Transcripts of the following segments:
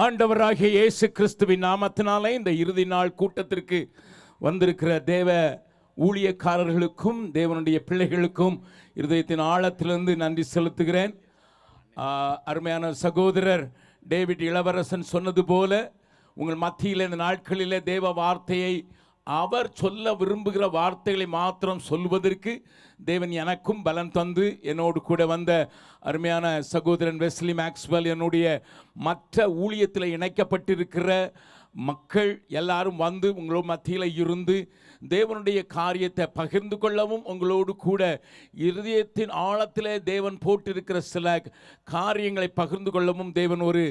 ஆண்டவராகிய இயேசு கிறிஸ்துவின் நாமத்தினாலே இந்த இறுதி நாள் கூட்டத்திற்கு வந்திருக்கிற தேவ ஊழியக்காரர்களுக்கும் தேவனுடைய பிள்ளைகளுக்கும் இருதயத்தின் ஆழத்திலிருந்து நன்றி செலுத்துகிறேன். அருமையான சகோதரர் டேவிட் இளவரசன் சொன்னது போல உங்கள் மத்தியில் இந்த நாட்களிலே தேவ வார்த்தையை அவர் சொல்ல விரும்புகிற வார்த்தைகளை மாத்திரம் சொல்வதற்கு தேவன் எனக்கும் பலன் தந்து என்னோடு கூட வந்த அருமையான சகோதரன் வெஸ்லி மேக்ஸ்வெல், என்னுடைய மற்ற ஊழியத்தில் இணைக்கப்பட்டிருக்கிற மக்கள் எல்லாரும் வந்து உங்களோட மத்தியில் இருந்து தேவனுடைய காரியத்தை பகிர்ந்து கொள்ளவும், உங்களோடு கூட இருதயத்தின் ஆழத்திலே தேவன் போட்டிருக்கிற சில காரியங்களை பகிர்ந்து கொள்ளவும் தேவன் ஒரு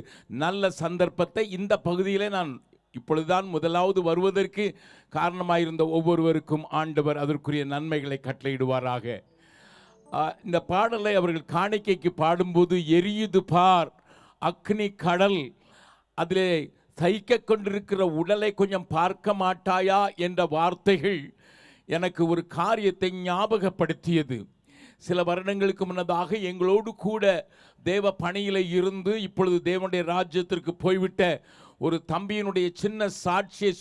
நல்ல சந்தர்ப்பத்தை இந்த பகுதியிலே நான் இப்பொழுதுதான் முதலாவது வருவதற்கு காரணமாயிருந்த ஒவ்வொருவருக்கும் ஆண்டவர் அதற்குரிய நன்மைகளை கட்டளையிடுவாராக. இந்த பாடலை அவர்கள் காணிக்கைக்கு பாடும்போது, எரியுது பார் அக்னி கடல், அதிலே தைக்க கொண்டிருக்கிற உடலை கொஞ்சம் பார்க்க மாட்டாயா என்ற வார்த்தைகள் எனக்கு ஒரு காரியத்தை ஞாபகப்படுத்தியது. சில வருடங்களுக்கு முன்னதாக எங்களோடு கூட தேவ பணியில் இருந்து இப்பொழுது தேவனுடைய ராஜ்யத்திற்கு போய்விட்ட ஒரு தம்பியினுடைய சின்ன சாட்சியை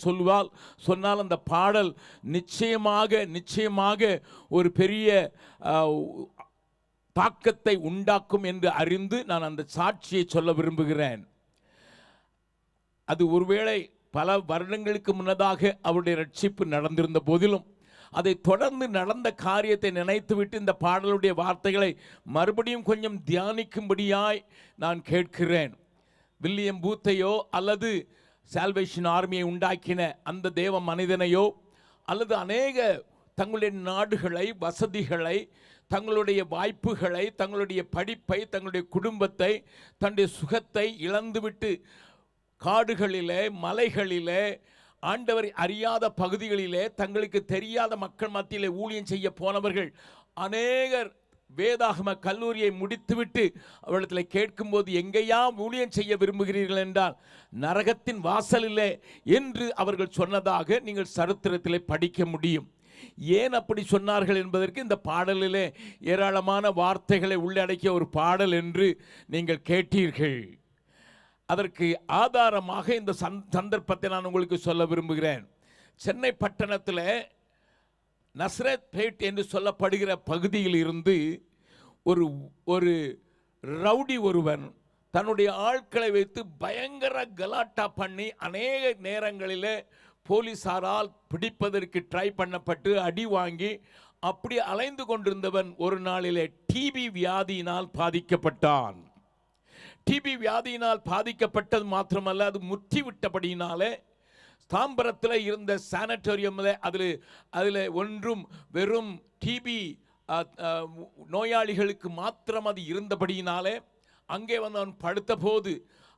சொன்னால் அந்த பாடல் நிச்சயமாக ஒரு பெரிய தாக்கத்தை உண்டாக்கும் என்று அறிந்து நான் அந்த சாட்சியை சொல்ல விரும்புகிறேன். அது ஒருவேளை பல வருடங்களுக்கு முன்னதாக அவருடைய ரட்சிப்பு நடந்திருந்த போதிலும் அதை தொடர்ந்து நடந்த காரியத்தை நினைத்துவிட்டு இந்த பாடலுடைய வார்த்தைகளை மறுபடியும் கொஞ்சம் தியானிக்கும்படியாய் நான் கேட்கிறேன். வில்லியம் பூத்தையோ அல்லது சால்வேஷன் ஆர்மியை உண்டாக்கின அந்த தேவ மனிதனையோ அல்லது அநேக தங்களுடைய நாடுகளை, வசதிகளை, தங்களுடைய வாய்ப்புகளை, தங்களுடைய படிப்பை, தங்களுடைய குடும்பத்தை, தன்னுடைய சுகத்தை இழந்துவிட்டு காடுகளிலே, மலைகளிலே, ஆண்டவர் அறியாத பகுதிகளிலே, தங்களுக்கு தெரியாத மக்கள் மத்தியிலே ஊழியம் செய்ய போனவர்கள் அநேகர் வேதாகம கல்லூரியை முடித்துவிட்டு அவரிடத்தில் கேட்கும்போது, எங்கேயா ஊழியம் செய்ய விரும்புகிறீர்கள் என்றால் நரகத்தின் வாசலிலே என்று அவர்கள் சொன்னதாக நீங்கள் சரித்திரத்திலே படிக்க முடியும். ஏன் அப்படி சொன்னார்கள் என்பதற்கு இந்த பாடலிலே ஏராளமான வார்த்தைகளை உள்ளடக்கிய ஒரு பாடல் என்று நீங்கள் கேட்டீர்கள். அதற்கு ஆதாரமாக இந்த சந்தர்ப்பத்தை நான் உங்களுக்கு சொல்ல விரும்புகிறேன். சென்னை பட்டணத்தில் நஸ்ரத் பேட் என்று சொல்லப்படுகிற பகுதியில் இருந்து ஒரு ரவுடி ஒருவன் தன்னுடைய ஆட்களை வைத்து பயங்கர கலாட்டா பண்ணி அநேக நேரங்களில் போலீசாரால் பிடிப்பதற்கு ட்ரை பண்ணப்பட்டு அடி வாங்கி அப்படி அலைந்து கொண்டிருந்தவன் ஒரு நாளிலே டிபி வியாதியினால் பாதிக்கப்பட்டான். டிபி வியாதியினால் பாதிக்கப்பட்டது மாத்திரமல்ல, அது முற்றிவிட்டபடியினாலே தாம்பரத்தில் இருந்த சானிட்டோரியமில் அதில் ஒன்றும் வெறும் டிபி நோயாளிகளுக்கு மாத்திரம் அது இருந்தபடியினாலே அங்கே வந்து அவன் படுத்த போது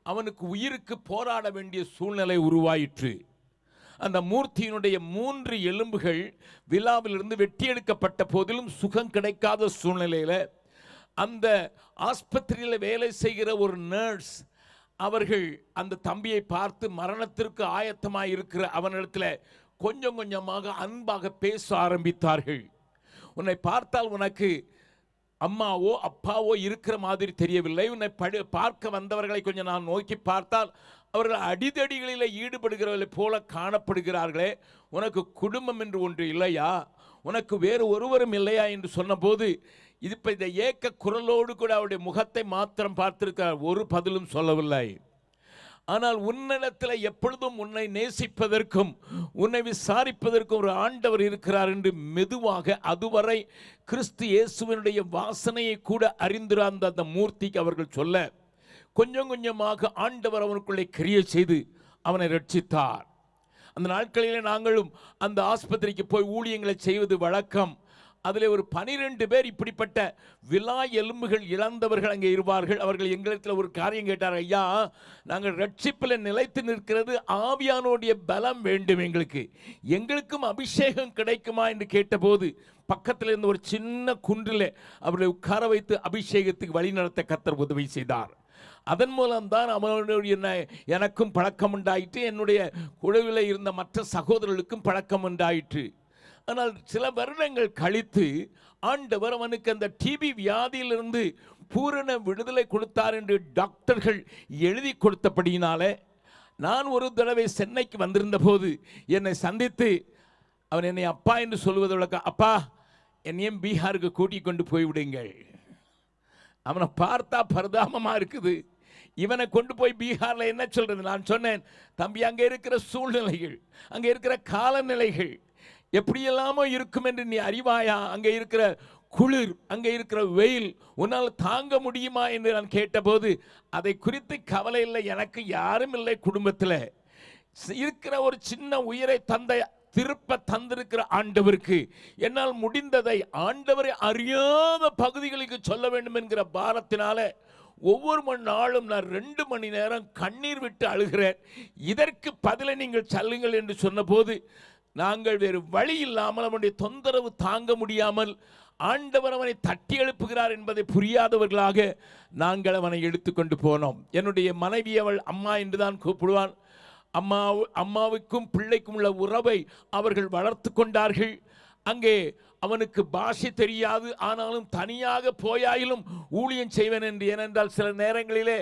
அவனுக்கு உயிருக்கு போராட வேண்டிய சூழ்நிலை உருவாயிற்று. அந்த மூர்த்தியினுடைய 3 எலும்புகள் விழாவிலிருந்து வெட்டி எடுக்கப்பட்ட போதிலும் சுகம் கிடைக்காத சூழ்நிலையில் அந்த ஆஸ்பத்திரியில் வேலை செய்கிற ஒரு நர்ஸ் அவர்கள் அந்த தம்பியை பார்த்து மரணத்திற்கு ஆயத்தமாக இருக்கிற அவனிடத்தில் கொஞ்சம் கொஞ்சமாக அன்பாக பேச ஆரம்பித்தார்கள். உன்னை பார்த்தால் உனக்கு அம்மாவோ அப்பாவோ இருக்கிற மாதிரி தெரியவில்லை. உன்னை பார்க்க வந்தவர்களை கொஞ்சம் நான் நோக்கி பார்த்தால் அவர்கள் அடிதடிகளில் ஈடுபடுகிறவர்களை போல காணப்படுகிறார்களே, உனக்கு குடும்பம் என்று ஒன்று இல்லையா, உனக்கு வேறு ஒருவரும் இல்லையா என்று சொன்னபோது இப்போ இந்த ஏக்க குரலோடு கூட அவருடைய முகத்தை மாத்திரம் பார்த்திருக்கிறார், ஒரு பதிலும் சொல்லவில்லை. ஆனால் உன்னிடத்தில் எப்பொழுதும் உன்னை நேசிப்பதற்கும் உன்னை விசாரிப்பதற்கும் ஒரு ஆண்டவர் இருக்கிறார் என்று மெதுவாக அதுவரை கிறிஸ்து இயேசுவினுடைய வாசனையை கூட அறிந்திராந்த அந்த மூர்த்திக்கு அவர்கள் சொல்ல கொஞ்சம் கொஞ்சமாக ஆண்டவர் அவனுக்குள்ளே கிரியை செய்து அவனை ரட்சித்தார். அந்த நாட்களிலே நாங்களும் அந்த ஆஸ்பத்திரிக்கு போய் ஊழியங்களை செய்வது வழக்கம். அதில் ஒரு 12 பேர் இப்படிப்பட்ட விலா எலும்புகள் இழந்தவர்கள் அங்கே இருப்பார்கள். அவர்கள் எங்களிடத்தில் ஒரு காரியம் கேட்டார், ஐயா, நாங்கள் ரட்சிப்பில் நிலைத்து நிற்கிறது ஆவியானோடைய பலம் வேண்டும், எங்களுக்கும் அபிஷேகம் கிடைக்குமா என்று கேட்டபோது பக்கத்தில் இருந்த ஒரு சின்ன குன்றில் அவர்களை உட்கார வைத்து அபிஷேகத்துக்கு வழிநடத்த கர்த்தர் உதவி செய்தார். அதன் மூலம்தான் அவனுடைய எனக்கும் பழக்கம் உண்டாயிற்று, என்னுடைய குழுவில் இருந்த மற்ற சகோதரர்களுக்கும் பழக்கம் உண்டாயிற்று. ஆனால் சில வருடங்கள் கழித்து ஆண்டவர் அவனுக்கு அந்த டிபி வியாதியிலிருந்து பூரண விடுதலை கொடுத்தார் என்று டாக்டர்கள் எழுதி கொடுத்தபடியினாலே நான் ஒரு தடவை சென்னைக்கு வந்திருந்த போது என்னை சந்தித்து அவன் என்னை அப்பா என்று சொல்வதோட, அப்பா என்னையும் பீகாருக்கு கூட்டிக் கொண்டு போய்விடுங்கள். அவனை பார்த்தா பரிதாபமா இருக்குது. இவனை கொண்டு போய் பீகாரில் என்ன சொல்றது? நான் சொன்னேன், தம்பி அங்கே இருக்கிற சூழ்நிலைகள், அங்கே இருக்கிற காலநிலைகள் எப்படியெல்லாமோ இருக்கும் என்று நீ அறிவாயா? அங்கே இருக்கிற குளிர், அங்கே இருக்கிற வெயில் உன்னால் தாங்க முடியுமா என்று நான் கேட்டபோது, அதை குறித்து கவலை இல்லை, எனக்கு யாரும் இல்லை, குடும்பத்தில் இருக்கிற ஒரு சின்ன உயிரை திருப்ப தந்திருக்கிற ஆண்டவருக்கு என்னால் முடிந்ததை ஆண்டவரை அறியாத பகுதிகளுக்கு சொல்ல வேண்டும் என்கிற பாரத்தினால ஒவ்வொரு மணி நாளும் நான் 2 மணி நேரம் கண்ணீர் விட்டு அழுகிறேன். இதற்கு பதிலை நீங்கள் சொல்லுங்கள் என்று சொன்னபோது, நாங்கள் வேறு வழி இல்லாமல் அவனுடைய தொந்தரவு தாங்க முடியாமல் ஆண்டவர் அவனை தட்டி எழுப்புகிறார் என்பதை புரியாதவர்களாக நாங்கள் அவனை எடுத்துக்கொண்டு போனோம். என்னுடைய மனைவி அவள் அம்மா என்றுதான் கூப்பிடுவான். அம்மாவுக்கும் பிள்ளைக்கும் உள்ள உறவை அவர்கள் வளர்த்து கொண்டார்கள். அங்கே அவனுக்கு பாஷை தெரியாது, ஆனாலும் தனியாக போயாயிலும் ஊழியம் செய்வேன் என்று. ஏனென்றால் சில நேரங்களிலே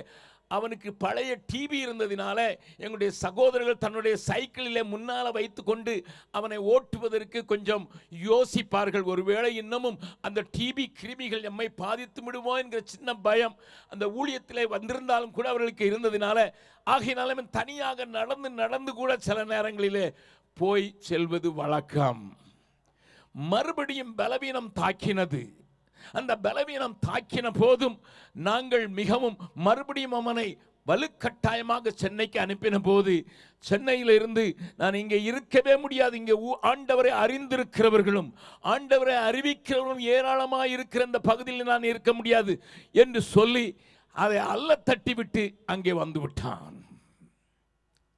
அவனுக்கு பழைய டிவி இருந்ததினால எங்களுடைய சகோதரர்கள் தன்னுடைய சைக்கிளிலே முன்னால் வைத்து கொண்டு அவனை ஓட்டுவதற்கு கொஞ்சம் யோசிப்பார்கள். ஒருவேளை இன்னமும் அந்த டிவி கிருமிகள் எம்மை பாதித்து விடுவோம் என்கிற சின்ன பயம் அந்த ஊழியத்திலே வந்திருந்தாலும் கூட அவர்களுக்கு இருந்ததினால, ஆகையினாலும் தனியாக நடந்து கூட சில நேரங்களிலே போய் செல்வது வழக்கம். மறுபடியும் பலவீனம் தாக்கினது. அந்த பலவீனம் தாக்கின போதும் நாங்கள் மிகவும் மறுபடியும் அவனை வலுக்கட்டாயமாக சென்னைக்கு அனுப்பின போது, சென்னையில் இருந்து நான் இங்கே இருக்கவே முடியாது, இங்கே ஆண்டவரை அறிந்திருக்கிறவர்களும் ஆண்டவரை அறிவிக்கிறவர்களும் ஏராளமாக இருக்கிற இந்த பகுதியில் நான் இருக்க முடியாது என்று சொல்லி அதை அல்ல தட்டிவிட்டு அங்கே வந்து விட்டான்.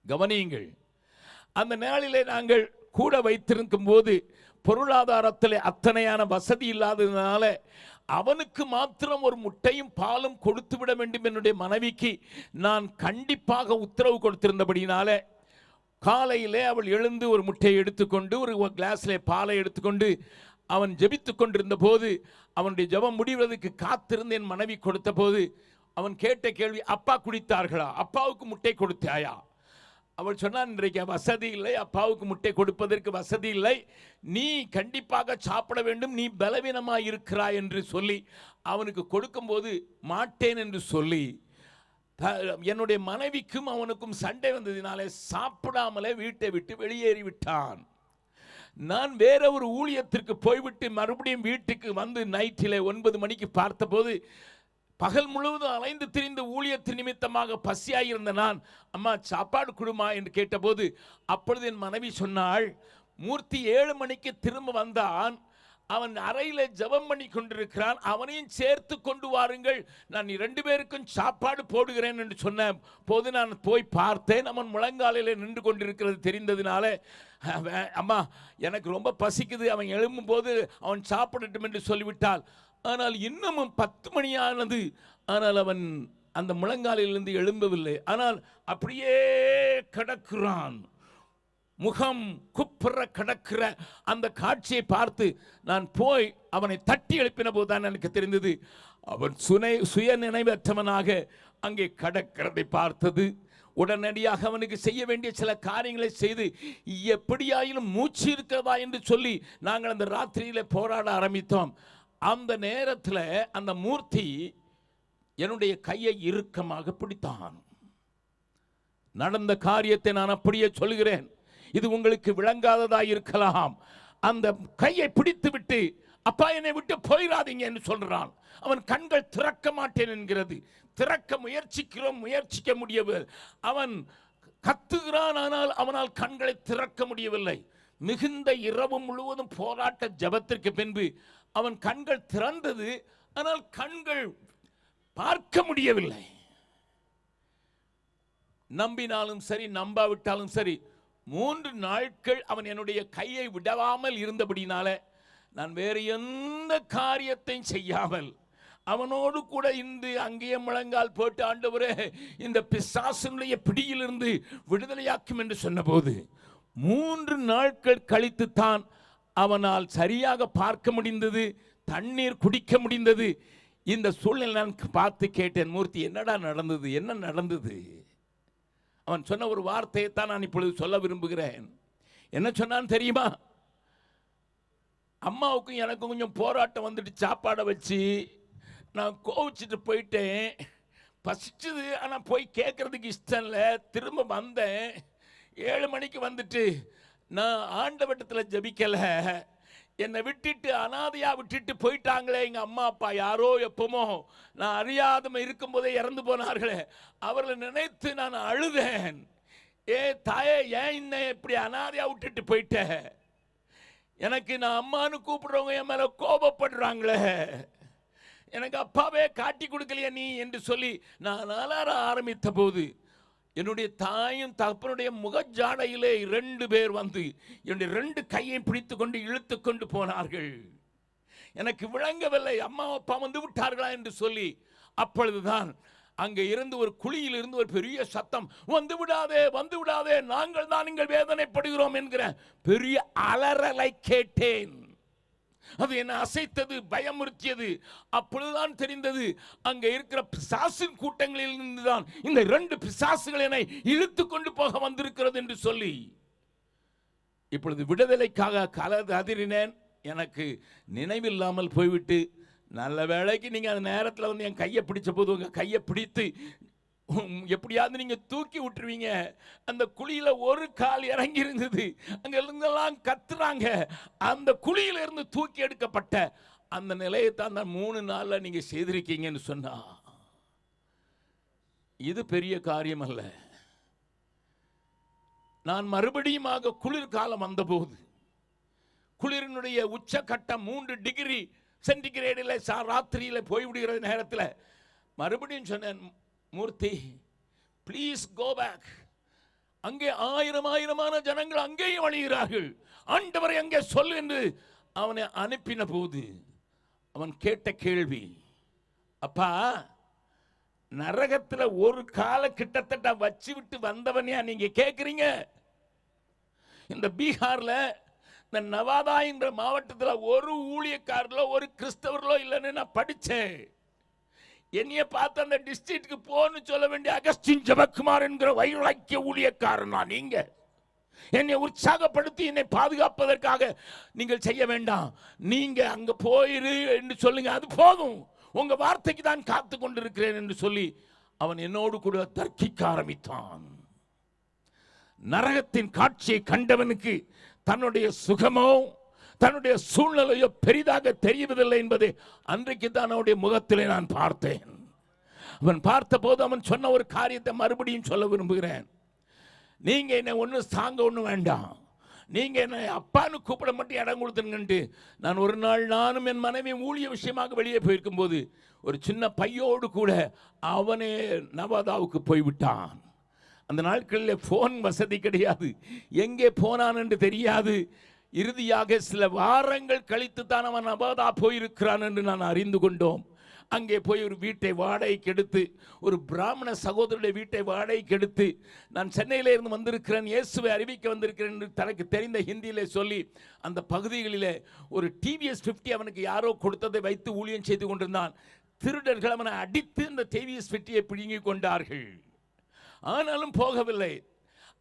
கவனியுங்கள், அந்த நாளிலே நாங்கள் கூட வைத்திருக்கும் போது பொருளாதாரத்தில் அத்தனையான வசதி இல்லாததுனால அவனுக்கு மாத்திரம் ஒரு முட்டையும் பாலும் கொடுத்து விட வேண்டும். என்னுடைய மனைவிக்கு நான் கண்டிப்பாக உத்தரவு கொடுத்திருந்தபடினால காலையிலே அவள் எழுந்து ஒரு முட்டையை எடுத்துக்கொண்டு ஒரு கிளாஸில் பாலை எடுத்துக்கொண்டு அவன் ஜெபித்து கொண்டிருந்த போது, அவனுடைய ஜெபம் முடிவதற்கு காத்திருந்து என் மனைவி கொடுத்த போது அவன் கேட்ட கேள்வி, அப்பா குடித்தார்களா? அப்பாவுக்கு முட்டை கொடுத்தாயா? அவள் சொன்னான், இன்றைக்கு வசதி இல்லை, அப்பாவுக்கு முட்டை கொடுப்பதற்கு வசதி இல்லை, நீ கண்டிப்பாக சாப்பிட வேண்டும், நீ பலவீனமாக இருக்கிறாய் என்று சொல்லி அவனுக்கு கொடுக்கும்போது மாட்டேன் என்று சொல்லி என்னுடைய மனைவிக்கும் அவனுக்கும் சண்டை வந்ததினாலே சாப்பிடாமலே வீட்டை விட்டு வெளியேறி விட்டான். நான் வேற ஒரு ஊழியத்திற்கு போய்விட்டு மறுபடியும் வீட்டுக்கு வந்து நைட்டில் 9 மணிக்கு பார்த்தபோது, பகல் முழுவதும் அலைந்து திரிந்த ஊழியத்தின் நிமித்தமாக பசியாயிருந்த நான், அம்மா சாப்பாடு கொடுமா என்று கேட்டபோது, அப்பொழுது என் மனைவி சொன்னாள், மூர்த்தி 7 மணிக்கு திரும்ப வந்தான், அவன் அறையில் ஜெபம் பண்ணி கொண்டிருக்கிறான், அவனையும் சேர்த்து கொண்டு வாருங்கள், நான் 2 பேருக்கும் சாப்பாடு போடுகிறேன் என்று சொன்ன போது நான் போய் பார்த்தேன். அவன் முழங்காலில் நின்று கொண்டிருக்கிறது தெரிந்ததினால, அம்மா எனக்கு ரொம்ப பசிக்குது, அவன் எழும்பும்போது அவன் சாப்பிடட்டும் என்று சொல்லிவிட்டாள். ஆனால் இன்னமும் 10 மணி ஆனது, ஆனால் அவன் அந்த முழங்காலிலிருந்து எழும்பவில்லை. ஆனால் அப்படியே கிடக்கிறான், முகம் குப்புற கிடக்கிற அந்த காட்சியை பார்த்து நான் போய் அவனை தட்டி எழுப்பின போதுதான் எனக்கு தெரிந்தது அவன் சுய நினைவற்றவனாக அங்கே கிடக்கிறதை பார்த்தது. உடனடியாக அவனுக்கு செய்ய வேண்டிய சில காரியங்களை செய்து எப்படியாயிலும் மூச்சு இருக்கிறதா என்று சொல்லி நாங்கள் அந்த ராத்திரியில் போராட ஆரம்பித்தோம். அந்த நேரத்தில் அந்த மூர்த்தி என்னுடைய கையை இறுக்கமாக பிடித்தான். நடந்த காரியத்தை நான் அப்படியே சொல்கிறேன், இது உங்களுக்கு விளங்காததா இருக்கலாம். அந்த கையை பிடித்து விட்டு, அப்பா என்னை விட்டு போயிடாதீங்க என்று சொல்றான். அவன் கண்கள் திறக்க மாட்டேன் என்கிறது. திறக்க முயற்சிக்க முடியவில்லை. அவன் கத்துகிறான், ஆனால் அவனால் கண்களை திறக்க முடியவில்லை. மிகுந்த இரவு முழுவதும் போராட்ட ஜபத்திற்கு பின்பு அவன் கண்கள் திறந்தது, ஆனால் கண்கள் பார்க்க முடியவில்லை. நம்பினாலும் சரி நம்பாவிட்டாலும் சரி 3 நாட்கள் அவன் என்னுடைய கையை விடாமல் இருந்தபடினால நான் வேறு எந்த காரியத்தையும் செய்யாமல் அவனோடு கூட இருந்து அங்கேயே முழங்கால் போட்டு, ஆண்டவரே இந்த பிசாசினுடைய பிடியிலிருந்து விடுதலையாக்கும் என்று சொன்னபோது 3 நாட்கள் கழித்து தான் அவனால் சரியாக பார்க்க முடிந்தது, தண்ணீர் குடிக்க முடிந்தது. இந்த சூழ்நிலை நான் பார்த்து கேட்டேன், மூர்த்தி என்னடா நடந்தது, என்ன நடந்தது? அவன் சொன்ன ஒரு வார்த்தையை தான் நான் இப்பொழுது சொல்ல விரும்புகிறேன். என்ன சொன்னான்னு தெரியுமா? அம்மாவுக்கும் எனக்கும் கொஞ்சம் போராட்டம் வந்துட்டு சாப்பாடை வச்சு நான் கோவிச்சுட்டு போயிட்டேன். பசிச்சுது, ஆனால் போய் கேட்கறதுக்கு இஷ்டம் இல்லை. திரும்ப வந்தேன். 7 மணிக்கு வந்துட்டு நான் ஆண்டவட்டத்தில் ஜபிக்கலை. என்னை விட்டுட்டு அனாதையா விட்டுட்டு போயிட்டாங்களே எங்கள் அம்மா அப்பா. யாரோ எப்பமோ நான் அறியாதம இருக்கும்போதே இறந்து போனார்களே, அவர்களை நினைத்து நான் அழுதேன். ஏ தாயே, ஏன் இன்னும் இப்படி அனாதையா விட்டுட்டு போயிட்ட? எனக்கு நான் அம்மானு கூப்பிடுறவங்க என் மேலே கோபப்படுறாங்களே, எனக்கு அப்பாவே காட்டி கொடுக்கலையா நீ என்று சொல்லி நான் அலற ஆரம்பித்த போது என்னுடைய தாயும் தகப்பனுடைய முகஜாடையிலே 2 பேர் வந்து என்னுடைய 2 கையை பிடித்து கொண்டு இழுத்து கொண்டு போனார்கள். எனக்கு விளங்கவில்லை, அம்மா அப்பா வந்து விட்டார்களா என்று சொல்லி. அப்பொழுதுதான் அங்கே இருந்து ஒரு குழியில் இருந்து ஒரு பெரிய சத்தம், வந்து விடாதே, வந்து விடாதே, நாங்கள் தான் நீங்கள் வேதனைப்படுகிறோம் என்கிற பெரிய அலறலை கேட்டேன். அது என்ன அசைத்தது, பயமுறுத்தியது. அப்பொழுதுதான் தெரிந்தது, அங்கே இருக்கிற பிசாசின் கூட்டங்களில் இருந்துதான் இந்த 2 பிசாசுகள் என்னை இழுத்து கொண்டு போக வந்திருக்கிறது என்று சொல்லி. இப்பொழுது விடுதலைக்காக அதிரினேன். எனக்கு நினைவில்லாமல் போய்விட்டு, நல்ல வேளைக்கு நீங்கள் அந்த நேரத்தில் வந்து என் கையை பிடிச்ச போது உங்கள் கையை பிடித்து எப்படியாவது நீங்கள் தூக்கி விட்டுருவீங்க. அந்த குழியில் ஒரு கால் இறங்கி இருந்தது, அங்கே இருந்தெல்லாம் கத்துறாங்க. அந்த குழியில இருந்து தூக்கி எடுக்கப்பட்ட அந்த நிலையை தான் 3 நாளில் நீங்கள் செய்திருக்கீங்கன்னு சொன்னா, இது பெரிய காரியம் அல்ல. நான் மறுபடியுமாக குளிர்காலம் வந்தபோது, குளிரினுடைய உச்சக்கட்டம் 3 டிகிரி சென்டிகிரேடில் ராத்திரியில் போய்விடுகிற நேரத்தில் மறுபடியும் சொன்னேன், மூர்த்தி ப்ளீஸ் கோ பேக். அங்கே ஆயிரமான ஜனங்கள் அங்கேயும் வழிகிறார்கள், ஆண்டவரை அங்கே சொல் என்று அவனை அனுப்பின போது அவன் கேட்ட கேள்வி, அப்பா நரகத்தில் ஒரு கால கிட்டத்தட்ட வச்சு விட்டு வந்தவனையா நீங்க கேட்குறீங்க? இந்த பீகார்ல இந்த நவாதா என்ற மாவட்டத்தில் ஒரு ஊழியக்காரர்களோ ஒரு கிறிஸ்தவர்களோ இல்லைன்னு நான் படித்தேன். என்னைய பார்த்து அந்த டிஸ்ட்ரிக்ட்க்கு போன்னு சொல்ல வேண்டிய அகஸ்டின் ஜெபக்குமார் என்கிற வைராக்கிய ஊழியக்காரனா நீங்க? என்னை உற்சாகப்படுத்தி என்னை பாதுகாப்பதற்காக நீங்கள் செய்ய வேண்டாம், நீங்க அங்க போயிரு என்று சொல்லுங்க, அது போதும், உங்க வார்த்தைக்கு தான் காத்து கொண்டிருக்கிறேன் என்று சொல்லி அவன் என்னோடு கூட தர்க்கிக்க ஆரம்பித்தான். நரகத்தின் காட்சியை கண்டவனுக்கு தன்னுடைய சுகமோ தன்னுடைய சூழ்நிலையோ பெரிதாக தெரியவதில்லை என்பதை அன்றைக்கு தான் அவனுடைய முகத்திலே நான் பார்த்தேன். அவன் பார்த்த போது அவன் சொன்ன ஒரு காரியத்தை மறுபடியும் சொல்ல விரும்புகிறேன். நீங்க என்னை ஒன்று சாங்க ஒன்றும் வேண்டாம், நீங்க என்னை அப்பான்னு கூப்பிட மட்டும் இடம் கொடுத்துருங்கன்ட்டு. நான் ஒரு நாள் நானும் என் மனைவி ஊழிய விஷயமாக வெளியே போயிருக்கும் போது ஒரு சின்ன பையோடு கூட அவனே நவாதாவுக்கு போய்விட்டான். அந்த நாட்களில் ஃபோன் வசதி கிடையாது, எங்கே போனான் என்று தெரியாது. இறுதியாக சில வாரங்கள் கழித்து தான் அவன் நவாதா போயிருக்கிறான் என்று நான் அறிந்து கொண்டோம். அங்கே போய் ஒரு வீட்டை வாடகைக்கு எடுத்து, ஒரு பிராமண சகோதரருடைய வீட்டை வாடகைக்கு எடுத்து, நான் சென்னையில இருந்து வந்திருக்கிறேன், இயேசுவை அறிவிக்க வந்திருக்கிறேன் என்று தனக்கு தெரிந்த ஹிந்தியிலே சொல்லி அந்த பகுதிகளிலே ஒரு டிவிஎஸ் 50 அவனுக்கு யாரோ கொடுத்ததை வைத்து ஊழியம் செய்து கொண்டிருந்தான். திருடர்கள் அவனை அடித்து இந்த டிவிஎஸ் 50 பிடுங்கி கொண்டார்கள். ஆனாலும் போகவில்லை.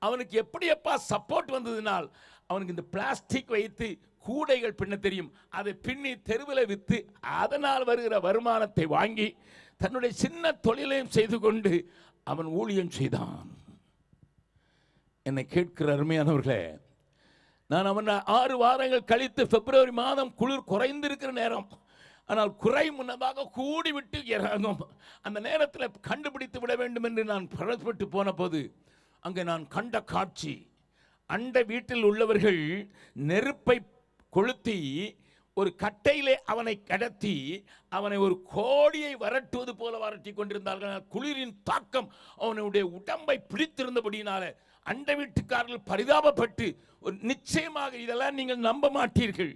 அவனுக்கு எப்படியப்பா சப்போர்ட் வந்ததுனால், அவனுக்கு இந்த பிளாஸ்டிக் வைத்து கூடைகள் பின்ன தெரியும், அதை பின்னி தெருவில் விற்று அதனால் வருகிற வருமானத்தை வாங்கி தன்னுடைய சின்ன தொழிலையும் செய்து கொண்டு அவன் ஊழியம் செய்தான். என்னை கேட்கிற அருமையானவர்களே, நான் அவன் 6 வாரங்கள் கழித்து பிப்ரவரி மாதம் குளிர் குறைந்திருக்கிற நேரம், ஆனால் குறை முன்னதாக கூடிவிட்டு இறங்கும் அந்த நேரத்தில் கண்டுபிடித்து விட வேண்டும் என்று நான் புறப்பட்டு போன போது அங்கே நான் கண்ட காட்சி, அண்ட வீட்டில் உள்ளவர்கள் நெருப்பை கொளுத்தி ஒரு கட்டையிலே அவனை கடத்தி அவனை ஒரு கோடியை வரட்டுவது போல வரட்டி கொண்டிருந்தார்கள். குளிரின் தாக்கம் அவனுடைய உடம்பை பிடித்திருந்தபடியினால அண்ட வீட்டுக்காரர்கள் பரிதாபப்பட்டு, ஒரு நிச்சயமாக இதெல்லாம் நீங்கள் நம்ப மாட்டீர்கள்,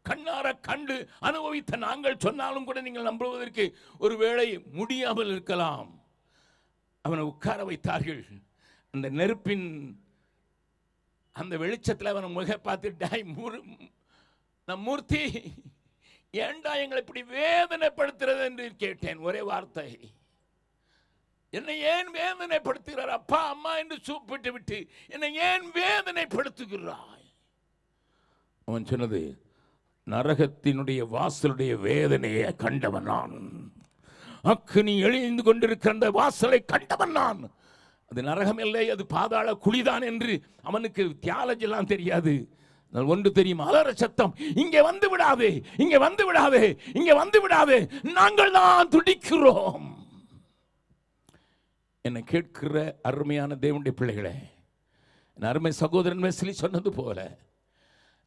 கண்ணார கண்டு அனுபவித்த நாங்கள் சொன்னாலும் கூட நீங்கள் நம்புவதற்கு ஒருவேளை முடியாமல் இருக்கலாம். அவனை உட்கார வைத்தார்கள். அந்த நெருப்பின் அந்த வெளிச்சத்தில் அவன் முக பார்த்து, மூர்த்தி ஏண்டா எங்களை இப்படி வேதனைப்படுத்துறது என்று கேட்டேன். ஒரே வார்த்தை, என்னை ஏன் வேதனைப்படுத்துகிறார் அப்பா அம்மா என்று கூப்பிட்டு விட்டு என்னை ஏன் வேதனைப்படுத்துகிறாய்? அவன் சொன்னது, நரகத்தினுடைய வாசலுடைய வேதனையை கண்டவன் நான், அக்கினி எழிந்து கொண்டிருக்கிற அந்த வாசலை கண்டவன் நான். அது நரகம் இல்லை, அது பாதாள குழிதான் என்று அவனுக்கு தியாலஜி எல்லாம் தெரியாது. ஒன்று தெரியும், அலற சத்தம், இங்கே வந்து விடாதே, இங்கே வந்து விடாதே, இங்கே வந்து விடாதே, நாங்கள் தான் துடிக்கிறோம். என்னை கேட்கிற அருமையான தேவனுடைய பிள்ளைகளே, என் அருமை சகோதரன் வெஸ்லி சொன்னது போல,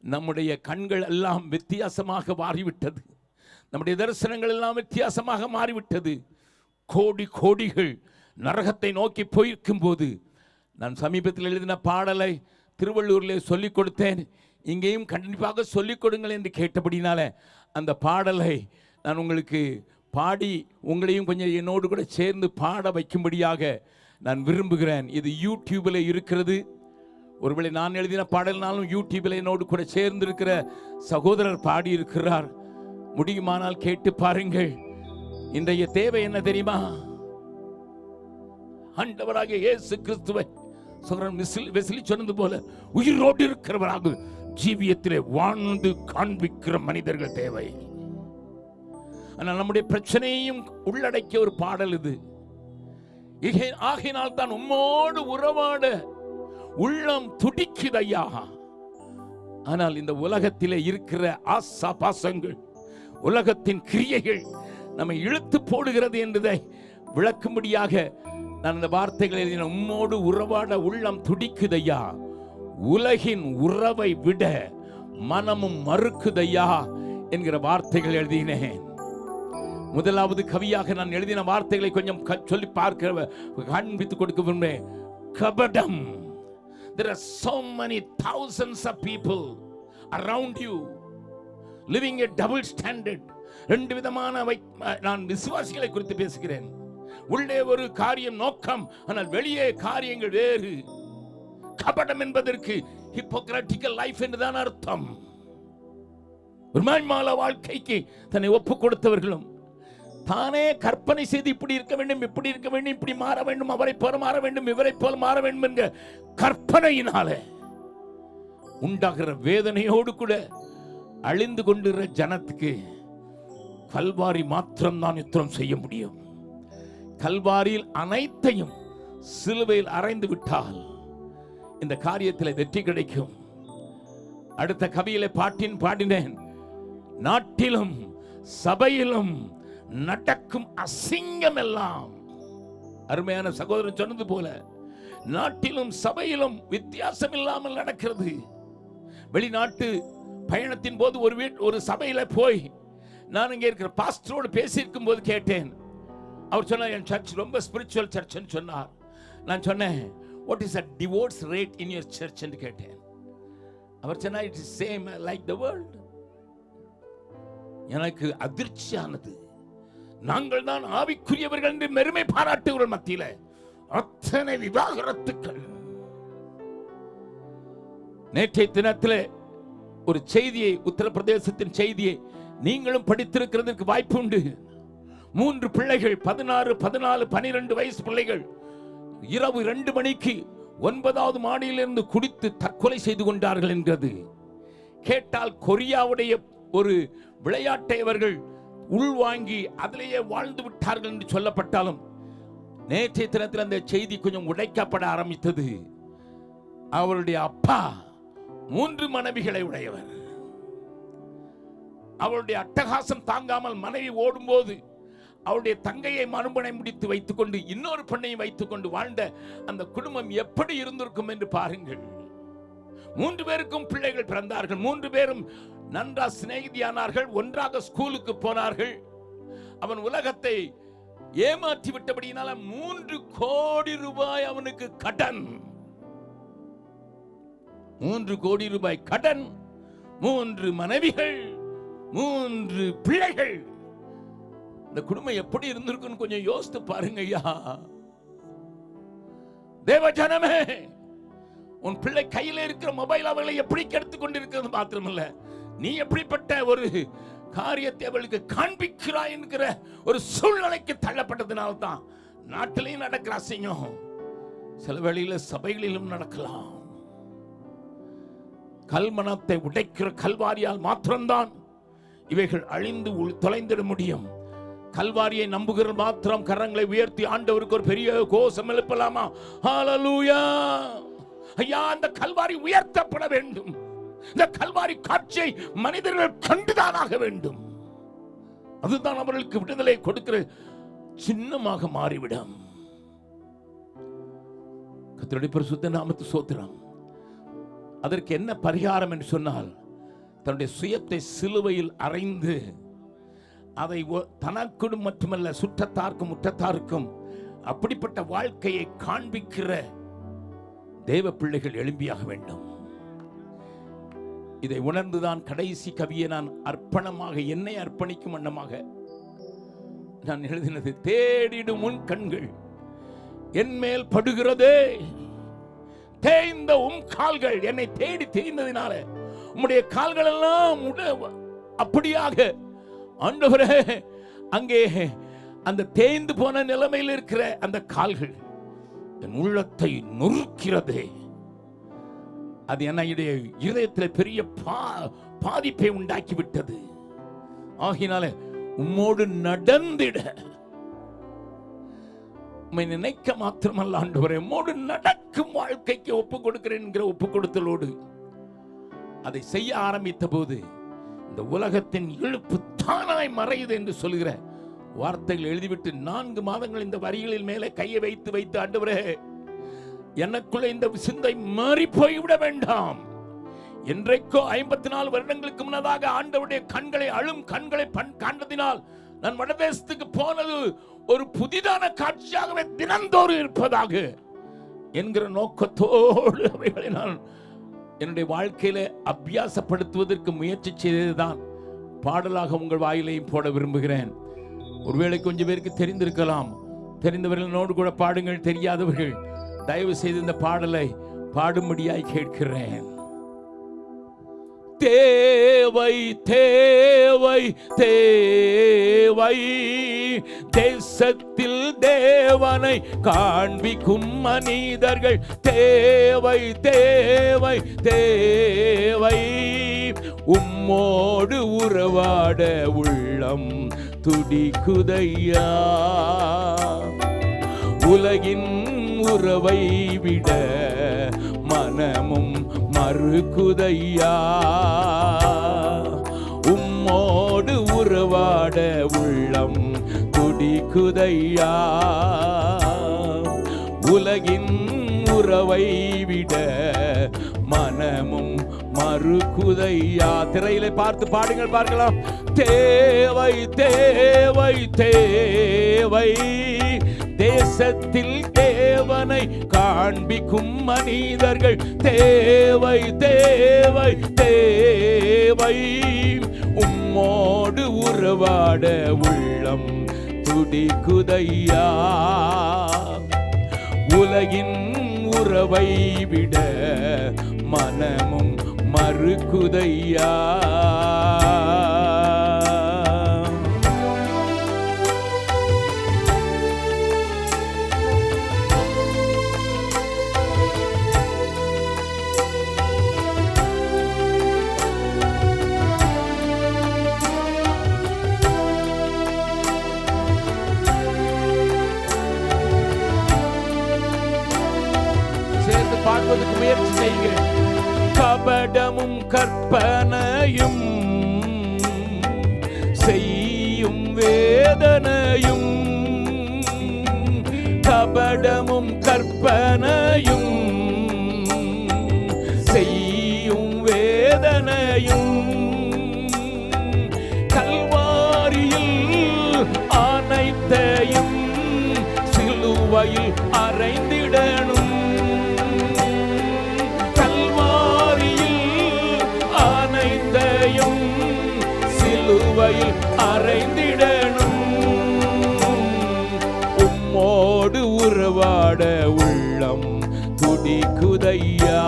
நம்முடைய கண்கள் எல்லாம் வித்தியாசமாக மாறிவிட்டது, நம்முடைய தரிசனங்கள் எல்லாம் வித்தியாசமாக மாறிவிட்டது. கோடி கோடிகள் நரகத்தை நோக்கி போயிருக்கும் போது, நான் சமீபத்தில் எழுதின பாடலை திருவள்ளூரில் சொல்லிக் கொடுத்தேன், இங்கேயும் கண்டிப்பாக சொல்லிக் கொடுங்கள் என்று கேட்டபடினால அந்த பாடலை நான் உங்களுக்கு பாடி உங்களையும் கொஞ்சம் என்னோடு கூட சேர்ந்து பாட வைக்கும்படியாக நான் விரும்புகிறேன். இது யூடியூபில் இருக்கிறது. ஒருவேளை நான் எழுதின பாடல்னாலும் யூடியூபில் என்னோடு கூட சேர்ந்து இருக்கிற சகோதரர் பாடி இருக்கிறார். முடியுமானால் கேட்டு பாருங்கள். இன்றைய தேவை என்ன தெரியுமா? ஆண்டவராகிய இயேசு கிறிஸ்துவை சகோதரன் வெஸ்லி சொன்னது போல உயிரோடு இருக்கிறவராக ஜீவியத்திலே வாழ்ந்து காண்பிக்கிற மனிதர்கள் தேவை. ஆனால் நம்முடைய பிரச்சனையையும் உள்ளடக்கிய ஒரு பாடல் இது. ஆகினால் தான் உம்மோடு உறவாட உள்ளம் துடிக்குதையா. ஆனால் இந்த உலகத்திலே இருக்கிற ஆசா பாசங்கள், உலகத்தின் கிரியைகள் நம்மை இழுத்து போடுகிறது என்பதை விளக்கும்படியாக நான் இந்த வார்த்தைகளை எழுதின. உம்மோடு உறவாட உள்ளம் துடிக்குதையா, உலகின் உறவை விட மனமும் மறுக்குதையா என்கிற வார்த்தைகள் எழுதினேன். முதலாவது கவியாக நான் எழுதின வார்த்தைகளை கொஞ்சம் சொல்லி பார்க்க காண்பித்துக் கொடுக்க விரும்புகிறேன். கபடம். There are so many thousands of people around you living a double standard. ரெண்டு விதமான நான் விசுவாசிகளை குறித்து பேசுகிறேன். உள்ளே ஒரு காரியம் நோக்கம், ஆனால் வெளியே காரியங்கள் வேறு. கபடம் என்பதற்கு ஹிப்போக்ராட்டிக்கல் லைஃப் என்றுதான் அர்த்தம். ஒரு மாய்மால வாழ்க்கைக்கு தன்னை ஒப்பு கொடுத்தவர்களும், தானே கற்பனை செய்து இப்படி இருக்க வேண்டும், இப்படி இருக்க வேண்டும், இப்படி மாற வேண்டும், அவரை போல மாற வேண்டும், இவரை போல மாற வேண்டும் என்ற கற்பனையினால உண்டாகிற வேதனையோடு கூட அழிந்து கொண்டிருக்கிற ஜனத்துக்கு கல்வாரி மாத்திரம் தான் யுத்தம் செய்ய முடியும். கல்வாரியில் அனைத்தையும் சிலுவையில் அறைந்து விட்டால் இந்த காரியத்தில் வெற்றி கிடைக்கும். அடுத்த கவியில பாட்டின் பாடினேன். நாட்டிலும் சபையிலும் நடக்கும் அசிங்கம் எல்லாம், அருமையான சகோதரன் சொன்னது போல, நாட்டிலும் சபையிலும் வித்தியாசம் இல்லாமல் நடக்கிறது. வெளிநாட்டு பயணத்தின் போது ஒரு சபையில போய் நான் இங்கே இருக்கிற பாஸ்டரோடு பேசியிருக்கும் போது கேட்டேன். அவர் சொன்னார், என் சர்ச் ரொம்ப ஸ்பிரிச்சுவல் சர்ச்னு சொன்னார். நான் சொன்னேன், what is the divorce rate in your church என்று கேட்டேன். அவர் சொன்னார், it is same like the world. எனக்கு அதிர்ச்சியானது. நாங்கள் தான் ஆவிக்குரியவர்கள் என்று பெருமை பாராட்டுகிறோம் மத்தியில அத்தனை விவாகரத்துக்கள். நேற்றைய தினத்தில் ஒரு செய்தியை, உத்தரப்பிரதேசத்தின் செய்தியை நீங்களும் படித்திருக்கிறதுக்கு வாய்ப்பு உண்டு. 3 பிள்ளைகள், 16, 14, 12 வயசு பிள்ளைகள் இரவு 2 மணிக்கு 9வது மாடியிலிருந்து குடித்து தற்கொலை செய்து கொண்டார்கள் என்கிறது கேட்டால், கொரியாவுடைய ஒரு விளையாட்டை அவர்கள் உள்வாங்கி அதிலேயே வாழ்ந்து விட்டார்கள் என்று சொல்லப்பட்டாலும், நேற்றைய தினத்தில் அந்த செய்தி கொஞ்சம் உடைக்கப்பட ஆரம்பித்தது. அவருடைய அப்பா 3 மனைவிகளை உடையவர். அவருடைய அட்டகாசம் தாங்காமல் மனைவி ஓடும்போது அவருடைய தங்கையை மறுமணை முடித்து வைத்துக் கொண்டு இன்னொரு பெண்ணையும் வைத்துக் கொண்டு வாழ்ந்த அந்த குடும்பம் எப்படி இருந்திருக்கும் என்று பாருங்கள். 3 பேருக்கும் பிள்ளைகள் பிறந்தார்கள். 3 பேரும் நன்றாக சிநேகிதியானார்கள். ஒன்றாக ஸ்கூலுக்கு போனார்கள். அவன் உலகத்தை ஏமாற்றி விட்டபடியினால 3 கோடி ரூபாய் அவனுக்கு கடன். 3 கோடி ரூபாய் கடன், 3 மனைவிகள், 3 பிள்ளைகள். இந்த குடும்பம் எப்படி இருந்திருக்குன்னு கொஞ்சம் யோசித்து பாருங்க ஐயா. தேவஜனமே, உன் பிள்ளை கையில இருக்கிற மொபைல் அவர்களை எப்படி கெடுத்துக் கொண்டிருக்கிறது மாத்திரமல்ல, நீ எப்படிப்பட்ட ஒரு காரியத்தை அவளுக்கு காண்பிக்கிறாய் என்கிற ஒரு சூழ்நிலைக்கு தள்ளப்பட்டதுனால்தான் நாட்டிலையும் நடக்கிற அசிங்கம் சில வேளையில சபைகளிலும் நடக்கலாம். கல்மனத்தை உடைக்கிற கல்வாரியால் மாத்திரம்தான் இவைகள் அழிந்து தொலைந்திட முடியும். கல்வாரியை நம்புகிற மாத்திரம் கரங்களை உயர்த்தி ஆண்டவருக்கு ஒரு பெரிய கோஷம் எழுப்பலாமா? ஹல்லேலூயா! ஐயா, அந்த கல்வாரி உயர்த்தப்பட வேண்டும். இந்த கல்வாரி காட்சியை மனிதர்கள் கண்டுதானாக வேண்டும். அதுதான் அவர்களுக்கு விடுதலை கொடுக்கிற சின்னமாக மாறிவிடும். கர்த்தருடைய பரிசுத்த நாமத்துக்கு ஸ்தோத்திரம். அதற்கு என்ன பரிகாரம் என்று சொன்னால், தன்னுடைய சுயத்தை சிலுவையில் அறைந்து அதை தனக்கும் மட்டுமல்ல சுற்றத்தாருக்கும் முற்றத்தாருக்கும் அப்படிப்பட்ட வாழ்க்கையை காண்பிக்கிற தேவ பிள்ளைகள் எழும்பியாக வேண்டும். இதை உணர்ந்துதான் கடைசி கவியை நான் அர்ப்பணமாக என்னை அர்ப்பணிக்கும் வண்ணமாக நான் எழுதினது. தேடிடும் உன் கண்கள் என் மேல் படுகிறதே, தேய்ந்த உம் கால்கள் என்னை தேடி தேய்ந்ததினால உம்முடைய கால்கள் எல்லாம் அப்படியாக ஆண்டவரே, அங்கே அந்த தேய்ந்து போன நிலைமையில் இருக்கிற அந்த கால்கள் என் உள்ளத்தை நொறுக்கிறதே. அது என்னுடைய இதயத்தில் பெரிய பாதிப்பை உண்டாக்கிவிட்டது. ஆகினால உம்மோடு நடந்திட உம்மை நினைக்க மாத்திரமல்ல ஆண்டவரே, உம்மோடு நடக்கும் வாழ்க்கைக்கு ஒப்பு கொடுக்கிறேன் என்கிற ஒப்பு கொடுத்தலோடு அதை செய்ய ஆரம்பித்த போது இந்த உலகத்தின் இழுப்பு தானாய் மறையுது என்று சொல்கிற வார்த்தைகள் எழுதிவிட்டு 4 மாதங்கள் இந்த வரிகளில் மேலே கையை வைத்து வைத்து ஆண்டவரே, எனக்குள்ள இந்த சிந்தை மாறி போய்விட வேண்டாம். என்றைக்கோ 54 வருடங்களுக்கு முன்னதாக ஆண்டவருடைய கண்களை அழும் கண்களை காண்பதினால் நான் வடதேசத்துக்கு போனது ஒரு புதிதான காட்சியாகவே தினந்தோறும் இருப்பதாக என்கிற நோக்கத்தோடு அவைகளை நான் என்னுடைய வாழ்க்கையில அபியாசப்படுத்துவதற்கு முயற்சி செய்ததுதான் பாடலாக உங்கள் வாயிலையும் போட விரும்புகிறேன். ஒருவேளை கொஞ்சம் பேருக்கு தெரிந்திருக்கலாம். தெரிந்தவர்களோடு கூட பாடுங்கள். தெரியாதவர்கள் தயவு செய்து இந்த பாடலை பாடும்படியாய் கேட்கிறேன். தேவை தேவை தேவை தேசத்தில் தேவனை காண்பிக்கும் மனிதர்கள் தேவை தேவை தேவை. உம்மோடு உறவாட உள்ளம் துடிக்குதையா, உலகின் உறவை விட மனமும் மறுக்குதையா. உம்மோடு உறவாட உள்ளம் துடிக்குதையா, உலகின் உறவை விட மனமும் மறுக்குதையா. திரையிலே பார்த்து பாடுங்கள், பார்க்கலாம். தேவை தேவை தேவை தேசத்தில் தேவனை காண்பிக்கும் மனிதர்கள் தேவை தேவை தேவை. உம்மோடு உறவாட உள்ளம் துடிக்குதையா, உலகின் உறவை விட மனமும் மறுக்குதையா. பார்ப்பதற்கு முயற்சி செய்கிறேன். கபடமும் கற்பனையும் செய்யும் வேதனையும், கபடமும் கற்பனையும் செய்யும் வேதனையும், கல்வாரியில் அனைத்தையும் சிலுவையில் அறைந்திடணும், சிலுவையில் அறைந்திடணும். உம்மோடு உறவாட உள்ளம் துடிக்குதையா,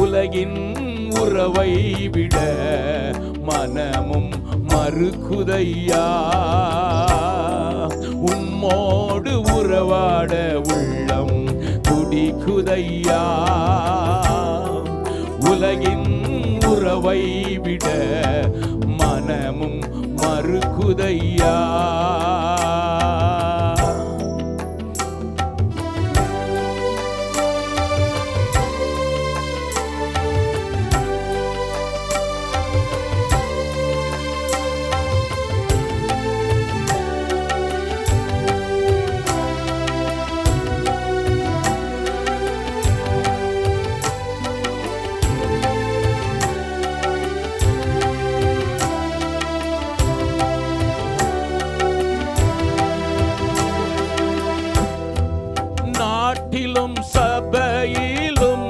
உலகின் உறவை விட மனமும் மறுக்குதையா. உம்மோடு உறவாட உள்ளம் துடிக்குதையா. உலகின் உறவை விட மனமும் மறுக்குதையா. நாட்டிலும் சபையிலும்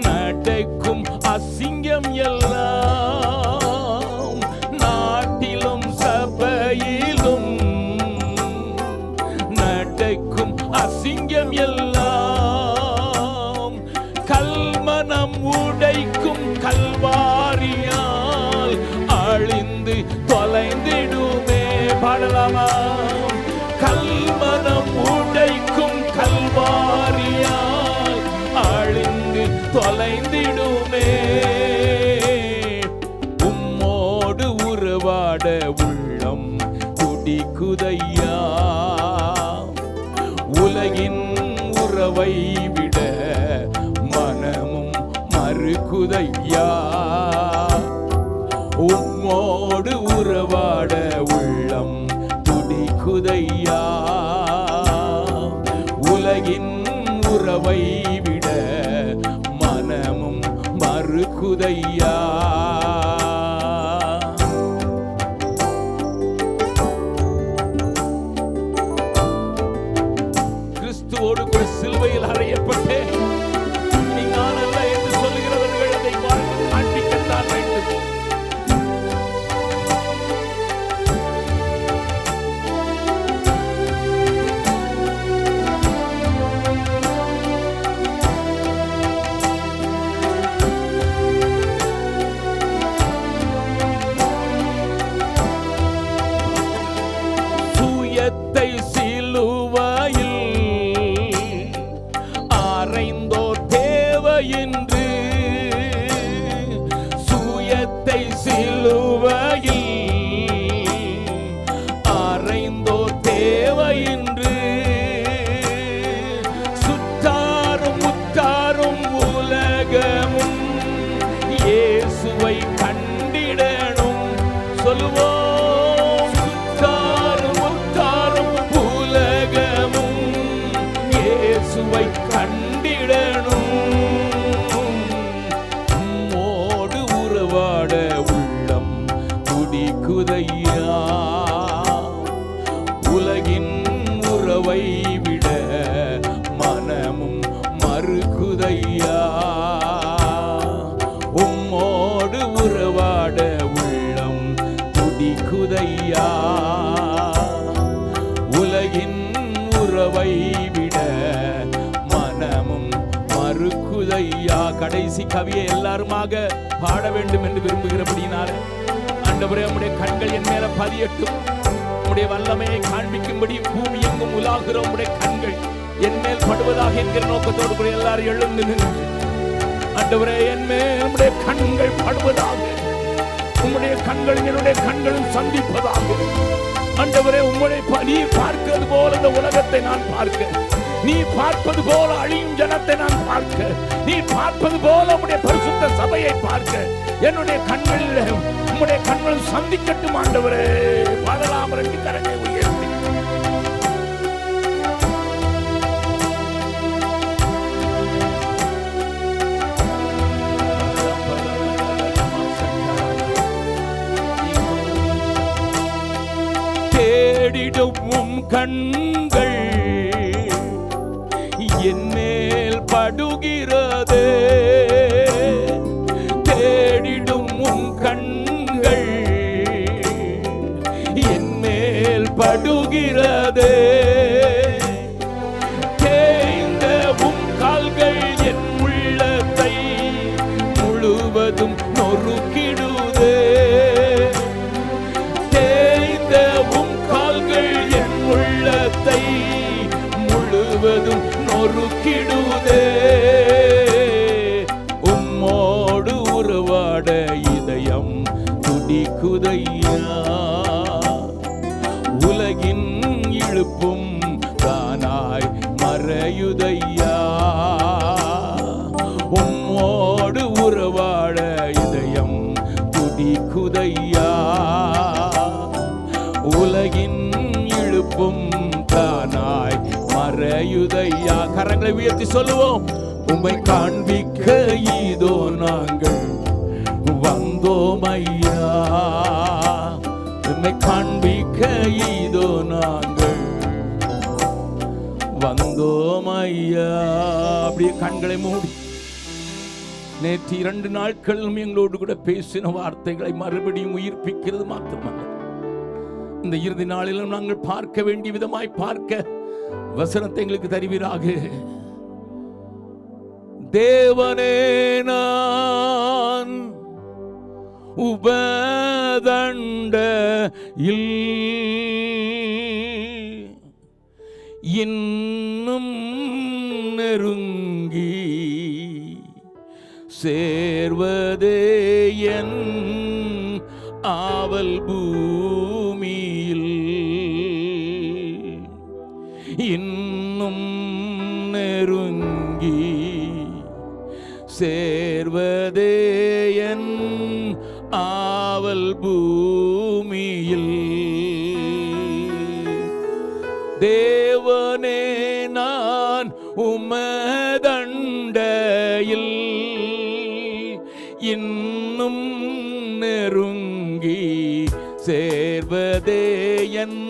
நடக்கும் அசிங்கம் எல்லாம், நாட்டிலும் சபையிலும் நடக்கும் அசிங்கம் எல்லாம், கல்மனம் உடைக்கும் கல்வாரியால் அழிந்து தொலைந்திடுமே. பாடலாமா? கல்மனம் உடைக்கும் கல்வாரியால் அழிந்து தொலைந்திடுமே. உம்மோடு உறவாட உள்ளம் துடிக்குதையா. உலகின் உறவை விட மனமும் மறுக்குதையா. உம்மோடு உறவாட உள்ளம் துடிக்குதையா. உலகின் உறவை விட மனமும் மறுக்குதையா. கிறிஸ்துவோடு கூட சிலுவையில் அறையப்பட்டு இனி நான் அல்ல என்று சொல்லுகிறவர்கள் அதை காண்பிக்கத்தான் வேண்டும். சுயத்தை சிலுவையில் அறைந்தோர் தேவையின்று, சுற்றாரும் முற்றாரும் உலகமும் இயேசுவை கண்டிடணும். சொல்லுவோம், சுற்றாரும் முற்றாரும் உலகமும் இயேசுவை கண்டிடணும். உள்ளம் துடிக்குதையா. உலகின் உறவை விட மனமும் மறுக்குதையா. உம்மோடு உறவாட உள்ளம் துடிக்குதையா. உலகின் உறவை விட மனமும் மறுக்குதையா. கடைசி கவியை எல்லாருமாக பாட வேண்டும் என்று விரும்புகிறபடினால ஆண்டவரே, உம்முடைய கண்கள் என் மேல பதியட்டும். உம்முடைய வல்லமையை காண்பிக்கும்படி பூமி எங்கும் உலாகிற உம்முடைய கண்கள் என் மேல் படுவதாக என்கிற நோக்கத்தோடு கூட எல்லாரும் எழுந்து நின்று, ஆண்டவரே என் மேல் உம்முடைய கண்கள் படுவதாக, உம்முடைய கண்கள் என்னுடைய கண்களும் சந்திப்பதாக. ஆண்டவரே, உம்முடைய நீ பார்க்கிறது போல இந்த உலகத்தை நான் பார்க்க, நீ பார்ப்பது போல அழியும் ஜனத்தை நான் பார்க்க, நீ பார்ப்பது போல உம்முடைய பரிசுத்த சபையை பார்க்க என்னுடைய கண்களில் உம்முடைய கண்கள் சந்திக்கட்டும். ஆண்டவரே, பாடலாம். ரெண்டு கரங்களை உயர்த்தி தேடிடும் கண்கள் என் மேல் படுகிறது, தேடிடும் கண்கள் என் மேல் படுகிறது, தேய்ந்த கால்கள் என் உள்ளத்தை முழுவதும் நொறுக்கி நொறுக்கிடுதே. உம்மோடு உறவாட இதயம் துடிக்குதையா. உலகின் இழுப்பும் தானாய் மறையுதையா. உம்மோடு உறவாட இதயம் துடிக்குதையா. உலகின் இழுப்பும் தானாய் மறையுதையா. கரங்களை உயர்த்தி சொல்லுவோம். உம்மை காண்பிக்க இதோ நாங்கள் வந்தோம் ஐயா. உம்மை காண்பிக்க இதோ நாங்கள் வந்தோம் ஐயா. அப்படியே கண்களை மூடி நேற்று 2 நாட்களும் எங்களோடு கூட பேசின வார்த்தைகளை மறுபடியும் உயிர்ப்பிக்கிறது மாத்திரமல்ல, இந்த இறுதி நாளிலும் நாங்கள் பார்க்க வேண்டிய விதமாய் பார்க்க வசனத்தை எங்களுக்கு தருவீராக. தேவனே நான் உபதண்டையில் இன்னும் நெருங்கி சேர்வதே என் ஆவல் பூமியில். இன்னும் நெருங்கி சேர்வதே என் ஆவல் பூமியில். தேவனே நான் உமதண்டையில் இன்னும் நெருங்கி சேர்வதே என்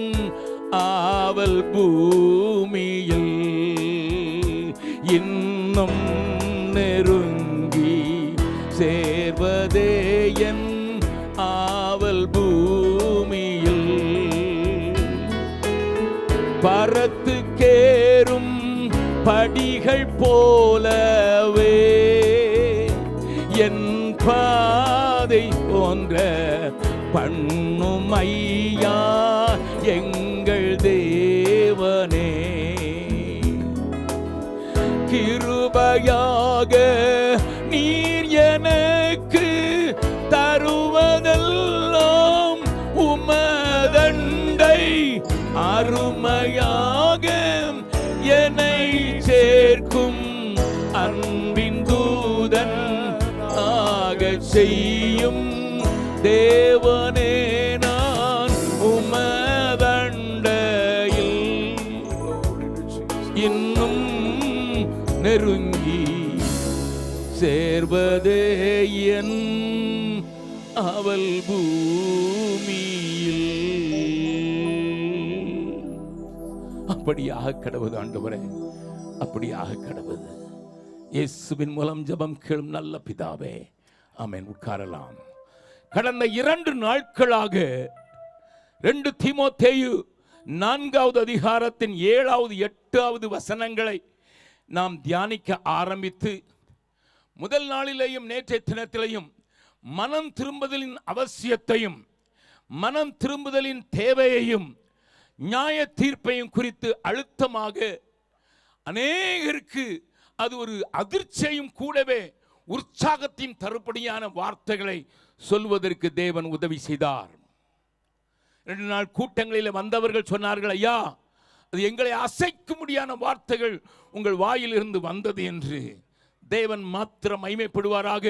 ஆவல் பூமியில். இன்னும் நெருங்கி சேர்வதே என் ஆவல் பூமியில். பரத்து கேறும் படிகள் போலவே என் பாதை போன்ற பண்ணும் ஐயா எங்கள் தேவனே. கிருபையாக நீர் எனக்கு தருவதெல்லாம் உமதண்டை அருமையாக என்னை சேர்க்கும் அன்பின் தூதன் ஆக செய்யும் தேவனே நான் உமதண்டையில் இன்னும் நெருங்கி சேர்வதே என் அவள் பூமியில். அப்படியாக கடவுது ஆண்டவரே, அப்படியாக கடவுது. இயேசுவின் மூலம் ஜெபம் கேளும் நல்ல பிதாவே, ஆமென். உட்காரலாம். கடந்த 2 நாட்களாக 2 தீமோத்தேயு 4வது அதிகாரத்தின் 7வது 8வது வசனங்களை நாம் தியானிக்க ஆரம்பித்து, முதல் நாளிலேயும் நேற்றைய தினத்திலேயும் மனம் திரும்புதலின் அவசியத்தையும் மனம் திரும்புதலின் தேவையையும் நியாய தீர்ப்பையும் குறித்து அழுத்தமாக அநேகருக்கு அது ஒரு அதிர்ச்சியையும் கூடவே உற்சாகத்தின் தருப்படியான வார்த்தைகளை சொல்வதற்கு தேவன் உதவி செய்தார். 2 நாள் கூட்டங்களில் வந்தவர்கள் சொன்னார்கள், ஐயா, அது எங்களை அசைக்க முடியாத வார்த்தைகள் உங்கள் வாயிலிருந்து வந்தது என்று. தேவன் மாத்திரம் மகிமைப்படுவாராக.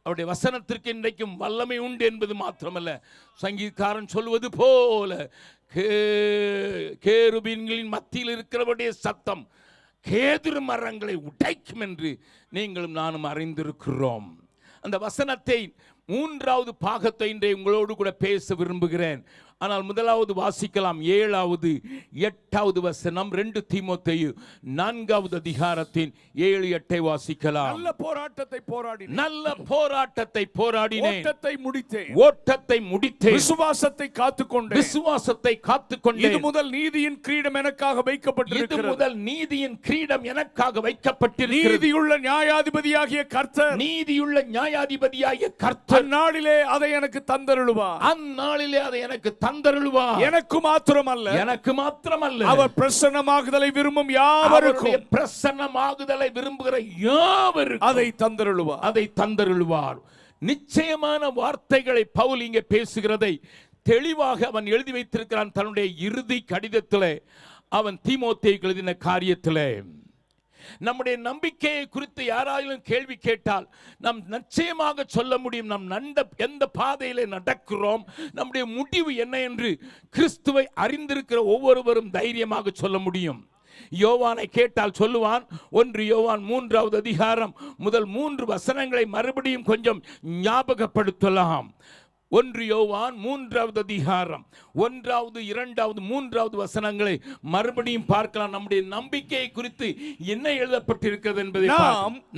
அவருடைய வசனத்திற்கு இன்றைக்கும் வல்லமை உண்டு என்பது மாத்திரமல்ல, சங்கீதக்காரன் சொல்வது போல கேருபீன்களின் மத்தியில் இருக்கிறவருடைய சத்தம் கேதுரு மரங்களை உடைக்கும் என்று நீங்களும் நானும் அறிந்திருக்கிறோம். அந்த வசனத்தை 3வது பாகத்தை இன்றைய உங்களோடு கூட பேச விரும்புகிறேன். ஆனால் முதலாவது வாசிக்கலாம். 7வது 8வது வசனம் 2 தீமோத்தேயு 4வது அதிகாரத்தின் 7, 8 வாசிக்கலாம். நல்ல போராட்டத்தை போராடினேன், நல்ல போராட்டத்தை போராடினேன், ஓட்டத்தை முடித்தேன், ஓட்டத்தை முடித்தேன், விசுவாசத்தை காத்துக்கொண்டேன், விசுவாசத்தை காத்துக்கொண்டேன். இது முதல் நீதியின் கிரீடம் எனக்காக வைக்கப்பட்டிருக்கிறது, இது முதல் நீதியின் கிரீடம் எனக்காக வைக்கப்பட்டிருக்கிறது. நீதியுள்ள நியாயாதிபதியாகிய கர்த்தர், நீதியுள்ள நியாயாதிபதியாகிய கர்த்தர் அந்நாளிலே அதை எனக்கு தந்தருளுவார், அந்நாளிலே அதை எனக்கு தந்தருளுவார். எனக்கு மாத்திரமல்ல, எனக்கு மாத்திரமல்ல, அவர் பிரசன்னமாகுதலை விரும்பும் யாவருக்கும், பிரசன்னமாகுதலை விரும்புகிற யாவருக்கும் அதை தந்தருளுவார். அதை தந்தருளுவார். நிச்சயமான வார்த்தைகளை பவுல் இங்கே பேசுகிறதை தெளிவாக அவன் எழுதி வைத்திருக்கிறான் தன்னுடைய இறுதி கடிதத்திலே. அவன் தீமோத்தேயுக்கு எழுதின காரியத்திலே நம்முடைய நம்பிக்கையை குறித்து யாராலும் கேள்வி கேட்டால் நாம் நிச்சயமாக சொல்ல முடியும். நாம் எந்த பாதையிலே நடக்கிறோம், நம்முடைய முடிவு என்ன என்று கிறிஸ்துவை அறிந்திருக்கிற ஒவ்வொருவரும் தைரியமாக சொல்ல முடியும். யோவானை கேட்டால் சொல்லுவான். 1 யோவான் 3வது அதிகாரம் முதல் 3 வசனங்களை மறுபடியும் கொஞ்சம் ஞாபகப்படுத்தலாம். 1 யோவான் 3வது அதிகாரம் 1வது 2வது 3வது வசனங்களை மறுபடியும் பார்க்கலாம். நம்முடைய நம்பிக்கையை குறித்து என்ன எழுதப்பட்டிருக்கிறது என்பதை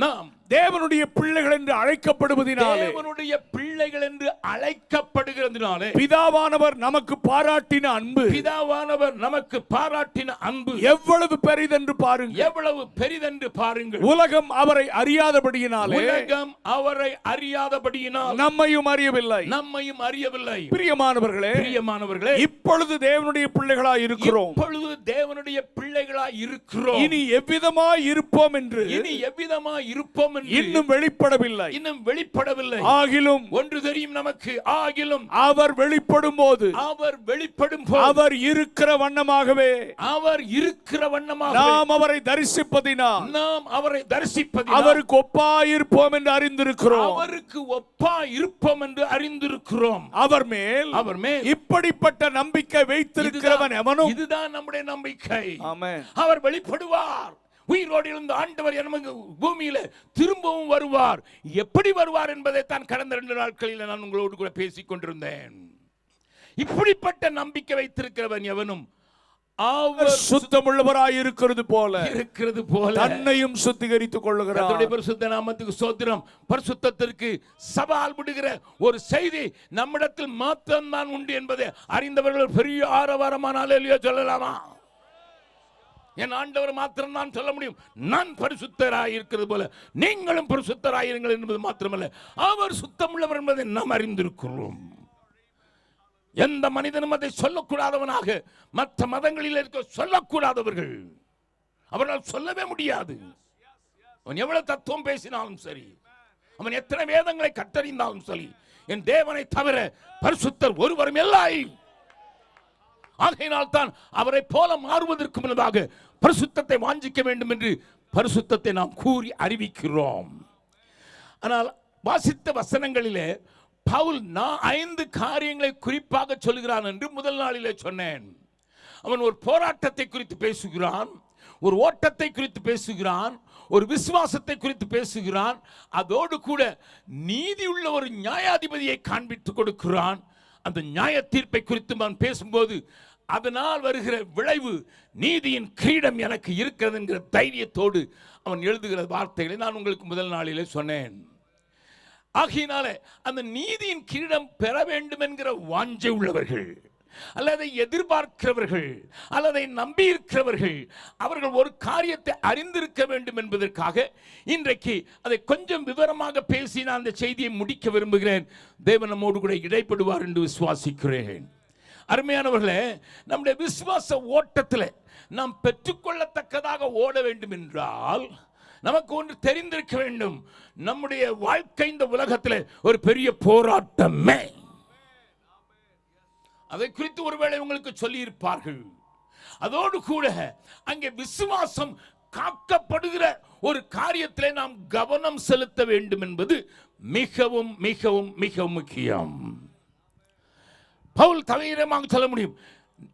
நாம் தேவனுடைய பிள்ளைகள் என்று அழைக்கப்படுவதினாலே, தேவனுடைய பிள்ளைகள் என்று அழைக்கப்படுகிறதினாலே பிதாவானவர் நமக்கு பாராட்டின அன்பு, பிதாவானவர் நமக்கு பாராட்டின அன்பு எவ்வளவு பெரிதென்று பாருங்கள், எவ்வளவு பெரிதென்று பாருங்கள். உலகம் அவரை அறியாதபடியினாலே, உலகம் அவரை அறியாதபடியினால் நம்மையும் அறியவில்லை, நம்மையும் அறியவில்லை. பிரியமானவர்களே, பிரியமானவர்களே, இப்பொழுது தேவனுடைய பிள்ளைகளாய் இருக்கிறோம். இப்பொழுது தேவனுடைய பிள்ளைகளாய் இருக்கிறோம். இனி எவ்விதமாய் இருப்போம் என்று, இனி எவ்விதமாய் இருப்போம் இன்னும் வெளிப்படவில்லை, இன்னும் வெளிப்படவில்லை. ஆகிலும் ஒன்று தெரியும் நமக்கு, ஆகிலும் அவர் வெளிப்படும் போது, அவர் வெளிப்படும் போது, அவர் இருக்கிற வண்ணமாகவே, அவர் இருக்கிற வண்ணமாக நாம் அவரை தரிசிப்பதினால், நாம் அவரை தரிசிப்பதினால் அவருக்கு ஒப்பாய் இருப்போம் என்று அறிந்திருக்கிறோம். அவருக்கு ஒப்பாய் இருப்போம் என்று அறிந்திருக்கிறோம். அவர் மேல் இப்படிப்பட்ட நம்பிக்கை வைத்திருக்கிறவன் எவனும், இதுதான் நம்முடைய நம்பிக்கை. ஆமென். அவர் வெளிப்படுவார். உயிரோடு இருந்த ஆண்டவர் நமக்கு பூமியில திரும்பவும் வருவார். எப்படி வருவார் என்பதை தான் கடந்த 2 நாட்களில் நான் உங்களோடு கூட பேசிக் கொண்டிருந்தேன். இப்படிப்பட்ட நம்பிக்கை வைத்திருக்கிறவன் எவனும் அவர் சுத்தமுள்ளவராய் இருக்கிறது போல தன்னையும் சுத்திகரித்துக் கொள்ளுகிறார். கர்த்தருடைய பரிசுத்த நாமத்துக்கு ஸ்தோத்திரம். பரிசுத்தத்திற்கு சவால் விடுகிற ஒரு செய்தி நம்மிடத்தில் மாத்திரம்தான் உண்டு என்பதை அறிந்தவர்கள் பெரிய ஆரவாரமான அல்லேலூயா சொல்லலாமா? என் ஆண்டவர் மாத்திரம் நான் சொல்ல முடியும். நான் பரிசுத்தராய் இருக்கிறது போல நீங்களும் பரிசுத்தராயிருங்கள் என்பது மாத்திரமல்ல, அவர் சுத்தமுள்ளவர் என்பதை நாம் அறிந்திருக்கிறோம். எந்த மனிதனும் அதை சொல்லக்கூடாதவனாக மற்ற மதங்களில் இருக்க சொல்லக்கூடாதவர்கள், அவரால் சொல்லவே முடியாது. அவன் எவ்வளவு தத்துவம் பேசினாலும் சரி, அவன் எத்தனை வேதங்களை கற்றறிந்தாலும் சரி, என் தேவனை தவிர பரிசுத்தர் ஒருவரும் இல்லை. ஆகையினால் தான் அவரை போல மாறுவதற்கு முன்னதாக பரிசுத்தத்தை வாஞ்சிக்க வேண்டும் என்று பரிசுத்தத்தை நாம் கூறி அறிவிக்கிறோம். ஆனால் வாசித்த வசனங்களிலே பவுல் 5 காரியங்களை குறிப்பாக சொல்கிறான் என்று முதல் நாளிலே சொன்னேன். அவன் ஒரு போராட்டத்தை குறித்து பேசுகிறான், ஒரு ஓட்டத்தை குறித்து பேசுகிறான், ஒரு விசுவாசத்தை குறித்து பேசுகிறான். அதோடு கூட நீதியுள்ள ஒரு நியாயாதிபதியை காண்பித்துக் கொடுக்கிறான். அந்த நியாய தீர்ப்பை குறித்து நான் பேசும்போது அதனால் வருகிற விளைவு நீதியின் கிரீடம் எனக்கு இருக்கிறது என்கிற தைரியத்தோடு அவன் எழுதுகிற வார்த்தைகளை நான் உங்களுக்கு முதல் நாளிலே சொன்னேன். ஆகையினால அந்த நீதியின் கிரீடம் பெற வேண்டும் என்கிற வாஞ்சை உள்ளவர்கள், அல்லதை எதிர்பார்க்கிறவர்கள், அல்லதை நம்பி இருக்கிறவர்கள், அவர்கள் ஒரு காரியத்தை அறிந்திருக்க வேண்டும் என்பதற்காக இன்றைக்கு அதை கொஞ்சம் விவரமாக பேசி நான் அந்த செய்தியை முடிக்க விரும்புகிறேன். தேவன் நம்மோடு கூட இடைப்படுவார் என்று விசுவாசிக்கிறேன். அருமையானவர்களே, நம்முடைய விசுவாச ஓட்டத்தில் நாம் பெற்றுக்கொள்ளத்தக்கதாக ஓட வேண்டும் என்றால் நமக்கு ஒன்று தெரிந்திருக்க வேண்டும். நம்முடைய வாழ்க்கை இந்த உலகத்தில் ஒரு பெரிய போராட்டமே. அதை குறித்து ஒருவேளை உங்களுக்கு சொல்லி இருப்பார்கள். அதோடு கூட அங்கே விசுவாசம் காக்கப்படுகிற ஒரு காரியத்திலே நாம் கவனம் செலுத்த வேண்டும் என்பது மிகவும் மிகவும் மிகவும் முக்கியம். பவுல் தைரியமாக சொல்ல முடியும்,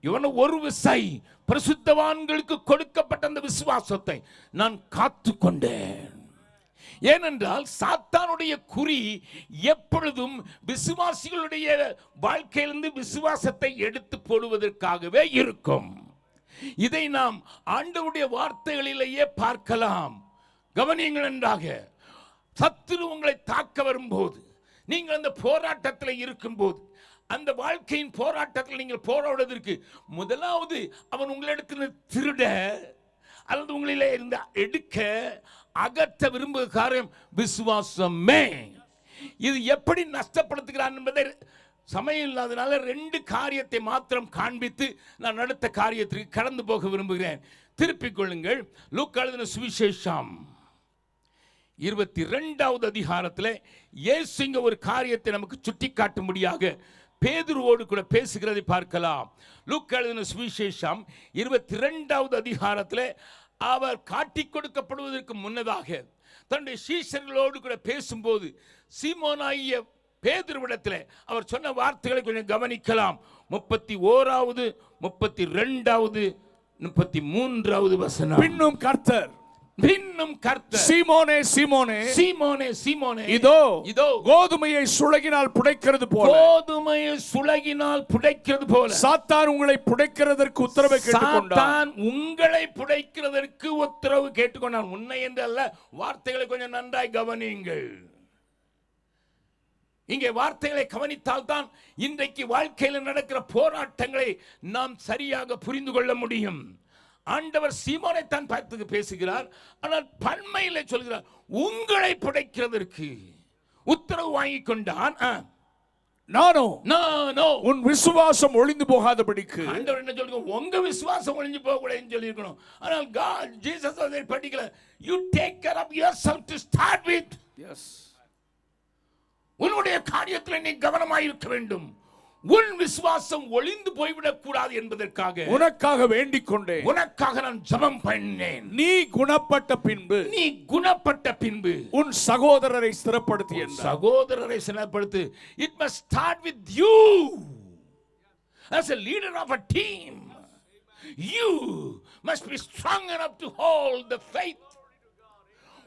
இவன் ஒரு விசை பரிசுத்தவான்களுக்கு கொடுக்கப்பட்ட அந்த விசுவாசத்தை நான் காத்து கொண்டேன். ஏனென்றால் சாத்தானுடைய குறி எப்பொழுதும் விசுவாசிகளுடைய வாழ்க்கையிலிருந்து விசுவாசத்தை எடுத்து போடுவதற்காகவே இருக்கும். இதை நாம் ஆண்டவருடைய வார்த்தைகளிலேயே பார்க்கலாம். கவனியுங்கள் நன்றாக. சத்துரு உங்களை தாக்க வரும்போது, நீங்கள் அந்த போராட்டத்தில் இருக்கும்போது, அந்த வாழ்க்கையின் போராட்டத்தில் நீங்கள் போராடுவதற்கு முதலாவது அவன் உங்களிடத்தில் திருட அல்லது உங்களிலே இருந்து எடுக்க அகற்ற விரும்புகிற காரியம் விசுவாசமே. இது எப்படி நஷ்டப்படுத்துகிறான் என்பதை சமயம் இல்லாதனால 2 காரியத்தை மாத்திரம் காண்பித்து நான் அடுத்த காரியத்திற்கு கடந்து போக விரும்புகிறேன். திருப்பிக் கொள்ளுங்கள். லூக்கா எழுதின சுவிசேஷம் 22வது அதிகாரத்தில் இயேசு இங்க ஒரு காரியத்தை நமக்கு சுட்டி காட்டும்படியாக பேதுருவோடு கூட பேசுகிறதை பார்க்கலாம். லூக்கா எழுதின சுவிசேஷம் 22வது அதிகாரத்தில் அவர் காட்டிக் கொடுக்கப்படுவதற்கு முன்னதாக தன்னுடைய சீஷர்களோடு கூட பேசும்போது சீமோனாகிய பேதுருவிடத்தில் அவர் சொன்ன வார்த்தைகளை கொஞ்சம் கவனிக்கலாம். 31வது 32வது 33வது வசனம். பின்னும் கர்த்தர் சீமோனே சீமோனே சீமோனே சீமோனே இதோ இதோ கோதுமையை சுளகினால் புடைக்கிறது போல சாத்தான் உங்களை புடைக்கிறதற்கு உத்தரவை கேட்டுக்கொண்டான். உன்னை என்று அல்ல, வார்த்தைகளை கொஞ்சம் நன்றாய் கவனியுங்கள். இங்கே வார்த்தைகளை கவனித்தால் தான் இன்றைக்கு வாழ்க்கையில் நடக்கிற போராட்டங்களை நாம் சரியாக புரிந்து கொள்ள முடியும். ஆண்டவர் சீமோனை தான் பார்த்து பேசுகிறார், ஆனால் பன்மையிலே சொல்கிறார், உங்களை புடைக்கிறதற்கு உத்தரவு வாங்கி கொண்டான். நானோ உன் விசுவாசம் ஒளிந்து போகாதபடிக்கு. ஆண்டவர் என்ன சொல்லுங்க, உங்க விசுவாசம் ஒளிஞ்சு போக கூடாதுன்னு சொல்லி இருக்கணும். ஆனால் God Jesus அதை படிக்கல. You take care of yourself to start with. Yes. உன்னுடைய காரியத்தில் நீ கவனமாக இருக்க வேண்டும். உன் விசுவாசம் ஒளிந்து போய்விடக் கூடாது என்பதற்காக உனக்காக வேண்டிக் கொண்டேன், உனக்காக நான் ஜெபம் பண்ணேன். நீ குணப்பட்ட பின்பு உன் சகோதரரை ஸ்திரப்படுத்து. சகோதரரை ஸ்திரப்படுத்து. It must start with you as a leader of a team. You must be strong enough to hold the faith.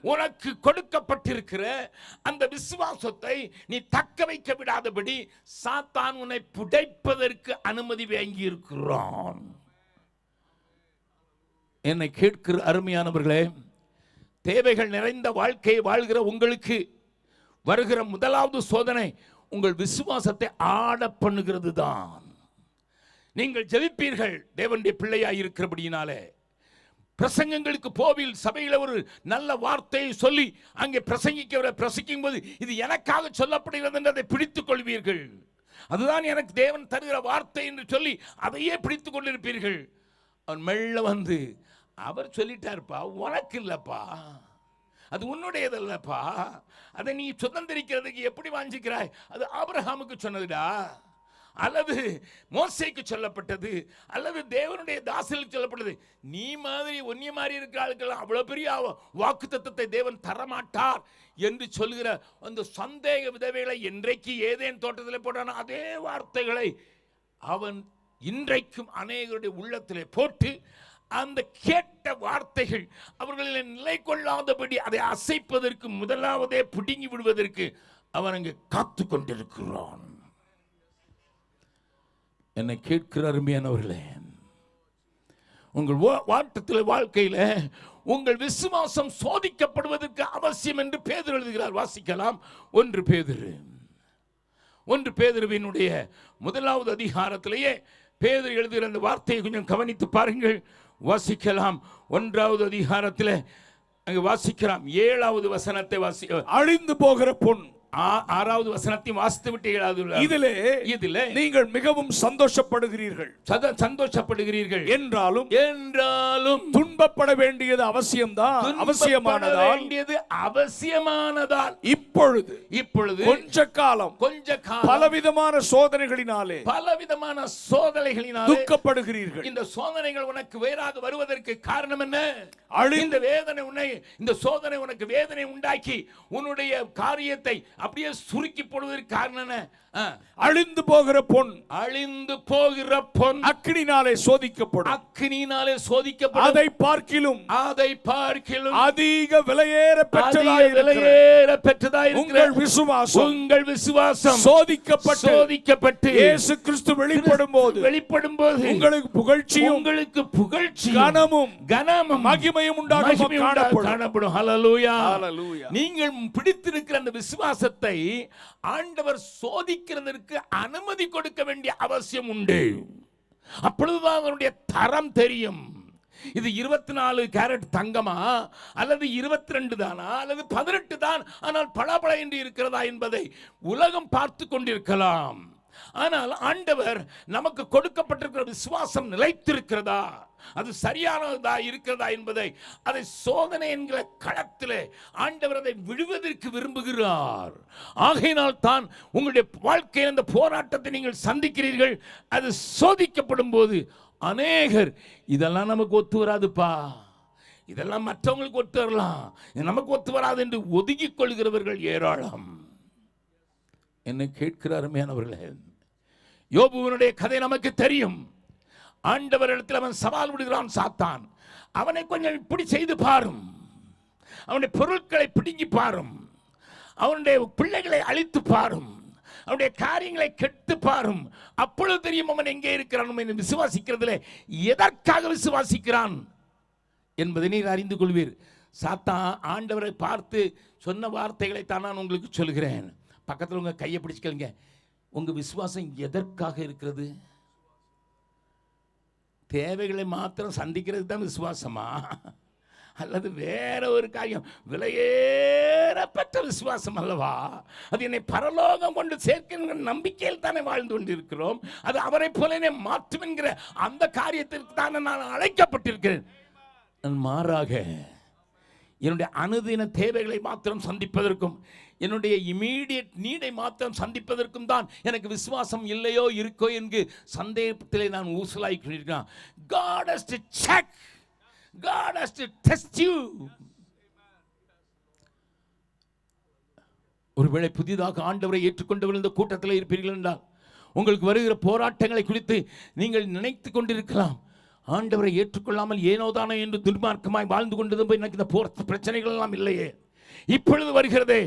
உனக்கு கொடுக்கப்பட்டிருக்கிற அந்த விசுவாசத்தை நீ தக்க வைக்க விடாதபடி சாத்தான் உன்னை புடைப்பதற்கு அனுமதி வாங்கி இருக்கிறான். என்னை கேட்கிற அருமையானவர்களே, தேவைகள் நிறைந்த வாழ்க்கையை வாழ்கிற உங்களுக்கு வருகிற முதலாவது சோதனை உங்கள் விசுவாசத்தை ஆட பண்ணுகிறது தான். நீங்கள் ஜெபிப்பீர்கள் தேவனுடைய பிள்ளையாய் இருக்கிறபடியினாலே. பிரசங்கங்களுக்கு போவில் சபையில் ஒரு நல்ல வார்த்தையை சொல்லி அங்கே பிரசங்கிக்கும் போது இது எனக்காக சொல்லப்படுகிறது என்று அதை பிடித்துக் கொள்வீர்கள். அதுதான் எனக்கு தேவன் தருகிற வார்த்தை என்று சொல்லி அதையே பிடித்துக் கொண்டிருப்பீர்கள். அவன் மெல்ல வந்து, அவர் சொல்லிட்டாருப்பா, உனக்கு இல்லப்பா, அது உன்னுடையதல்லப்பா, அதை நீ சுதந்திரிக்கிறதுக்கு எப்படி வாஞ்சிக்கிறாய்? அது ஆபிரகாமுக்கு சொன்னதுடா, அல்லது மோசேக்கு சொல்லப்பட்டது, அல்லது தேவனுடைய தாசனுக்கு சொல்லப்பட்டது. நீ மாதிரி ஒன்னிய மாதிரி இருக்கிற ஆளுக்கெல்லாம் அவ்வளவு பெரிய வாக்குத்தத்தத்தை தேவன் தரமாட்டார் என்று சொல்கிற அந்த சந்தேக விதவைகளை என்றைக்கு ஏதேன் தோட்டத்தில் போட்டான அதே வார்த்தைகளை அவன் இன்றைக்கும் அநேகருடைய உள்ளத்திலே போட்டு அந்த கேட்ட வார்த்தைகள் அவர்களில் நிலை கொள்ளாதபடி அதை அசைப்பதற்கு முதலாவதே பிடுங்கி விடுவதற்கு அவன் அங்கே காத்து கொண்டிருக்கிறான். என்னை கேட்கிற அருமையானவர்களே, உங்கள் வாட்டத்தில் வாழ்க்கையில் உங்கள் விசுவாசம் சோதிக்கப்படுவதற்கு அவசியம் என்று பேதுரு எழுதுகிறார். வாசிக்கலாம். 1 பேதுருவினுடைய 1வது அதிகாரத்திலேயே பேதுரு எழுதுகிற அந்த வார்த்தையை கொஞ்சம் கவனித்து பாருங்கள். வாசிக்கலாம். 1வது அதிகாரத்தில் அங்கே வாசிக்கலாம். 7வது வசனத்தை அழிந்து போகிற பொன் 6வது வசனத்தை வாசித்து விட்டு 7வது இதிலே நீங்கள் மிகவும் சந்தோஷப்படுகிறீர்கள் என்றாலும் துன்பப்பட வேண்டியது அவசியமானதால் இப்பொழுது கொஞ்ச காலம் பலவிதமான சோதனைகளினாலே துக்கப்படுகிறீர்கள். இந்த சோதனைகள் உனக்கு வேறாக வருவதற்கு காரணம் என்ன? இந்த சோதனை உனக்கு வேதனை உண்டாக்கி உன்னுடைய காரியத்தை அப்படியே சுருக்கி போடுவதற்கு காரணம் என்ன? அழிந்து போகிற பொன் அக்கினினாலே சோதிக்கப்படும். அதை பார்க்கிலும் அதிக விலையேற பெற்றதாய் உங்கள் விசுவாசம் சோதிக்கப்பட்டு இயேசு கிறிஸ்து வெளிப்படும் போது உங்களுக்கு புகழ்ச்சி கனமும் மகிமையும் காணப்படும். ஹல்லேலூயா. நீங்கள் பிடித்திருக்கிற அந்த விசுவாசத்தை ஆண்டவர் சோதிக்கிறதற்கு அனுமதி கொடுக்க வேண்டிய அவசியம் உண்டு. அப்பொழுதுதான் அதனுடைய தரம் தெரியும். இது 24 கேரட் தங்கமா, அல்லது 22 தானா, அல்லது 18 தான், ஆனால் பளபள என்று இருக்கிறதா என்பதை உலகம் பார்த்து கொண்டிருக்கலாம். ஆனால் ஆண்டவர் நமக்கு கொடுக்கப்பட்டிருக்கிற விசுவாசம் நிலைத்திருக்கிறதா, அது சரியானதா இருக்கிறதா என்பதை அதை சோதனை என்கிற களத்தில் ஆண்டவர் அதை விடுவதற்கு விரும்புகிறார். ஆகையினால் தான் உங்களுடைய வாழ்க்கையில் அந்த போராட்டத்தை நீங்கள் சந்திக்கிறீர்கள். அது சோதிக்கப்படும் போது அநேகர் இதெல்லாம் நமக்கு ஒத்து வராதுப்பா, இதெல்லாம் மற்றவங்களுக்கு ஒத்து வரலாம், நமக்கு ஒத்து வராது என்று ஒதுக்கிக் கொள்கிறவர்கள் ஏராளம். என்னை கேட்கிற அருமையானவர்களே, யோபுவினுடைய கதை நமக்கு தெரியும். ஆண்டவரிடத்தில் அவன் சவால் விடுகிறான். சாத்தான் அவனை கொஞ்சம் இப்படி செய்து பாரும், அவனுடைய பொருட்களை பிடுங்கி பாரும், அவனுடைய பிள்ளைகளை அழித்து பாரும், அவனுடைய காரியங்களை கெட்டு பாரும், அப்பொழுது தெரியும் அவன் எங்கே இருக்கிறான். விசுவாசிக்கிறதுல எதற்காக விசுவாசிக்கிறான் என்பதை நீர் அறிந்து கொள்வீர். சாத்தான் ஆண்டவரை பார்த்து சொன்ன வார்த்தைகளை தான் நான் உங்களுக்கு சொல்கிறேன். பக்கத்தில் உங்க கையை பிடிச்சுக்கலுங்க. உங்க விசுவாசம் எதற்காக இருக்கிறது? தேவைகளை மாத்திரம் சந்திக்கிறது தான் விசுவாசமா, அல்லது வேற ஒரு காரியம்? விலையேறப்பட்ட விசுவாசம் அல்லவா? அது என்னை பரலோகம் கொண்டு சேர்க்கின்ற நம்பிக்கையில் தானே வாழ்ந்து கொண்டிருக்கிறோம். அது அவரை போல என்னை மாற்றும் என்கிற அந்த காரியத்திற்கு தானே நான் அழைக்கப்பட்டிருக்கிறேன். மாறாக என்னுடைய அனுதின தேவைகளை மாத்திரம் சந்திப்பதற்கும், என்னுடைய இமீடியட் நீடை மாத்திரம் சந்திப்பதற்கும் தான் எனக்கு விசுவாசம் இல்லையோ இருக்கோ என்று சந்தேகத்திலே நான் ஊசலாய்க்கிறேன். God has to check, God has to test you. ஒருவேளை புதிதாக ஆண்டவரை ஏற்றுக்கொண்டவர்கள் இந்த கூட்டத்தில் இருப்பீர்கள் என்றால் உங்களுக்கு வருகிற போராட்டங்களை குறித்து நீங்கள் நினைத்து கொண்டிருக்கலாம். ஆண்டவரை ஏற்றுக்கொள்ளாமல் ஏனோதானோ என்று துன்மார்க்கமாய் வாழ்ந்து கொண்டது போய் எனக்கு இந்த பிரச்சனைகள் எல்லாம் இல்லையே, இப்பொழுது வருகிறதே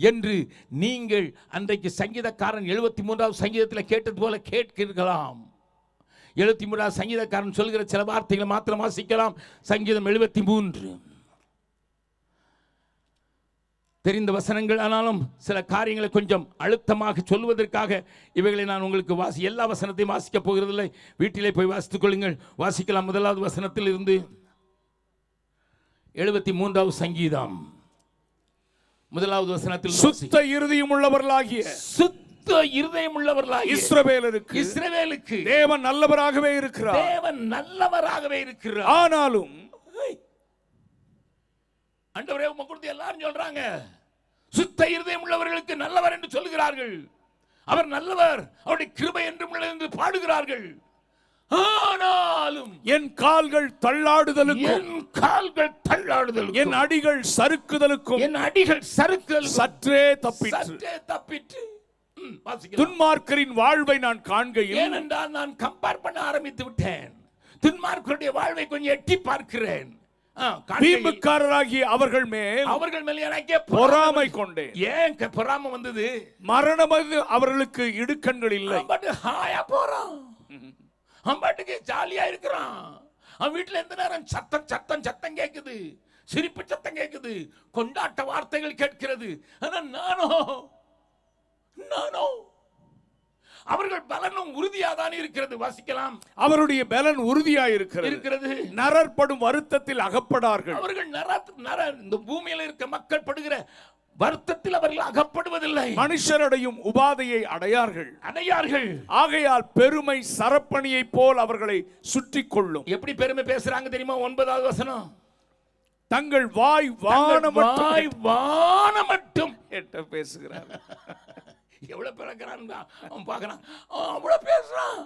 என்று நீங்கள் அன்றைக்கு சங்கீதக்காரன் 73வது சங்கீதத்தில் கேட்டது போல கேட்கிறீர்களாம். 73வது சங்கீதக்காரன் சொல்கிற சில வார்த்தைகளை மாத்திரம் வாசிக்கலாம். சங்கீதம் 73 தெரிந்த வசனங்கள், ஆனாலும் சில காரியங்களை கொஞ்சம் அழுத்தமாக சொல்வதற்காக இவைகளை நான் உங்களுக்கு எல்லா வசனத்தையும் வாசிக்க போகிறதில்லை. வீட்டிலே போய் வாசித்துக் கொள்ளுங்கள். வாசிக்கலாம். முதலாவது வசனத்தில் இருந்து 73வது சங்கீதம் முதலாவது வசனத்தில், சுத்த இருதயம் உள்ளவர்களாகிய இஸ்ரவேலுக்கு தேவன் நல்லவராகவே இருக்கிறார். ஆனாலும் ஆண்டவரே உம்மை குறித்து எல்லாரும் சொல்றாங்க, சுத்த இருதயம் உள்ளவர்களுக்கு நல்லவர் என்று சொல்கிறார்கள். அவர் நல்லவர், அவருடைய கிருபை என்றும் உள்ளது என்று பாடுகிறார்கள். ஆனாலும் என் கால்கள் தள்ளாடுதலுக்கும் என் அடிகள் சறுக்குதலுக்கும் சற்றே தப்பிற்று. துன்மார்க்கரின் வாழ்வை நான் காண்கையில், ஏனென்றால் நான் கம்பேர் பண்ண ஆரம்பித்து விட்டேன். துன்மார்க்கருடைய வாழ்வை கொஞ்சம் எட்டி பார்க்கிறேன். வீம்புக்காரராகிய அவர்கள் மேல் எனக்கே பொறாமை கொண்டேன். ஏன் பொறாமை வந்தது? மரணம் அவர்களுக்கு இடுக்கண்கள் இல்லை. போறான், அவன் பாட்டுக்கு ஜாலியா இருக்கிறான். அவன் வீட்டுல எந்த நேரம் சத்தம் கேட்குது, சிரிப்பு சத்தம் கேட்குது, கொண்டாட்ட வார்த்தைகள் கேட்கிறது. ஆனா நானோ அவர்கள் பலனும் உறுதியாதான் இருக்கிறது. வாசிக்கலாம். அவருடைய பலன் உறுதியாக இருக்கிறது. நரற்படும் வருத்தத்தில் அகப்படார்கள். அவர்கள் இந்த பூமியில் இருக்க மக்கள் படுகிற வருத்தத்தில் அவர்கள் அகப்படுவதில்லை. மனுஷரடையும் உபாதையை அடையார்கள். ஆகையால் பெருமை சரப்பணியை போல் அவர்களை சுற்றி கொள்ளும். எப்படி பெருமை பேசுறாங்க தெரியுமா? 9வது வசனம், தங்கள் வாய் வானமட்டும் எட்ட பேசுகிறார். எவ்வளவு பிறக்கிறான் அவன் பார்க்கறான், அவ்வளவு பேசுறான்.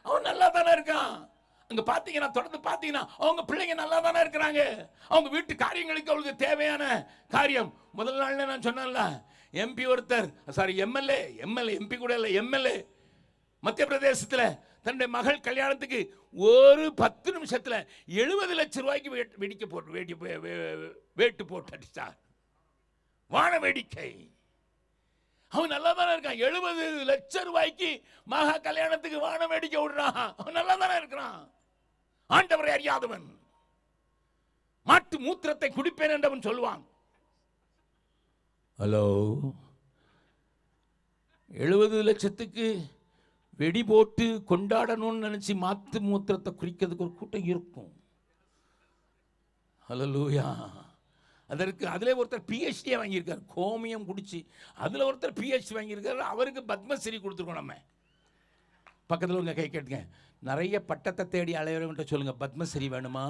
அவன் நல்லா தானே இருக்கான். அங்க பாத்தீங்கன்னா, தொடர்ந்து பாத்தீங்கன்னா அவங்க பிள்ளைங்க நல்லா தானே இருக்கிறாங்க. அவங்க வீட்டு காரியங்களுக்கு அவங்களுக்கு தேவையான காரியம். முதல் நாள்ல நான் சொன்னேன்ல, எம்பி ஒருத்தர், எம்எல்ஏ எம்பி கூட இல்லை, எம்எல்ஏ மத்திய பிரதேசத்துல தன்னுடைய மகள் கல்யாணத்துக்கு ஒரு 10 நிமிஷத்துல 70 லட்சம் ரூபாய்க்கு வேட்டு போட்டு அடிச்சார். வான வேடிக்கை. அவன் நல்லா தானே இருக்கான். 70 லட்சம் ரூபாய்க்கு மகா கல்யாணத்துக்கு வான வேடிக்கை விடுறான். அவன் நல்லா தானே இருக்கிறான். ஆண்டவரை அறியாதவன் மாட்டு மூத்திரத்தை குடிப்பேன் என்றவன் சொல்லுவான். ஹலோ, 70 லட்சத்துக்கு வெடி போட்டு கொண்டாடணும்னு நினைச்சு மாட்டு மூத்திரத்தை குடிக்கிறதுக்கு ஒரு கூட்டம் இருக்கும். ஹல்லேலூயா. அதிலே ஒருத்தர் PhD வாங்கியிருக்கார், கோமியம் குடிச்சு. அதில் ஒருத்தர் PhD வாங்கியிருக்காரு. அவருக்கு பத்மஸ்ரீ கொடுத்துருக்கோம் நம்ம. பக்கத்தில் உங்க கை கேட்டுங்க. நிறைய பட்டத்தை தேடி அலையவர்கிட்ட சொல்லுங்க, பத்மஸ்ரீ வேணுமா?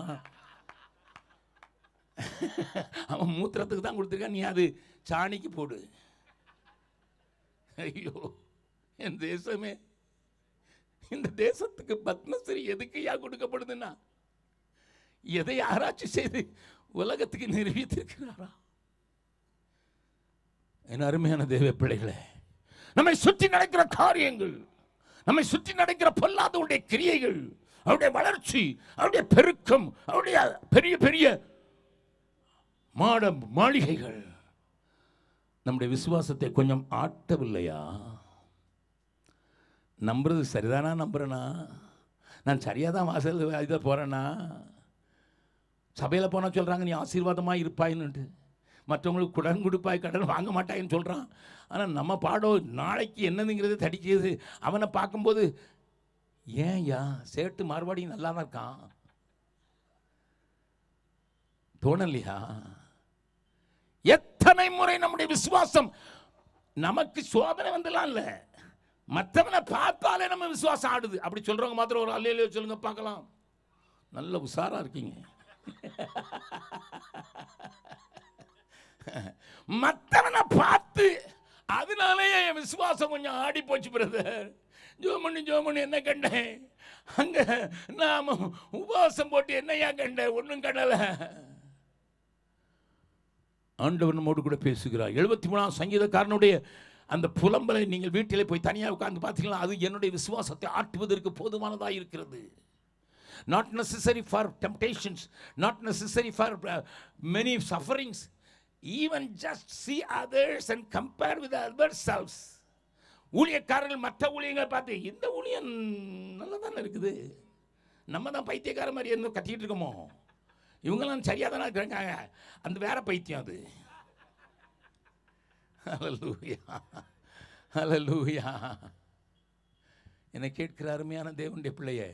அவன் மூத்திரத்துக்கு தான் கொடுத்துருக்கான், நீ அது சாணிக்கு போடு. ஐயோ என் தேசமே, இந்த தேசத்துக்கு பத்மஸ்ரீ எதுக்கையா கொடுக்கப்படுதுன்னா, எதை ஆராய்ச்சி செய்து உலகத்துக்கு நிரூபித்திருக்கிறாரா? என் அருமையான தேவ பிள்ளைகளே, நம்மை சுற்றி நடக்கிற காரியங்கள், நம்மை சுற்றி நடக்கிற பொல்லாதவருடைய கிரியைகள், அவருடைய வளர்ச்சி, அவருடைய பெருக்கம், அவருடைய பெரிய பெரிய மாளிகைகள் நம்முடைய விசுவாசத்தை கொஞ்சம் ஆட்டவில்லையா? நம்புறது சரிதானா? நம்புறேனா? நான் சரியாக தான் வாசல் இதில் போகிறேன்னா? சபையில் போனால் சொல்கிறாங்க நீ ஆசீர்வாதமாக இருப்பாயின்னுட்டு, மற்றவங்களுக்கு கடன் கொடுப்பாய், கடன் வாங்க மாட்டாயின்னு சொல்கிறான். ஆனால் நம்ம பாடம் நாளைக்கு என்னதுங்கிறது தடிக்கிறது. அவனை பார்க்கும்போது ஏன்யா சேட்டு மார்வாடி நல்லா தான் இருக்கான் தோணலையா? எத்தனை முறை நம்முடைய விசுவாசம் நமக்கு சோதனை வந்துலாம் இல்லை, மற்றவனை பார்த்தாலே நம்ம விசுவாசம் ஆடுது. அப்படி சொல்றவங்க மாத்திரம் ஒரு அல்லையிலே சொல்லுங்க பார்க்கலாம். நல்ல உஷாரா இருக்கீங்க. மற்றவனை பார்த்து அதனாலே என் விசுவாசம் கொஞ்சம் ஆடி போச்சு பிரதர். ஜோமண்ணி என்ன கண்டேன் அங்க, நாம உபவாசம் போட்டு என்னையா கண்டேன்? ஒன்றும் கண்டல. ஆண்டவர் நம்மோடு கூட பேசுகிறார். 73ஆம் சங்கீதக்காரனுடைய அந்த புலம்பலை நீங்கள் வீட்டிலே போய் தனியாக உட்கார்ந்து பார்த்தீங்களா? அது என்னுடைய விசுவாசத்தை ஆட்டுவதற்கு போதுமானதாக இருக்கிறது. Not necessary for temptations, not necessary for many sufferings. Even just see others and compare with ourselves. ஊழியக்காரர்கள் மற்ற ஊழியங்களை பார்த்து இந்த ஊழியம் நல்லா தானே இருக்குது, நம்ம தான் பைத்தியக்கார மாதிரி என்ன கத்திக்கிட்டு இருக்கோமோ, இவங்கெல்லாம் சரியாக தானே இருக்கிறாங்க, அந்த வேற பைத்தியம் அது. ஹல்லேலூயா, ஹல்லேலூயா. என்னை கேட்கிற அருமையான தேவனுடைய பிள்ளையே,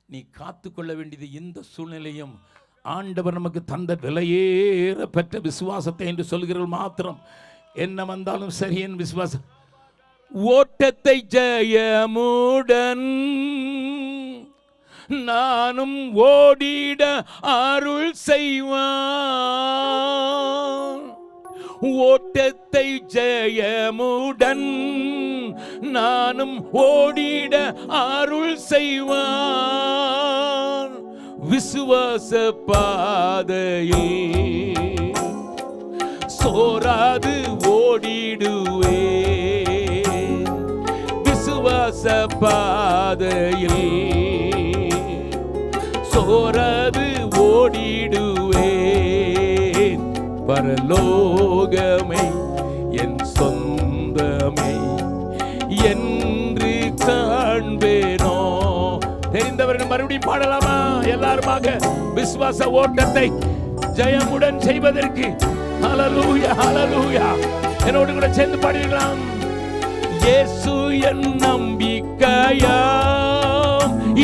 நீ காத்துக்கொள்ள வேண்டியது இந்த சூழ்நிலையும் ஆண்டவர் நமக்கு தந்த விலையேற பெற்ற விசுவாசத்தை என்று சொல்கிறவர்கள் மாத்திரம். என்ன வந்தாலும் சரி, என் விசுவாசம் ஓட்டத்தை ஜெயமுடன் நானும் ஓடிட அருள் செய்வான். ஓட்டத்தை ஜெயமுடன் நானும் ஓடிட அருள் செய்வான். விசுவாச பாதையில் சோராது ஓடிடுவே, விசுவாச பாதையில் சோராது ஓடிடுவே. பரலோகமே என் சொந்தமே என்று காண்பேனோ. தெரிந்தவர்கள் மறுபடியும் பாடலாமா? எல்லாருமாக விசுவாச ஓட்டத்தை ஜெயமுடன் செய்வதற்கு. ஹல்லேலூயா, ஹல்லேலூயா. என்னோடு கூட சேர்ந்து பாடிடலாம். இயேசு என் நம்பிக்கையாம்,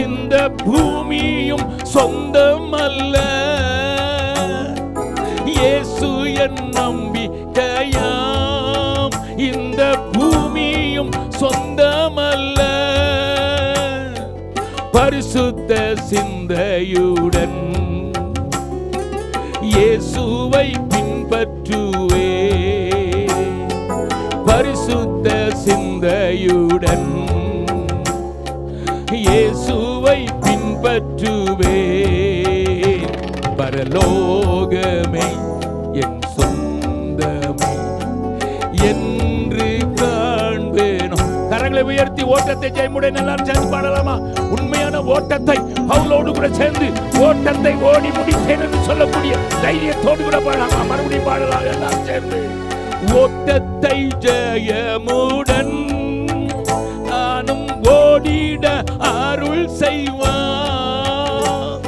இந்த பூமியும் சொந்தம் அல்ல. இயேசு என் நம்பிக்கையாம், இந்த பூமியும் சொந்தம் அல்ல. பரிசுத்த சிந்தையுடன் இயேசுவை பின்பற்றுவே. பரிசுத்த சிந்தையுடன் இயேசுவை பின்பற்றுவே. பரலோகமே என் சொந்தமே என்று காண்பேனோ. கரங்களை உயர்த்தி ஓட்டத்தை ஜெயமுடன் எல்லாரும் சேர்ந்து பாடலாமா? உண்மையான ஓட்டத்தை பவுலோடு கூட சேர்ந்து ஓட்டத்தை ஓடி முடித்தேன் என்று சொல்லக்கூடிய தைரியத்தோடு கூட பாடலாமா? மறுபடியும் பாடலாம் எல்லாரும் சேர்ந்து. ஓட்டத்தை ஜெயமுடன் நானும் ஓடிட அருள் செய்வான்.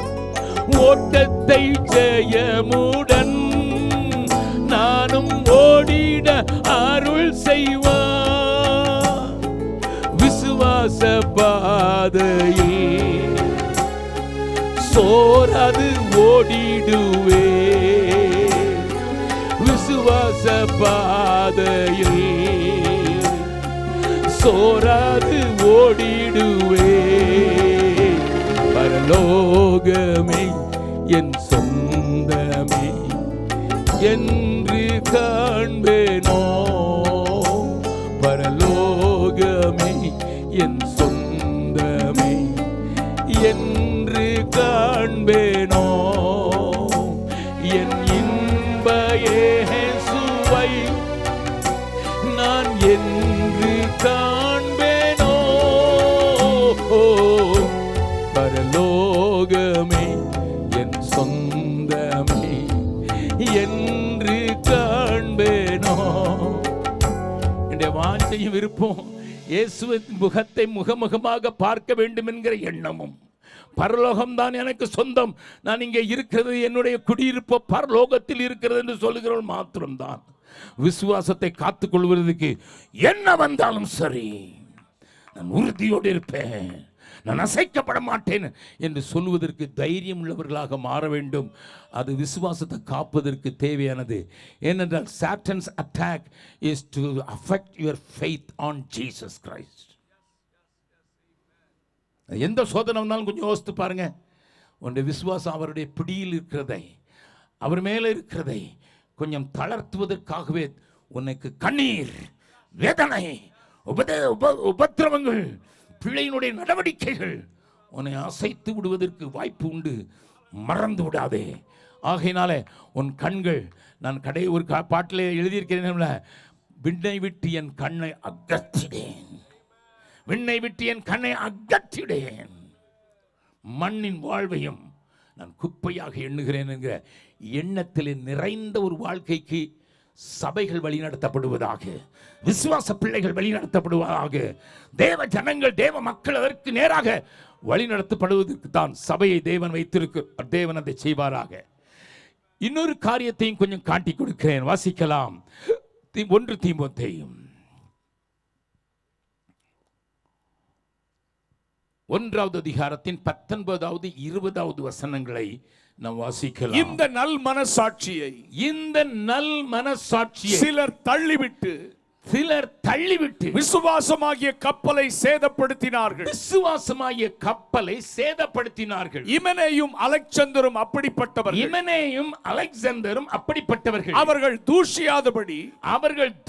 ஓட்டத்தை ஜெயமுடன் நானும் ஓடிட அருள் செய்வான். விசுவாச பாதையில் சோராது ஓடிடுவே. விசுவாச பாதையில் சோராது ஓடிடுவே. பரலோகமே என் சொந்தமே என்று காண்பேனோ. பரலோகமே என் சொந்தமே என்று காண்பேனோ. என் இன்ப இயேசுவை நான் என்று காண்பேனோ. பரலோகமே என் சொந்தமே என்று காண்பேனோ. என்னுடைய வாஞ்சையும் விருப்பம் இயேசுவின் முகத்தை முகமுகமாக பார்க்க வேண்டும் என்கிற எண்ணமும். பரலோகம்தான் எனக்கு சொந்தம், நான் இங்கே இருக்கிறது என்னுடைய குடியிருப்பு பரலோகத்தில் இருக்கிறது என்று சொல்லுகிறவள் மாத்திரம்தான் விசுவாசத்தை காத்துக் கொள்வதற்கு என்ன வந்தாலும் சரி நான் உறுதியோடு இருப்பேன், நான் அசைக்கப்பட மாட்டேன் என்று சொல்வதற்கு தைரியம் உள்ளவர்களாக மாற வேண்டும். அது விசுவாசத்தை காப்பதற்கு தேவையானது. ஏனென்றால் Satan's attack is to affect your faith on Jesus Christ. எந்த சோதனை வந்தாலும் கொஞ்சம் யோசித்து பாருங்க. உன்னுடைய விசுவாசம் அவருடைய பிடியில் இருக்கிறதை, அவர் மேலே இருக்கிறதை கொஞ்சம் தளர்த்துவதற்காகவே உனக்கு கண்ணீர், வேதனை, உபத்திரவங்கள், பிள்ளையினுடைய நடவடிக்கைகள் உன்னை அசைத்து விடுவதற்கு வாய்ப்பு உண்டு. மறந்து விடாதே. ஆகையினால உன் கண்கள், நான் ஒரு பாட்டில் எழுதியிருக்கிறேன், விண்ணை விட்டு என் கண்ணை அகற்றிடேன், விண்ணை விட்டு என் கண்ணை அகற்றிடேன், மண்ணின் வாழ்வையும் நான் குப்பையாக எண்ணுகிறேன் என்கிற எண்ணத்தில் நிறைந்த ஒரு வாழ்க்கைக்கு சபைகள் வழிநடத்தப்படுவதாக, விசுவாச பிள்ளைகள் வழிநடத்தப்படுவதாக, தேவ ஜனங்கள், தேவ மக்கள் அதற்கு நேராக வழிநடத்தப்படுவதற்கு தான் சபையை தேவன் வைத்திருக்க. தேவன் அதை செய்வாராக. இன்னொரு காரியத்தையும் கொஞ்சம் காட்டி கொடுக்கிறேன், வாசிக்கலாம். 1 தீமோத்தேயு 1வது அதிகாரத்தின் 19வது 20வது வசனங்களை நாம் வாசிக்கலாம். இந்த நல் மனசாட்சியை சிலர் தள்ளிவிட்டு விசுவாசமாகிய கப்பலை சேதப்படுத்தினார்கள். இமெனேயும் அலெக்சந்தரும் அப்படிப்பட்டவர்கள். அவர்கள்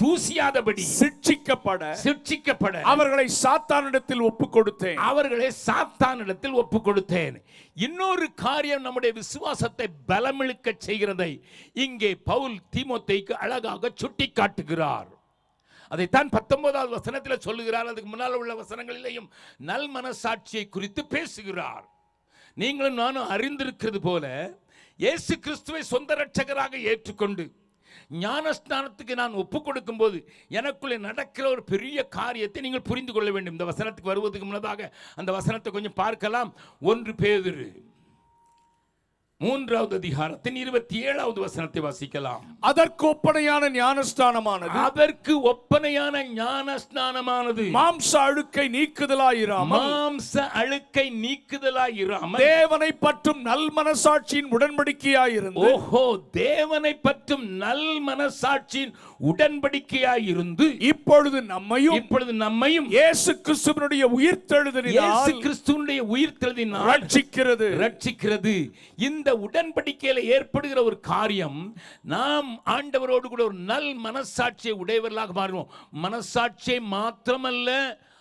தூசியாதபடி சிட்சிக்கப்பட அவர்களை சாத்தானிடத்தில் ஒப்புக் கொடுத்தேன். இன்னொரு காரியம் நம்முடைய விசுவாசத்தை பலமிழுக்க செய்கிறதை இங்கே பவுல் தீமோத்தேயுக்கு அழகாக சுட்டி காட்டுகிறார். அதைத்தான் 19வது வசனத்தில் சொல்லுகிறார். அதுக்கு முன்னால் உள்ள வசனங்களிலேயும் நல் மனசாட்சியை குறித்து பேசுகிறார். நீங்களும் நானும் அறிந்திருக்கிறது போல இயேசு கிறிஸ்துவை சொந்த இரட்சகராக ஏற்றுக்கொண்டு ஞானஸ்நானத்துக்கு நான் ஒப்புக் கொடுக்கும் போது எனக்குள்ளே நடக்கிற ஒரு பெரிய காரியத்தை நீங்கள் புரிந்து கொள்ள வேண்டும். இந்த வசனத்துக்கு வருவதற்கு முன்னதாக அந்த வசனத்தை கொஞ்சம் பார்க்கலாம். 1 பேதுரு 3வது அதிகாரத்தின் 27வது வசனத்தை வாசிக்கலாம். அதற்கு ஒப்பனையான ஞானஸ்நானமானது மாம்ச அழுக்கை நீக்குதலாயிராமல் தேவனை பற்றும் நல் மனசாட்சியின் உடன்படிக்கையாயிருந்து. தேவனை பற்றும் நல் மனசாட்சியின் உடன்படிக்கையாயிருந்து இப்பொழுது நம்மையும் இயேசு கிறிஸ்துவினுடைய உயிர்த்தெழுதினால் ரட்சிக்கிறது. இந்த உடன்படிக்கையில ஏற்படுகிற ஒரு காரியம், நாம் ஆண்டவரோடு கூட ஒரு நல் மனசாட்சியை உடையவர்களாக மாறுவோம். மனசாட்சியை மாத்திரமல்ல,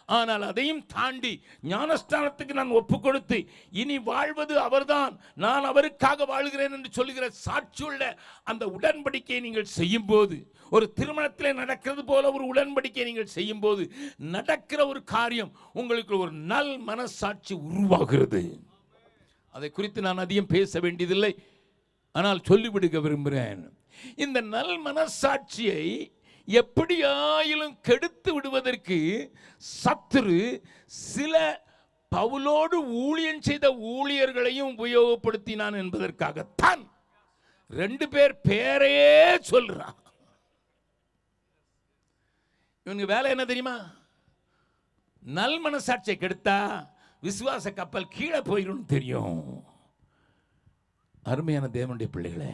ஆனால் அதையும் தாண்டி ஞானஸ்தானத்துக்கு நான் ஒப்புக் கொடுத்து இனி வாழ்வது அவர்தான், நான் அவருக்காக வாழ்கிறேன் என்று சொல்லுகிற சாட்சியுள்ள அந்த உடன்படிக்கையை நீங்கள் செய்யும் போது, ஒரு திருமணத்தில் நடக்கிறது போல ஒரு உடன்படிக்கையை நீங்கள் செய்யும் போது நடக்கிற ஒரு காரியம், உங்களுக்கு ஒரு நல் மனசாட்சி உருவாகிறது. அதை குறித்து நான் அதிகம் பேச வேண்டியதில்லை, ஆனால் சொல்லிவிடுக விரும்புகிறேன். இந்த நல் மனசாட்சியை எப்படியாயிலும் கெடுத்து விடுவதற்கு சத்துரு சில பவுலோடு ஊழியம் செய்த ஊழியர்களையும் உபயோகப்படுத்தினான் என்பதற்காகத்தான் 2 பேர் பேரையே சொல்றான். இவங்க வேலை என்ன தெரியுமா? நல் மனசாட்சியை கெடுத்தா விசுவாச கப்பல் கீழே போயிடும் தெரியும். அருமையான தேவனுடைய பிள்ளைகளே,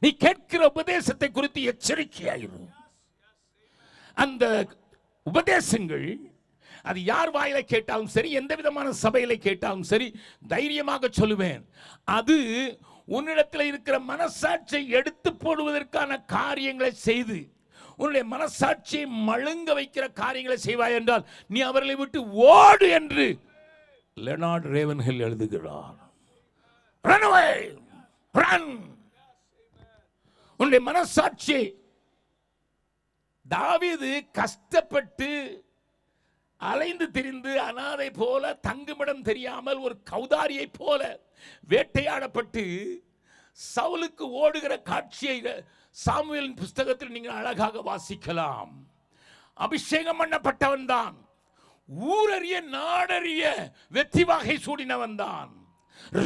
நீ கேட்கிற உபதேசத்தை குறித்து எச்சரிக்கையாயிரும். அந்த உபதேசங்கள் அது யார் வாயில கேட்டாலும் சரி, எந்த விதமான சபையில கேட்டாலும் சரி, தைரியமாக சொல்லுவேன், அது உன்னிடத்தில் இருக்கிற மனசாட்சியை எடுத்து போடுவதற்கான காரியங்களை செய்து உன்னுடைய மனசாட்சியை மழுங்க வைக்கிற காரியங்களை செய்வாய் என்றால் நீ அவர்களை விட்டு ஓடு என்று லெனார்ட் ரேவன்ஹில் எழுதுகிறார். Run away, run. உன்னுடைய மனசாட்சியை தாவீது கஷ்டப்பட்டு அலைந்து திரிந்து அனாதை போல, தங்குமிடம் தெரியாமல் ஒரு கௌதாரியை போல வேட்டையாடப்பட்டு சவுலுக்கு ஓடுகிற காட்சியை சாமுவேலின் புஸ்தகத்தில் நீங்கள் அழகாக வாசிக்கலாம். அபிஷேகம் பண்ணப்பட்டவன் தான், ஊரறிய நாடறிய வெற்றி வாகை சூடினவன் தான்,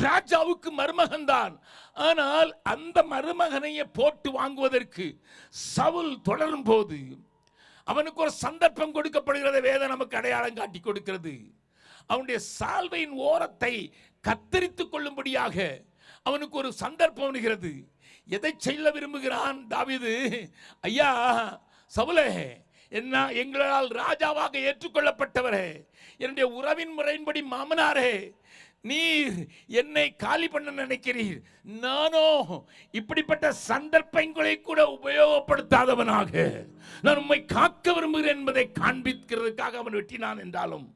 ராஜாவுக்கு மருமகன் தான். ஆனால் அந்த மருமகனையே போட்டு வாங்குவதற்கு சவுல் தொடரும் போது அவனுக்கு ஒரு சந்தர்ப்பம் கொடுக்கப்படுகிறத வேதம் நமக்கு அடையாளம் காட்டி கொடுக்கிறது. அவனுடைய சால்வையின் ஓரத்தை கத்தரித்துக் கொள்ளும்படியாக அவனுக்கு ஒரு சந்தர்ப்பம் வருகிறது. எதை செய்ய விரும்புகிறான் தாவீது? ஐயா சவுலே, என்ன எங்களால் ராஜாவாக ஏற்றுக்கொள்ளப்பட்டவரே, என்னுடைய உறவின் முறையின்படி மாமனாரே, நீர் என்னை காலி பண்ண நினைக்கிறீர். நானோ இப்படிப்பட்ட சந்தர்ப்பங்களை கூட உபயோகப்படுத்தாதவனாக நான் உம்மை காக்க விரும்புகிறேன் என்பதை காண்பிக்கிறதுக்காக அவன் வெட்டினான் என்றாலும்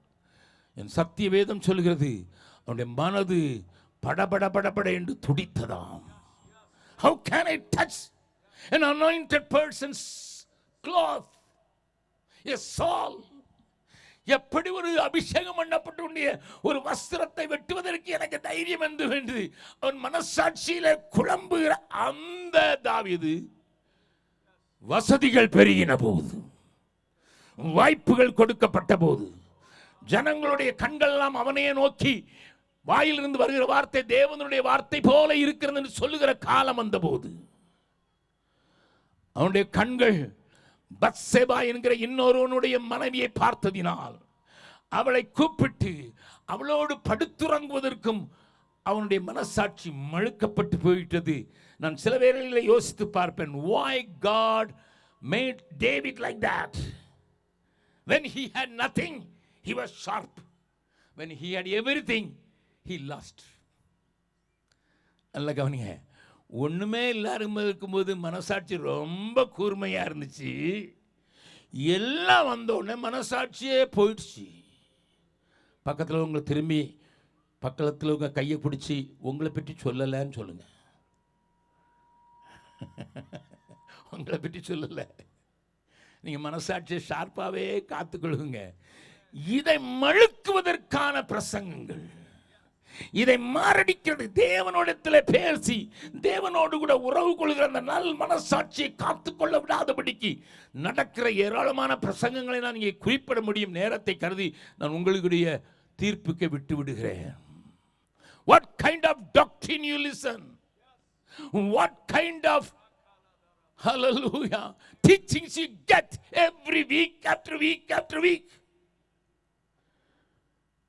என் சத்திய வேதம் சொல்கிறது அவனுடைய மனது படபட படபட என்று துடித்ததாம். How can I touch an anointed person's cloth? A Saul, எப்படி ஒரு அபிஷேகம் பண்ணப்பட்ட ஒரு வஸ்திரத்தை வெட்டுவதற்கு எனக்கு தைரியம் என்று அவன் மனசாட்சியில குழம்புகிற அந்த தாவீது, வசதிகள் பெருகின போது, வாய்ப்புகள் கொடுக்கப்பட்ட போது, ஜனங்களுடைய கண்கள் எல்லாம் அவனையே நோக்கி வாயிலிருந்து வருகிற வார்த்தை தேவனுடைய வார்த்தை போல இருக்கிறது என்று சொல்லுகிற காலம் வந்த போது அவனுடைய கண்கள் பத்சேபா என்கிற இன்னொருவனுடைய மனைவியை பார்த்ததினால் அவளை கூப்பிட்டு அவளோடு படுத்துறங்குவதற்கும் அவனுடைய மனசாட்சி மழுக்கப்பட்டு போயிட்டது. நான் சில வேளைகளில் யோசித்து பார்ப்பேன், why God made David like that? When he had nothing, he was sharp. When he had everything, he lost. நல்ல கவனிங்க, ஒண்ணுமே இல்லாம இருக்கும்போது மனசாட்சி ரொம்ப கூர்மையா இருந்துச்சு, எல்லாம் வந்த உடனே மனசாட்சியே போயிடுச்சு. பக்கத்தில் உங்களை திரும்பி பக்கத்தில் உங்க கையை பிடிச்சி உங்களை பற்றி சொல்லலைன்னு சொல்லுங்க. உங்களை பற்றி சொல்லலை, நீங்க மனசாட்சியை ஷார்ப்பாகவே காத்துக்கொள்ளுங்க. இதை மழுக்குவதற்கான பிரசங்கங்கள், இதை மாரடிக்கிறது, தேவனோடத்தில் பேசி தேவனோடு கூட உறவு கொள்கிற அந்த நல் மனசாட்சியை காத்துக்கொள்ள விடாதபடிக்கு நடக்கிற ஏராளமான பிரசங்கங்களை நான் இங்கே குறிப்பிட முடியும். நேரத்தை கருதி நான் உங்களுடைய தீர்ப்புக்கு விட்டு விடுகிறேன். What kind of doctrine you listen? What kind of hallelujah teachings you get every week after week after week?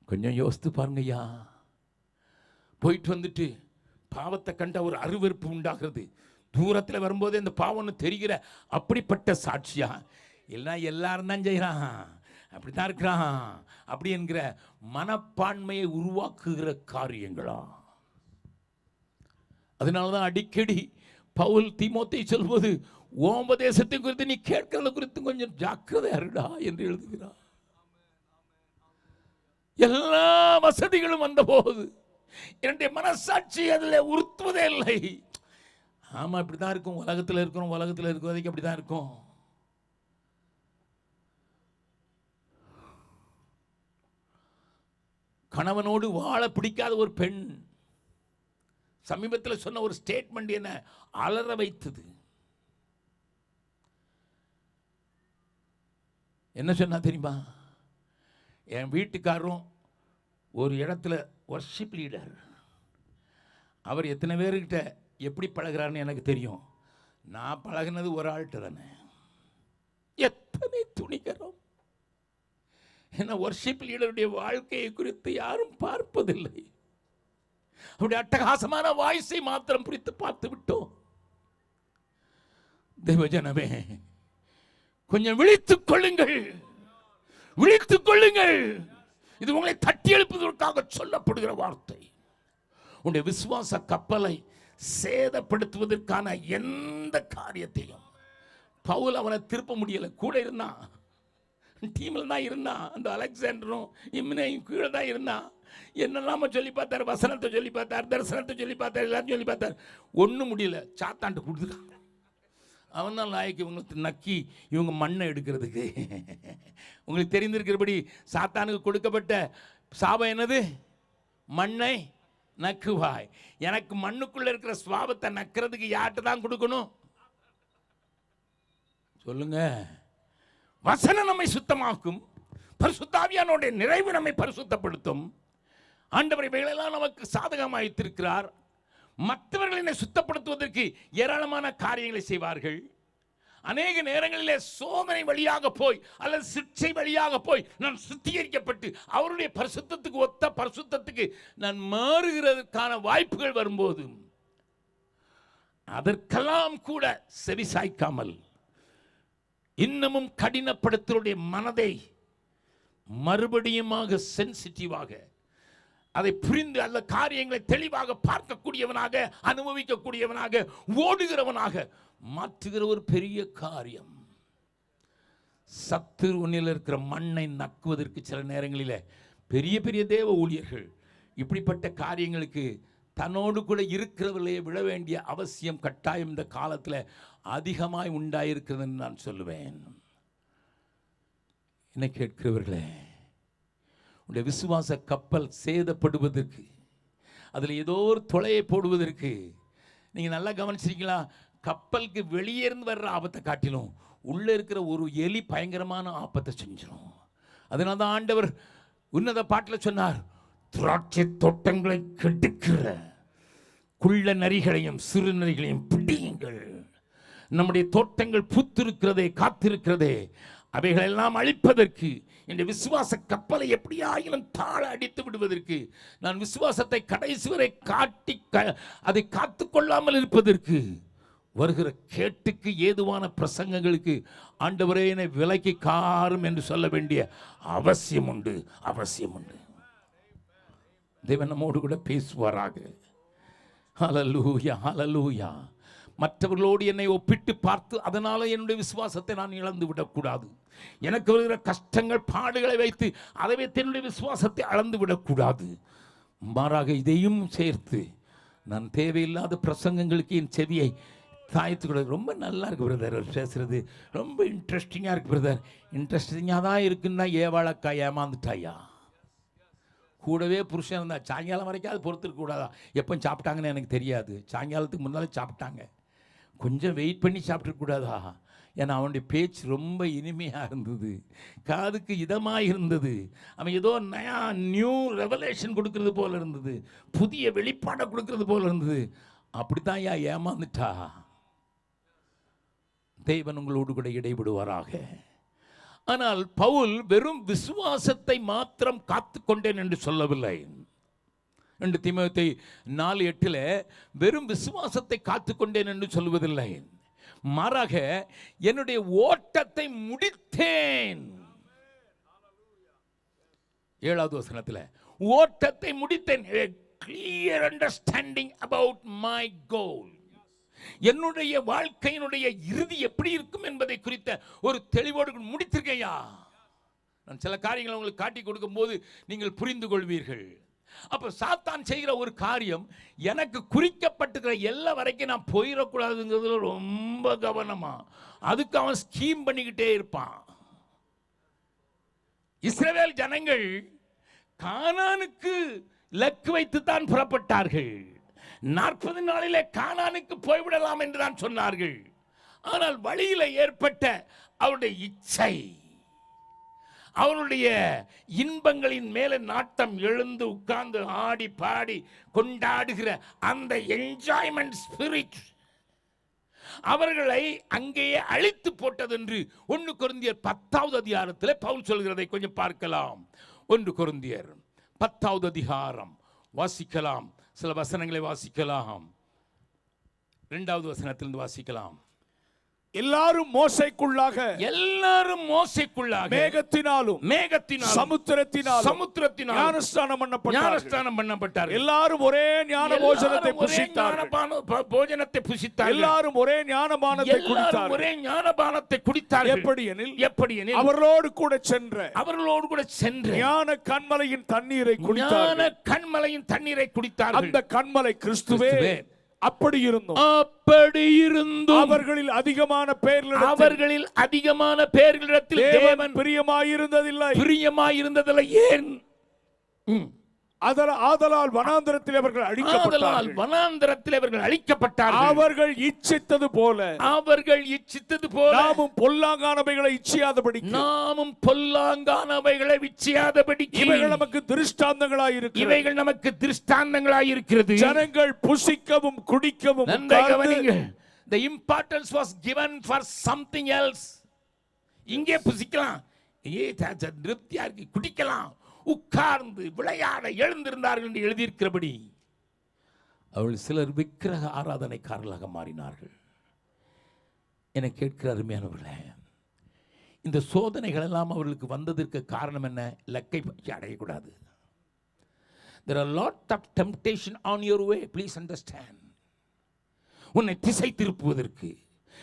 கொஞ்சம் யோசித்து பாருங்கய்யா. போயிட்டு வந்துட்டு பாவத்தை கண்ட ஒரு அருவருப்பு உண்டாகிறது. தூரத்தில் வரும்போது இந்த பாவம்னு தெரிகிற அப்படிப்பட்ட சாட்சியா? எல்லாம் எல்லாரும் தான் செய்கிறான், அப்படித்தான் இருக்கிறான் அப்படி என்கிற மனப்பான்மையை உருவாக்குகிற காரியங்களா? அதனாலதான் அடிக்கடி பவுல் தீமோத்தேயை சொல்வது, உபதேசத்தை குறித்து நீ கேட்கிறத குறித்து கொஞ்சம் ஜாக்கிரதை அருடா என்று எழுதுகிறார். எல்லா வசதிகளும் வந்த போது என்னுடைய மனசாட்சி அதில் உறுத்துவதே இல்லை. ஆமா, இப்படிதான் இருக்கும், உலகத்தில் இருக்கிறோம், உலகத்தில் இருக்கிறதுக்கு அப்படிதான் இருக்கும். கணவனோடு வாழ பிடிக்காத ஒரு பெண் சமீபத்தில் சொன்ன ஒரு ஸ்டேட்மெண்ட் என்ன அலற வைத்தது. என்ன சொன்னா தெரியுமா? என் வீட்டுக்காரரும் ஒரு இடத்துல வர்ஷிப் லீடர், அவர் எத்தனை பேர்கிட்ட எப்படி பழகிறாருன்னு எனக்கு தெரியும். நான் பழகினது ஒரு ஆள்கிட்ட தானே. எத்தனை துணிகரம்! என்ன வர்ஷிப் லீடருடைய வாழ்க்கையை குறித்து யாரும் பார்ப்பதில்லை. அவருடைய அட்டகாசமான வாய்ஸை மாத்திரம் குறித்து பார்த்து விட்டோம். தேவஜனமே, கொஞ்சம் விழித்துக் கொள்ளுங்கள். விழித்துக் கொள்ளுங்கள். இது உங்களை தட்டி எழுப்புவதற்காக சொல்லப்படுகிற வார்த்தை. உன்னுடைய விசுவாச கப்பலை சேதப்படுத்துவதற்கான எந்த காரியத்தையும் பவுல் அவனை திருப்ப முடியல. கூட இருந்தான், டீமில் தான் இருந்தான். அந்த அலெக்சாண்டரும் இம்னையும் கீழே தான் இருந்தான். என்னெல்லாம சொல்லி பார்த்தார், வசனத்தை சொல்லி பார்த்தார், தரிசனத்தை சொல்லி பார்த்தார், எல்லாரும் சொல்லி பார்த்தார். ஒன்றும் முடியல. சாத்தான்ட்டு கொடுத்துருக்கான். அவன் தான் லாய்க்கு இவங்களுக்கு நக்கி இவங்க மண்ணை எடுக்கிறதுக்கு. உங்களுக்கு தெரிந்திருக்கிறபடி சாத்தானுக்கு கொடுக்கப்பட்ட சாபம் என்னது? மண்ணை நக்குவாய். எனக்கு மண்ணுக்குள்ள இருக்கிற சுவாபத்தை நக்கிறதுக்கு யார்கிட்ட தான் கொடுக்கணும் சொல்லுங்க? வசனம் நம்மை சுத்தமாக்கும். பரிசுத்த ஆவியானவருடைய நிறைவு நம்மை பரிசுத்தப்படுத்தும். ஆண்டவர் இவைகளெல்லாம் நமக்கு சாதகமாக வைத்திருக்கிறார். மற்றவர்களை சுத்தப்படுத்துவதற்கு ஏராளமான காரியங்களை செய்வார்கள். அநேக நேரங்களிலே சோதனை வழியாக போய் அல்லது சிக்ஷை வழியாக போய் நான் சுத்திகரிக்கப்பட்டு அவருடைய பரிசுத்தத்துக்கு ஒத்த பரிசுத்தத்துக்கு நான் மாறுகிறதுக்கான வாய்ப்புகள் வரும்போது அதற்கெல்லாம் கூட செவிசாய்க்காமல் இன்னமும் கடினப்படுத்தலுடைய மனதை மறுபடியுமாக சென்சிட்டிவாக அதை புரிந்து அல்ல காரியங்களை தெளிவாக பார்க்கக்கூடியவனாக, அனுபவிக்கக்கூடியவனாக, ஓடுகிறவனாக மாற்றுகிற ஒரு பெரிய காரியம். சத்துருவில் இருக்கிற மண்ணை நக்குவதற்கு சில நேரங்களில் பெரிய பெரிய தேவ ஊழியர்கள் இப்படிப்பட்ட காரியங்களுக்கு தன்னோடு கூட இருக்கிறவர்களே விட வேண்டிய அவசியம் கட்டாயம் இந்த காலத்தில் அதிகமாய் உண்டாயிருக்கிறதுன்னு நான் சொல்லுவேன். என்ன கேட்கிறவர்களே, உடைய விசுவாச கப்பல் சேதப்படுவதற்கு, அதில் ஏதோ ஒரு தொலையை போடுவதற்கு நீங்கள் நல்லா கவனிச்சிருக்கீங்களா? கப்பலுக்கு வெளியே இருந்து வர்ற ஆபத்தை காட்டிலும் உள்ளே இருக்கிற ஒரு எலி பயங்கரமான ஆபத்தை செஞ்சிடும். அதனால தான் ஆண்டவர் உன்னத பாட்டில் சொன்னார், திராட்சை தோட்டங்களை கெடுக்கிற குள்ள நரிகளையும் சிறு நரிகளையும் பிடியுங்கள். நம்முடைய தோட்டங்கள் பூத்திருக்கிறதே, காத்திருக்கிறதே, அவைகளெல்லாம் அழிப்பதற்கு, இந்த விசுவாச கப்பலை எப்படியாயினும் தாழ அடித்து விடுவதற்கு, நான் விசுவாசத்தை கடைசி வரை காட்டி அதை காத்து கொள்ளாமல் இருப்பதற்கு, வருகிற கேட்டுக்கு ஏதுவான பிரசங்கங்களுக்கு ஆண்டவரே என்னை விலக்கி காரும் என்று சொல்ல வேண்டிய அவசியம் உண்டு, அவசியம் உண்டு. தேவன் நம்மோடு கூட பேசுவாராக. ஹல்லேலூயா, ஹல்லேலூயா. மற்றவர்களோடு என்னை ஒப்பிட்டு பார்த்து அதனால என்னுடைய விசுவாசத்தை நான் இழந்து விடக்கூடாது. எனக்கு வருகிற கஷ்டங்கள் பாடுகளை வைத்து அதை வைத்து என்னுடைய விசுவாசத்தை அளந்து விடக்கூடாது. மாறாக இதையும் சேர்த்து நான் தேவையில்லாத பிரசங்கங்களுக்கு என் செவியை தாய்த்துக்கூடாது. ரொம்ப நல்லா இருக்கு பிரதர் பேசுறது, ரொம்ப இன்ட்ரெஸ்டிங்காக இருக்கு பிரதர். இன்ட்ரெஸ்டிங்காக தான் இருக்குன்னா ஏவாளக்கா ஏமாந்துட்டாயா? கூடவே புருஷன் இருந்தா சாயங்காலம் வரைக்கும் அது பொறுத்துருக்க கூடாதா? எப்போ சாப்பிட்டாங்கன்னு எனக்கு தெரியாது. சாயங்காலத்துக்கு முன்னாலே சாப்பிட்டாங்க, கொஞ்சம் வெயிட் பண்ணி சாப்பிட்ருக்கூடாதா? ஏன்னா அவனுடைய பேச்சு ரொம்ப இனிமையாக இருந்தது, காதுக்கு இதமாக இருந்தது. அவன் ஏதோ நியூ ரெவலேஷன் கொடுக்கறது போல இருந்தது, புதிய வெளிப்பாடை கொடுக்கறது போல இருந்தது. அப்படித்தான் ஏமாந்துட்டா. தேவன் உங்களோடு கூட இடைவிடுவாராக. ஆனால் பவுல் வெறும் விசுவாசத்தை மாத்திரம் காத்து கொண்டேன் என்று சொல்லவில்லை. 2 தீமோத்தேயு 4:8 வெறும் விசுவாசத்தை காத்துக்கொண்டேன் என்று சொல்வதில்லை, மாறாக என்னுடைய ஓட்டத்தை முடித்தேன். 7வது வசனத்தில் ஓட்டத்தை முடித்தேன். A clear understanding about my goal. என்னுடைய வாழ்க்கையினுடைய இறுதி எப்படி இருக்கும் என்பதை குறித்த ஒரு தெளிவோடு முடித்திருக்கையா. நான் சில காரியங்களை உங்களுக்கு காட்டி கொடுக்கும் போது நீங்கள் புரிந்து கொள்வீர்கள். அப்ப சாத்தான் செய்கிற ஒரு காரியம், எனக்கு குறிக்கப்பட்டிருக்கிற எல்லா வரைக்கும் நான் போயிடக்கூடாதுங்கிறதுல ரொம்ப கவனமா அதுக்கு அவன் ஸ்கீம் பண்ணிக்கிட்டே இருப்பான். இஸ்ரவேல் ஜனங்கள் கானானுக்கு லக்கு வைத்து தான் புறப்பட்டார்கள். 40 நாளிலே கானானுக்கு போய்விடலாம் என்று தான் சொன்னார்கள். ஆனால் வழியில் ஏற்பட்ட அவருடைய இச்சை, அவருடைய இன்பங்களின் மேலே நாட்டம் எழுந்து உட்கார்ந்து ஆடி பாடி கொண்டாடுகிற அந்த என்ஜாய்மெண்ட் ஸ்பிரிட் அவர்களை அங்கேயே அழித்து போட்டது என்று 1 கொரிந்தியர் 10வது அதிகாரத்தில் பவுல் சொல்கிறதை கொஞ்சம் பார்க்கலாம். 1 கொரிந்தியர் 10வது அதிகாரம் வாசிக்கலாம். சில வசனங்களை வாசிக்கலாம். 2வது வசனத்திலிருந்து வாசிக்கலாம். எல்லாரும் மோசைக்குள்ளாக, எல்லாரும் மோசைக்குள்ளாக, மேகத்தினாலும் சமுத்திரத்தினாலும் ஞானஸ்நானம் பண்ணப்பட்டார்கள். எல்லாரும் ஒரே ஞான போஜனத்தை புசித்தார்கள். எல்லாரும் ஒரே ஞானபானத்தை குடித்தார்கள். எப்படியெனில் அவர்களோடு கூட சென்ற ஞான கன்மலையின் தண்ணீரை குடித்தார்கள். அந்த கன்மலை கிறிஸ்துவே. அப்படி இருந்தும் அவர்களில் அதிகமான பேர்களிடத்தில் தேவன் பிரியமாயிருந்ததில்லை. ஏன்? ஆதலால் வனாந்தரத்தில் அவர்கள் அழிக்கப்பட்டார்கள். அவர்கள் இச்சித்தது போல நாமும் பொல்லாங்கானவைகளை இச்சியாதபடி இவைகள் நமக்கு திருஷ்டாந்தங்களாயிருக்கிறது. ஜனங்கள் புசிக்கவும் குடிக்கவும். The importance was given for something else. இங்கே புசிக்கலாம், திருப்தியா இருக்கு, குடிக்கலாம், உட்கார்ந்து விளையாட எழுந்திருந்தார்கள் என்று எழுதியிருக்கிறபடி அவர்கள் சிலர் விக்கிரக ஆராதனைக்காரர்களாக மாறினார்கள். என கேட்கிற அருமையானவர்களே, இந்த சோதனைகள் எல்லாம் அவர்களுக்கு வந்ததற்கு காரணம் என்ன? லக்கை அடையக்கூடாது. There are a lot of temptation on your way. Please understand. உன்னை திசை திருப்புவதற்கு,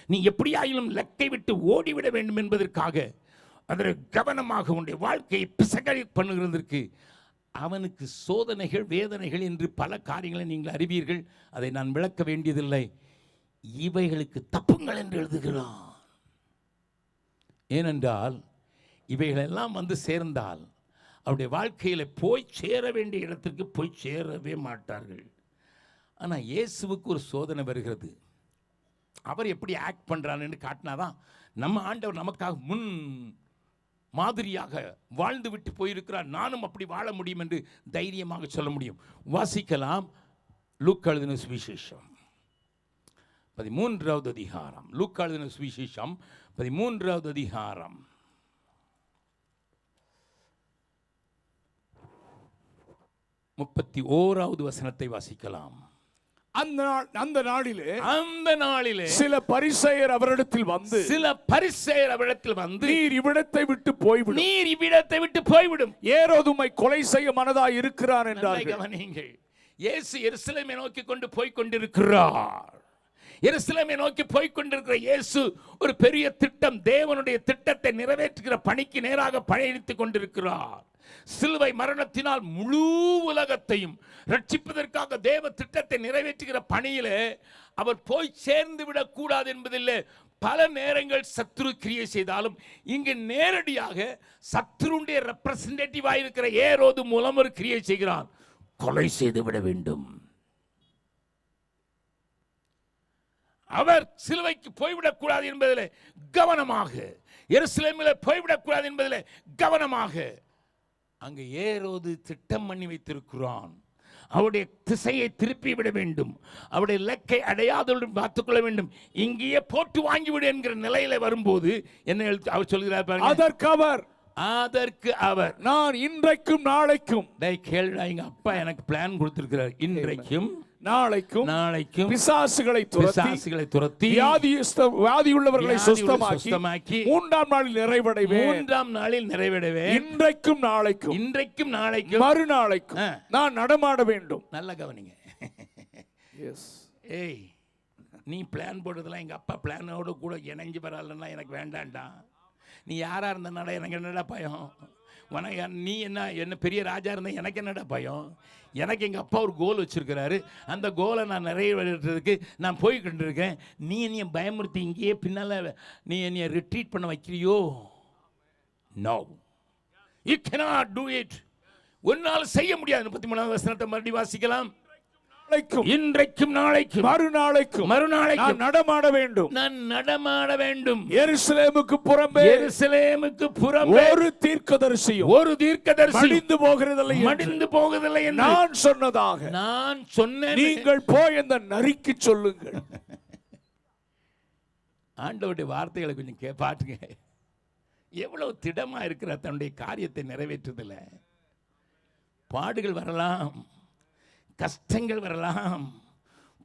நீ எப்படியாயிலும் லக்கை விட்டு ஓடிவிட வேண்டும் என்பதற்காக, அதில் கவனமாக உன்னுடைய வாழ்க்கையை பிசகை பண்ணுகிறதற்கு அவனுக்கு சோதனைகள், வேதனைகள் என்று பல காரியங்களை நீங்கள் அறிவீர்கள். அதை நான் விளக்க வேண்டியதில்லை. இவைகளுக்கு தப்புங்கள் என்று எழுதுகிறான். ஏனென்றால் இவைகளெல்லாம் வந்து சேர்ந்தால் அவருடைய வாழ்க்கையில் போய் சேர வேண்டிய இடத்திற்கு போய் சேரவே மாட்டார்கள். ஆனால் இயேசுவுக்கு ஒரு சோதனை வருகிறது. அவர் எப்படி ஆக்ட் பண்ணுறான்னு காட்டினாதான் நம்ம ஆண்டவர் நமக்காக முன் மாதிரியாக வாழ்ந்து விட்டு போயிருக்கிறார். நானும் அப்படி வாழ முடியும் என்று தைரியமாக சொல்ல முடியும். வாசிக்கலாம். லூக்கா எழுதின சுவிசேஷம் 13வது அதிகாரம். லூக்கா எழுதின சுவிசேஷம் 13வது அதிகாரம் 31வது வசனத்தை வாசிக்கலாம். அந்த நாளிலே சில பரிசேயர் அவரிடத்தில் வந்து நீர் இவ்விடத்தை விட்டு போய்விடும், ஏரோது உம்மை கொலை செய்ய மனதாய் இருக்கிறான் என்றார்கள். இயேசு எருசலேமை நோக்கி கொண்டு போய் கொண்டிருக்கிறார். எருசலேமை நோக்கி போய் கொண்டிருக்கிற இயேசு ஒரு பெரிய திட்டம், தேவனுடைய திட்டத்தை நிறைவேற்றுகிற பணிக்கு நேராக பயணித்துக் கொண்டிருக்கிறார். சிலுவை மரணத்தினால் முழு உலகத்தையும் ரட்சிப்பதற்காக தேவ திட்டத்தை நிறைவேற்றுகிற பணியிலே அவர் போய் சேர்ந்து விடக்கூடாது என்பதில்லை. பல நேரங்கள் சத்துரு கிரியை செய்தாலும் இங்கு நேரடியாக சத்துருடைய ரெப்ரசன்டேட்டிவ் ஆயிருக்கிற ஏரோது மூலம் ஒரு கிரியை செய்கிறான். கொலை செய்து விட வேண்டும். அவர் சிலுவைக்கு போய்விடக்கூடாது என்பதில் கவனமாக, எருசலேமில் போய்விடக்கூடாது என்பதில் கவனமாக அங்கு ஏரோது திட்டம் பண்ணி வைத்திருக்கிறான். அவருடைய திசையை திருப்பி விட வேண்டும், அவருடைய இலக்கை அடையாதோடு பார்த்துக்கொள்ள வேண்டும். இங்கேயே போட்டு வாங்கிவிடு என்கிற நிலையில வரும்போது என்ன அவர் சொல்கிறார்? அதற்கு அவர் நான் இன்றைக்கும் நாளைக்கும். கேள்வி, எங்க அப்பா எனக்கு பிளான் கொடுத்திருக்கிறார். இன்றைக்கும் நாளைக்கும் பிசாசுகளை துரத்தி வியாதியுள்ளவர்களை சுத்தமாக்கி மூன்றாம் நாளில் நிறைவடைவேன். இன்றைக்கும் நாளைக்கும் மறுநாளைக்கும் நான் நடமாட வேண்டும். நல்ல கவனிங்க. ஏய், நீ பிளான் போடுறதுலாம் எங்க அப்பா பிளானோடு கூட இணைஞ்சு வரலன்னா எனக்கு வேண்டாண்டா. நீ யாரா இருந்தனால எனக்கு என்னடா பயம்? நீ என்ன பெரிய ராஜா இருந்த எனக்கு என்னடா பயம்? எனக்கு எங்கள் அப்பா ஒரு கோல் வச்சிருக்கிறாரு. அந்த கோலை நான் நிறைவேற்றுறதுக்கு நான் போய்கிட்டு இருக்கேன். நீ என்னைய பயமுறுத்தி இங்கேயே பின்னால் நீ என்னைய ரிட்ரீட் பண்ண வைக்கிறியோ? No, you cannot do it. ஒன்னால் செய்ய முடியாது. 33வது வசனத்தை மறுபடியும் வாசிக்கலாம். இன்றைக்கும் நாளைக்கும் மறுநாளைக்கும் நான் நடமாட வேண்டும். எருசலேமுக்கு புறம்பே ஒரு தீர்க்கதரிசியும் மடிந்து போகிறதில்லை என்று நான் சொன்னேன். நீங்கள் போய் அந்த நரிக்கு சொல்லுங்கள். ஆண்டவருடைய வார்த்தைகளை கொஞ்சம் பாட்டுங்க. எவ்வளவு திடமா இருக்கிற தன்னுடைய காரியத்தை நிறைவேற்றுதில்லை. பாடுகள் வரலாம், கஷ்டங்கள் வரலாம்,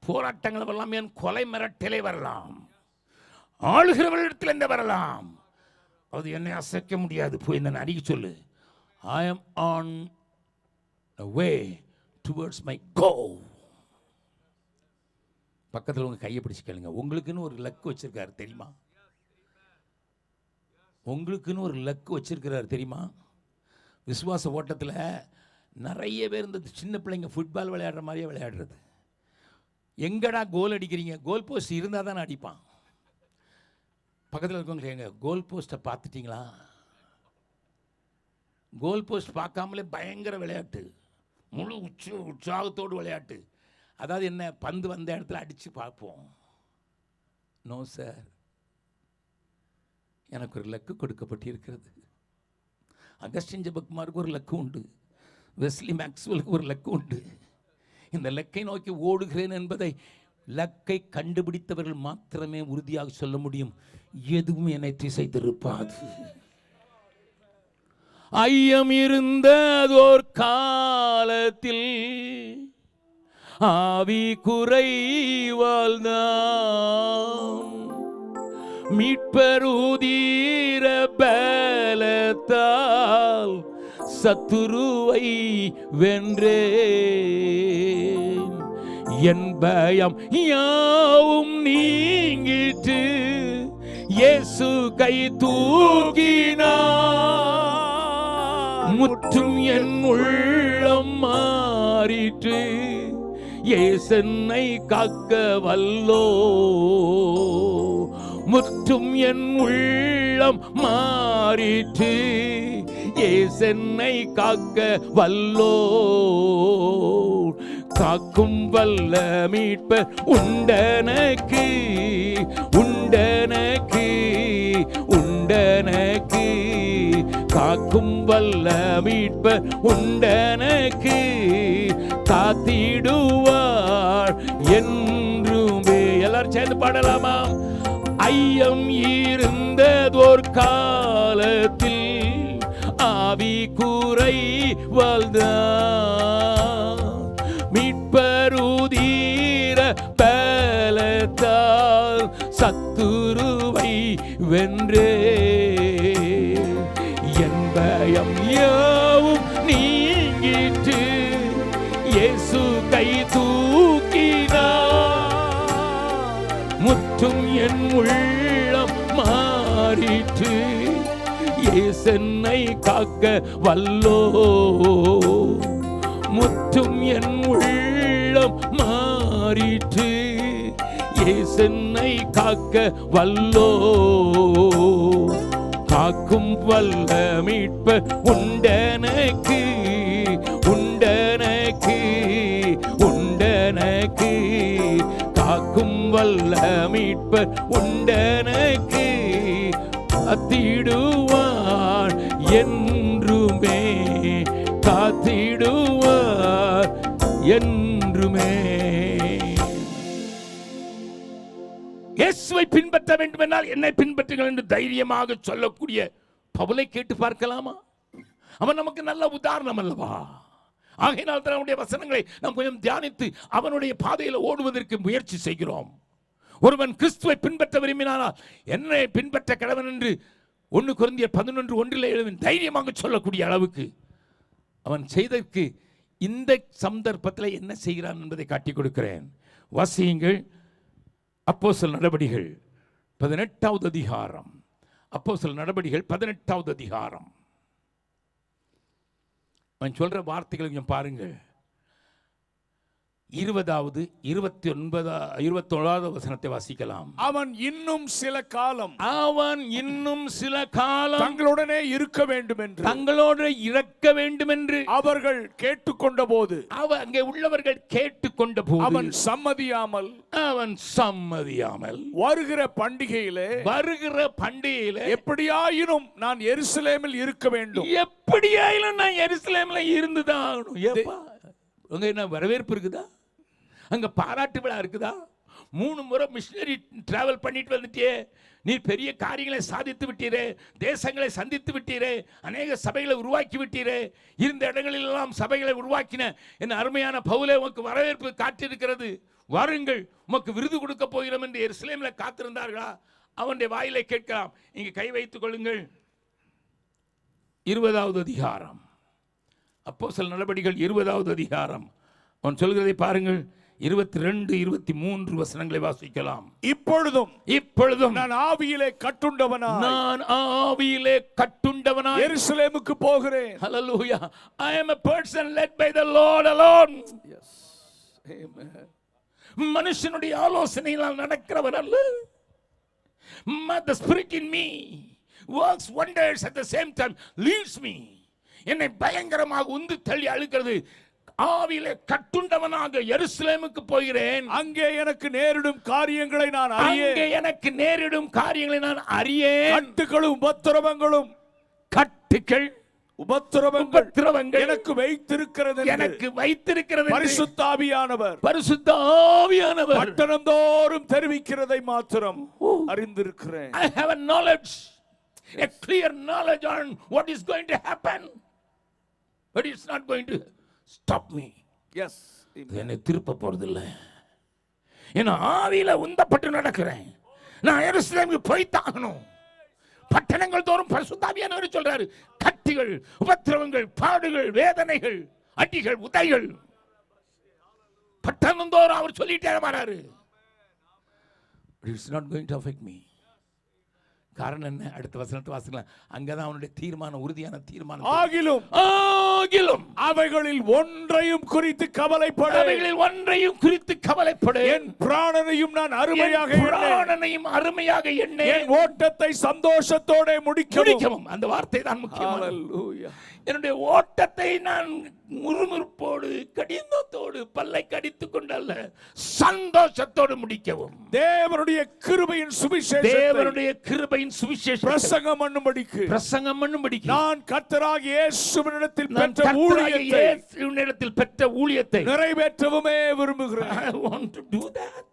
போராட்டங்கள் வரலாம், என் கொலை மிரட்டலே வரலாம். ஆளுகிறவர்களிடத்தில் என்ன வரலாம், அது என்னை அசைக்க முடியாது. போய் இந்த அடிக்க சொல்லு, ஐ am on a way towards my goal. பக்கத்தில் உங்க கையை பிடிச்சு கேளுங்க, உங்களுக்குன்னு ஒரு லக்கு வச்சிருக்காரு தெரியுமா? உங்களுக்குன்னு ஒரு லக்கு வச்சிருக்கிறாரு தெரியுமா? விசுவாச ஓட்டத்தில் நிறைய பேர் இந்த சின்ன பிள்ளைங்க ஃபுட்பால் விளையாடுற மாதிரியே விளையாடுறது. எங்கடா கோல் அடிக்கிறீங்க? கோல் போஸ்ட் இருந்தால் தானே அடிப்பான். பக்கத்தில் இருக்கவங்க கேங்க, கோல் போஸ்ட்டை பார்த்துட்டிங்களா? கோல் போஸ்ட் பார்க்காமலே பயங்கர விளையாட்டு, முழு உற்சாகத்தோடு விளையாட்டு. அதாவது என்ன, பந்து வந்த இடத்துல அடித்து பார்ப்போம். நோ சார், எனக்கு ஒரு லக்கு கொடுக்கப்பட்டிருக்கிறது. அகஸ்டின் ஜெபக்குமாருக்கு ஒரு லக்கு உண்டு, வெஸ்லி மேக்ஸ்வெலுக்கு ஒரு லக்கு உண்டு. இந்த லக்கை நோக்கி ஓடுகிறேன் என்பதை லக்கை கண்டுபிடித்தவர்கள் மாத்திரமே உறுதியாக சொல்ல முடியும். எதுவும் என்னை திசை திருப்பாது. ஐயம் இருந்ததோர் காலத்தில் ஆவி குறைவால்தான் மீட்பருதீர பலத்தால் சத்துருவை வென்றேன். என் பயம் யாவும் நீங்கிட்டு இயேசு கை தூக்கினார். முற்றும் என் உள்ளம் மாறிற்று, இயேசன்னை காக்க வல்லோ. முற்றும் என் உள்ளம் மாறிற்று, இயேசன்னை காக்க வல்லோ. காக்கும் வல்ல மீட்பர் உண்டனக்கு, உண்டனக்கு, உண்டனக்கு. காக்கும் வல்ல மீட்பர் உண்டனக்கு, காத்திடுவார் என்றுமே. எல்லாரும் சேர்ந்து பாடலாமா? ஐயம் இருந்ததோர் காலத்தில் ஆவி குறைவால்தான் மீட்பருதீர பலத்தால் சத்துருவை வென்றே. என் பயம் யாவும் நீங்கிட்டு இயேசு கை தூக்கினார். முற்றும் என் உள்ளம் மாறிற்று, இயேசன்னை காக்க வல்லோ. முற்றும் என் உள்ளம் மாறிற்று, இயேசன்னை காக்க வல்லோ. காக்கும் வல்ல மீட்பர் உண்டனக்கு, உண்டனக்கு, உண்டனக்கு. காக்கும் வல்ல மீட்பர் உண்டனக்கு, காத்திடுவார் என்றுமே, காத்திடுவார் என்றுமே. இயேசுவை பின்பற்ற வேண்டும் என்றால் என்னை பின்பற்றுங்கள் என்று தைரியமாக சொல்லக்கூடிய பவுலை கேட்டு பார்க்கலாமா? அவன் நமக்கு நல்ல உதாரணம் அல்லவா? ஆகையினால் தான் அவனுடைய வசனங்களை நாம் கொஞ்சம் தியானித்து அவனுடைய பாதையில் ஓடுவதற்கு முயற்சி செய்கிறோம். ஒருவன் கிறிஸ்துவை பின்பற்ற விரும்பினால் என்னை பின்பற்ற கடவன் என்று 1 கொரிந்தியர் 11:1 தைரியமாக சொல்லக்கூடிய அளவுக்கு அவன் செய்ததற்கு இந்த சந்தர்ப்பத்தில் என்ன செய்கிறான் என்பதை காட்டிக் கொடுக்கிறேன். வாசியுங்கள். அப்போஸ்தலர் நடபடிகள் 18வது அதிகாரம். அப்போஸ்தலர் நடபடிகள் 18வது அதிகாரம். அவன் சொல்ற வார்த்தைகளை கொஞ்சம் பாருங்கள். 20வது 21வது வசனத்தை வாசிக்கலாம். அவன் இன்னும் சில காலம், அவன் இன்னும் சில காலம் தங்களுடனே இருக்க வேண்டும் என்று, தங்களோடு இருக்க வேண்டும் என்று அவர்கள் கேட்டுக்கொண்ட போது, அங்கே உள்ளவர்கள் கேட்டுக்கொண்ட போது அவன் சம்மதியாமல், வருகிற பண்டிகையிலே எப்படியாயினும் நான் எருசலேமில் இருக்க வேண்டும், எப்படியாயிலும் நான் எருசலேமில் இருந்துதான். உங்க என்ன வரவேற்பு இருக்குதா? அங்க பாராட்டு விழா இருக்குதா? 3 முறை மிஷனரி டிராவல் பண்ணிட்டு வந்துட்டே, நீ பெரிய காரியங்களை சாதித்து விட்டீரே, தேசங்களை சந்தித்து விட்டீரே, அநேக சபைகளை உருவாக்கி விட்டீரே, இருந்த இடங்களிலெல்லாம் சபைகளை உருவாக்கின என் அருமையான பவுலே உமக்கு வரவேற்பு காட்டியிருக்கிறது, வாருங்கள் உமக்கு விருது கொடுக்க போகிறோம் என்று எருசலேமில் காத்திருந்தார்களா? அவனுடைய வாயிலை கேட்கலாம். இங்கே கை வைத்துக் கொள்ளுங்கள். 20வது அதிகாரம், அப்போஸ்தலர் நடபடிகள் 20வது அதிகாரம். அவன் சொல்கிறதை பாருங்கள். 22, 23 வசனங்களை வாசிக்கலாம். இப்பொழுதும் நான் ஆவியிலே கட்டுண்டவனாய் எருசலேமுக்கு போகிறேன். Hallelujah. I am a person led by the Lord alone. Yes. Amen. மனுஷனுடைய ஆலோசனையினால் நடக்கிறவன் அல்ல. The spirit in me works wonders at the same time, leads me. என்னை பயங்கரமாக உந்து தள்ளி அழுகிறது. ஆவியிலே கட்டுண்டவனாக எருசலேமுக்கு போகிறேன். அங்கே எனக்கு நேரிடும் காரியங்களை நான் அறியேன். கட்டுகளும் உபத்திரவங்கள் எனக்கு வைத்திருக்கிறது பரிசுத்த ஆவியானவர் பட்டணந்தோறும் தெரிவிக்கிறதை மாத்திரம் அறிந்திருக்கிறேன். I have a knowledge, a clear knowledge on what is going to happen, but it's not going to stop me. Yes. என்னை திருப்ப போறதில்லை. ஏன்னா ஆவியில உந்தப்பட்டு நடக்கிறேன். நான் எருசலேமுக்கு போய் தாகணும். பட்டணங்கள் தோறும் பரிசுத்த ஆவியானவர் சொல்றாரு, கட்டிகள், உபத்திரவங்கள், பாடுகள், வேதனைகள், அடிகள், உதைகள், பட்டணம் தோறும் அவர் சொல்லிட்டே வராரு. It's not going to affect me. காரணம் என்ன? அடுத்த வசனத்தை வாசிக்கலாம். அங்கதான் அவனுடைய தீர்மானம், உறுதியான தீர்மானம். ஆகிலும் அவைகளில் ஒன்றையும் குறித்து கவலைப்பட என் பிராணனையும் நான் அருமையாக எண்ணேன். என் ஓட்டத்தை சந்தோஷத்தோட முடிக்கவும். அந்த வார்த்தை தான் முக்கியம். என்னுடைய ஓட்டத்தை நான் முறுமுறுப்போடு, கடினத்தோடு, பல்லை கடித்துக் கொண்டல்ல, சந்தோஷத்தோடு முடிக்கவும். தேவனுடைய கிருபையின் சுவிசேஷத்தை பிரசங்கம் பண்ணும்படிக்கு நான் கர்த்தராகிய இயேசுவினிடத்தில் பெற்ற ஊழியத்தை நிறைவேற்றவுமே விரும்புகிறேன். I want to do that.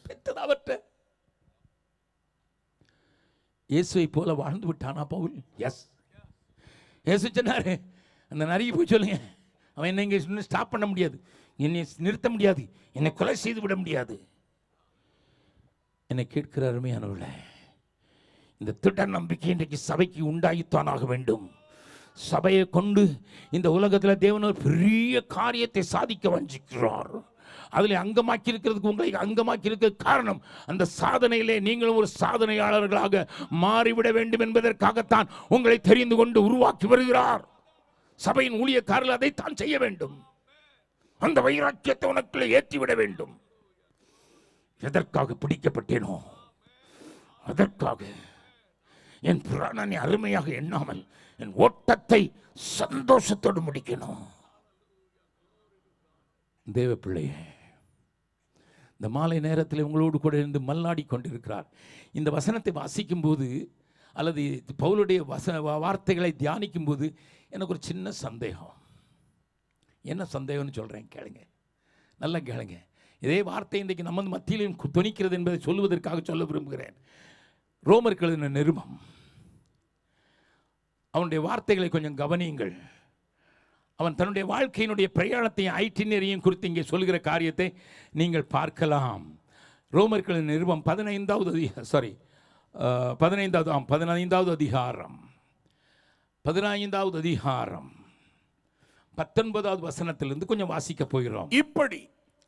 பெற்றதாவற்ற இயேசுவை போல வாழ்ந்து விட்டானா பவுல்? எஸ். இயேசு சொன்னாரு, அந்த நரியை போய் சொல்லுங்க, அவன் என்னை இங்கே ஸ்டாப் பண்ண முடியாது, என்னை நிறுத்த முடியாது, என்னை கொலை செய்து விட முடியாது. என்னை கேட்கிற அருமையானவர்களே, இந்த திட நம்பிக்கை இன்றைக்கு சபைக்கு உண்டாகித்தானாக வேண்டும். சபையை கொண்டு இந்த உலகத்தில் தேவன் ஒரு பெரிய காரியத்தை சாதிக்க வஞ்சிக்கிறார். அதில் அங்கமாக்கி இருக்கிறதுக்கு, உங்களை அங்கமாக்கி இருக்கிற காரணம், அந்த சாதனையிலே நீங்களும் ஒரு சாதனையாளர்களாக மாறிவிட வேண்டும் என்பதற்காகத்தான் உங்களை தெரிந்து கொண்டு உருவாக்கி வருகிறார். சபையின் ஊழியக்காரர்கள் அதைத்தான் செய்ய வேண்டும். அந்த வைராக்கியத்தை உனக்குள்ளே ஏற்றிவிட வேண்டும். எதற்காக பிடிக்கப்பட்டேனோ அதற்காக என் பிராணனை அருமையாக எண்ணாமல் என் ஓட்டத்தை சந்தோஷத்தோடு முடிக்கணும். தேவ பிள்ளையே, இந்த மாலை நேரத்தில் உங்களோடு கூட இருந்து மல்லாடி கொண்டிருக்கிறார். இந்த வசனத்தை வாசிக்கும் போது அல்லது பவுலுடைய வார்த்தைகளை தியானிக்கும் போது எனக்கு ஒரு சின்ன சந்தேகம். என்ன சந்தேகம்னு சொல்கிறேன், கேளுங்க, நல்லா கேளுங்க. இதே வார்த்தை இன்றைக்கு நம்ம மத்தியிலும் துணிக்கிறது என்பதை சொல்லுவதற்காக சொல்ல விரும்புகிறேன். ரோமருக்கு எழுதின நிருபம், அவனுடைய வார்த்தைகளை கொஞ்சம் கவனியுங்கள். அவன் தன்னுடைய வாழ்க்கையினுடைய பிரயாணத்தையும் ஐட்டினரியும் குறித்து இங்கே சொல்கிற காரியத்தை நீங்கள் பார்க்கலாம். ரோமருக்கு எழுதின நிருபம் 15வது அதிகாரம் 19வது வசனத்திலிருந்து கொஞ்சம் வாசிக்க போகிறோம்.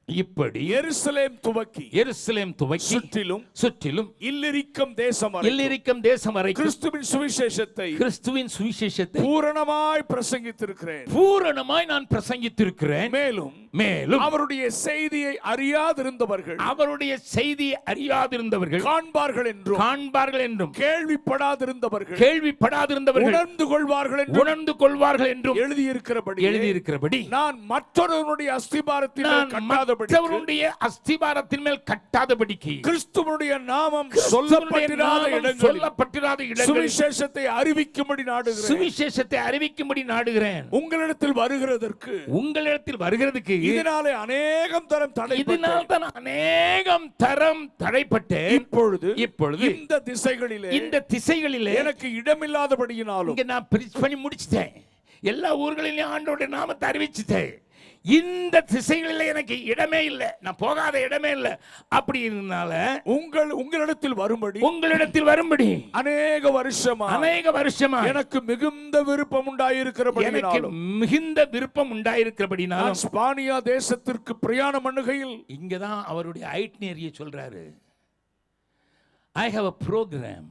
இப்படி எருசலேம் துவக்கி சுற்றிலும் இல்லிரிக்கும் தேசம் வரை கிறிஸ்துவின் சுவிசேஷத்தை பூரணமாய் நான் பிரசங்கித்திருக்கிறேன். மேலும் அவருடைய செய்தியை அறியாதிருந்தவர்கள் காண்பார்கள் என்றும் கேள்விப்படாதிருந்தவர்கள் உணர்ந்து கொள்வார்கள் என்றும் எழுதியிருக்கிறபடி நான் மற்றொருவனுடைய அஸ்திபாரத்தின் மேல் கட்டாதபடிக்கு கிறிஸ்துவினுடைய நாமம் சொல்லப்பட்டிராத இடங்களில் சுவிசேஷத்தை அறிவிக்கும்படி நாடுகிறேன். உங்களிடத்தில் வருகிறதுக்கு இதனாலே அநேகம் தரம் தடைப்பட்டேன். இப்பொழுது இந்த திசைகளிலே எனக்கு இடமில்லாதபடியினாலும் நான் பிரீச் பண்ணி முடிச்சிட்டேன். எல்லா ஊர்களிலும் ஆண்டவருடைய நாமத்தை அறிவிச்சிட்டேன். இந்த திசைகளில் எனக்கு இடமே இல்லை, நான் போகாத இடமே இல்லை. அப்படி இருந்தால உங்களிடத்தில் வரும்படி அநேக வருஷமா எனக்கு மிகுந்த விருப்பம் உண்டாயிருக்கிறபடினாலும் ஸ்பானியா தேசத்திற்கு பிரயாணம் பண்ணுகையில் இங்கதான் அவருடைய ஐட்னரியை சொல்றாரு. I have a program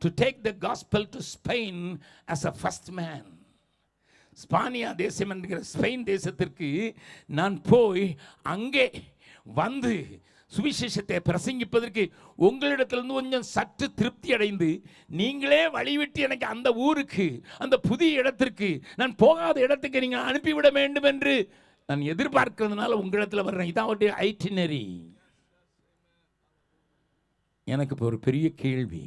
to take the gospel to Spain as a first man. ஸ்பானியா தேசம் என்கிற ஸ்பெயின் தேசத்திற்கு நான் போய் அங்கே வந்து சுவிசேஷத்தை பிரசங்கிப்பதற்கு உங்களிடத்திலிருந்து கொஞ்சம் சற்று திருப்தி அடைந்து நீங்களே வழிவிட்டு எனக்கு அந்த ஊருக்கு, அந்த புதிய இடத்திற்கு, நான் போகாத இடத்துக்கு நீங்கள் அனுப்பிவிட வேண்டும் என்று நான் எதிர்பார்க்கிறதுனால உங்களிடத்தில் வர்றேன். இதான் அவருடைய ஐட்டினரி. எனக்கு இப்போ ஒரு பெரிய கேள்வி,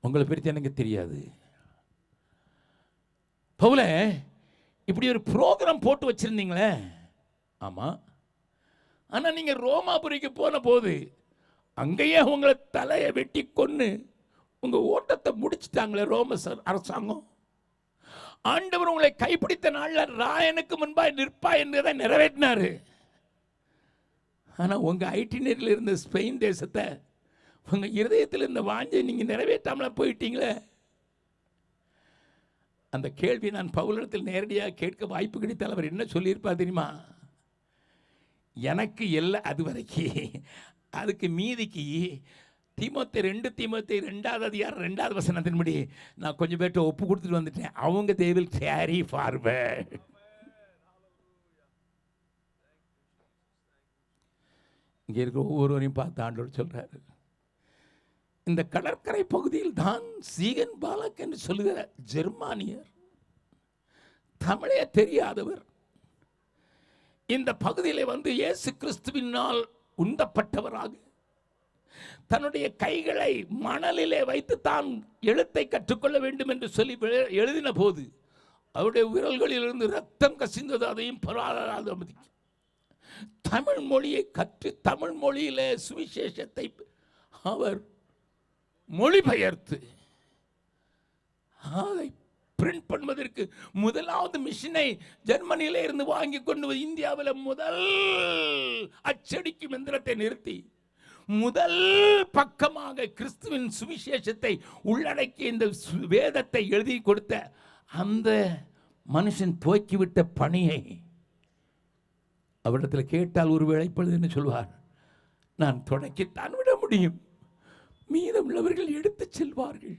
உங்களை பற்றி எனக்கு தெரியாது. பவுல இப்படி ஒரு ப்ரோக்ராம் போட்டு வச்சிருந்தீங்களே, ஆமாம், ஆனால் நீங்கள் ரோமாபுரிக்கு போன போது அங்கேயே உங்களை தலையை வெட்டி கொன்று உங்கள் ஓட்டத்தை முடிச்சுட்டாங்களே ரோம அரசாங்கம். ஆண்டவர் உங்களை கைப்பிடித்த நாளில் ராயனுக்கு முன்பாக நிற்பா என்பதை நிறைவேற்றினார். ஆனால் உங்கள் ஐட்டினரியில் இருந்த ஸ்பெயின் தேசத்தை, உங்கள் இருதயத்தில் இருந்த வாஞ்சை நீங்கள் நிறைவேற்றாமல போயிட்டீங்களே. அந்த கேள்வி நான் பவுலிடத்தில் நேரடியாக கேட்க வாய்ப்பு கிடைத்தால் அவர் என்ன சொல்லியிருப்பார் தெரியுமா? எனக்கு எல்லாம் அது வரைக்கும், அதுக்கு மீதிக்கு தீமோத்தேயு 2 அதிகாரம் 2வது வசனத்தின்படி நான் கொஞ்சம் பேர்ட்ட ஒப்பு கொடுத்துட்டு வந்துட்டேன். அவங்க they will carry forward. இங்கே இருக்கிற ஒவ்வொருவரையும் பார்த்து ஆண்டவர் சொல்றாரு, இந்த கடற்கரை பகுதியில் தான் சீகன் பாலக் என்று சொல்லுகிற ஜெர்மானியர், தமிழே தெரியாதவர், இந்த பகுதியில் வந்து இயேசு கிறிஸ்துவினால் உண்டப்பட்டவராக தன்னுடைய கைகளை மணலிலே வைத்து தான் எழுத்தை கற்றுக்கொள்ள வேண்டும் என்று சொல்லி எழுதின போது அவருடைய விரல்களிலிருந்து ரத்தம் கசிந்தது. அதையும் பராமதி தமிழ் மொழியை கற்று தமிழ் மொழியிலே சுவிசேஷத்தை அவர் மொழிபெயர்த்து அதை பிரிண்ட் பண்ணுவதற்கு முதலாவது மிஷினை ஜெர்மனியில இருந்து வாங்கி கொண்டு இந்தியாவில் முதல் அச்சடிக்கும் எந்திரத்தை நிறுத்தி முதல் பக்கமாக கிறிஸ்துவின் சுவிசேஷத்தை உள்ளடக்கிய இந்த வேதத்தை எழுதி கொடுத்த அந்த மனுஷன் துவக்கிவிட்ட பணியை அவரிடத்தில் கேட்டால் ஒருவேளை இப்பொழுது என்ன சொல்வார்? நான் தொடக்கித்தான் விட முடியும், மீதம் உள்ளவர்கள் எடுத்து செல்வார்கள்.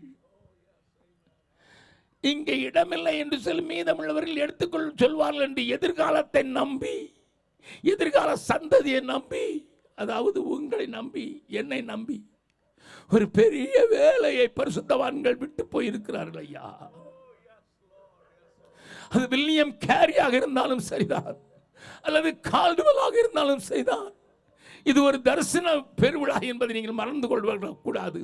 இங்கே இடமில்லை என்று சொல்லி மீதம் உள்ளவர்கள் எடுத்துக்கொள் சொல்வார்கள் என்று எதிர்காலத்தை நம்பி, எதிர்கால சந்ததியை நம்பி, அதாவது உங்களை நம்பி, என்னை நம்பி ஒரு பெரிய வேலையை பரிசுத்தவான்கள் விட்டு போயிருக்கிறார்கள் ஐயா. அது வில்லியம் கேரியாக இருந்தாலும் சரிதான், அல்லது கால்டுவலாக இருந்தாலும் சரிதான். இது ஒரு தரிசன பெருவிழா என்பதை நீங்கள் மறந்து கொள்ள கூடாது.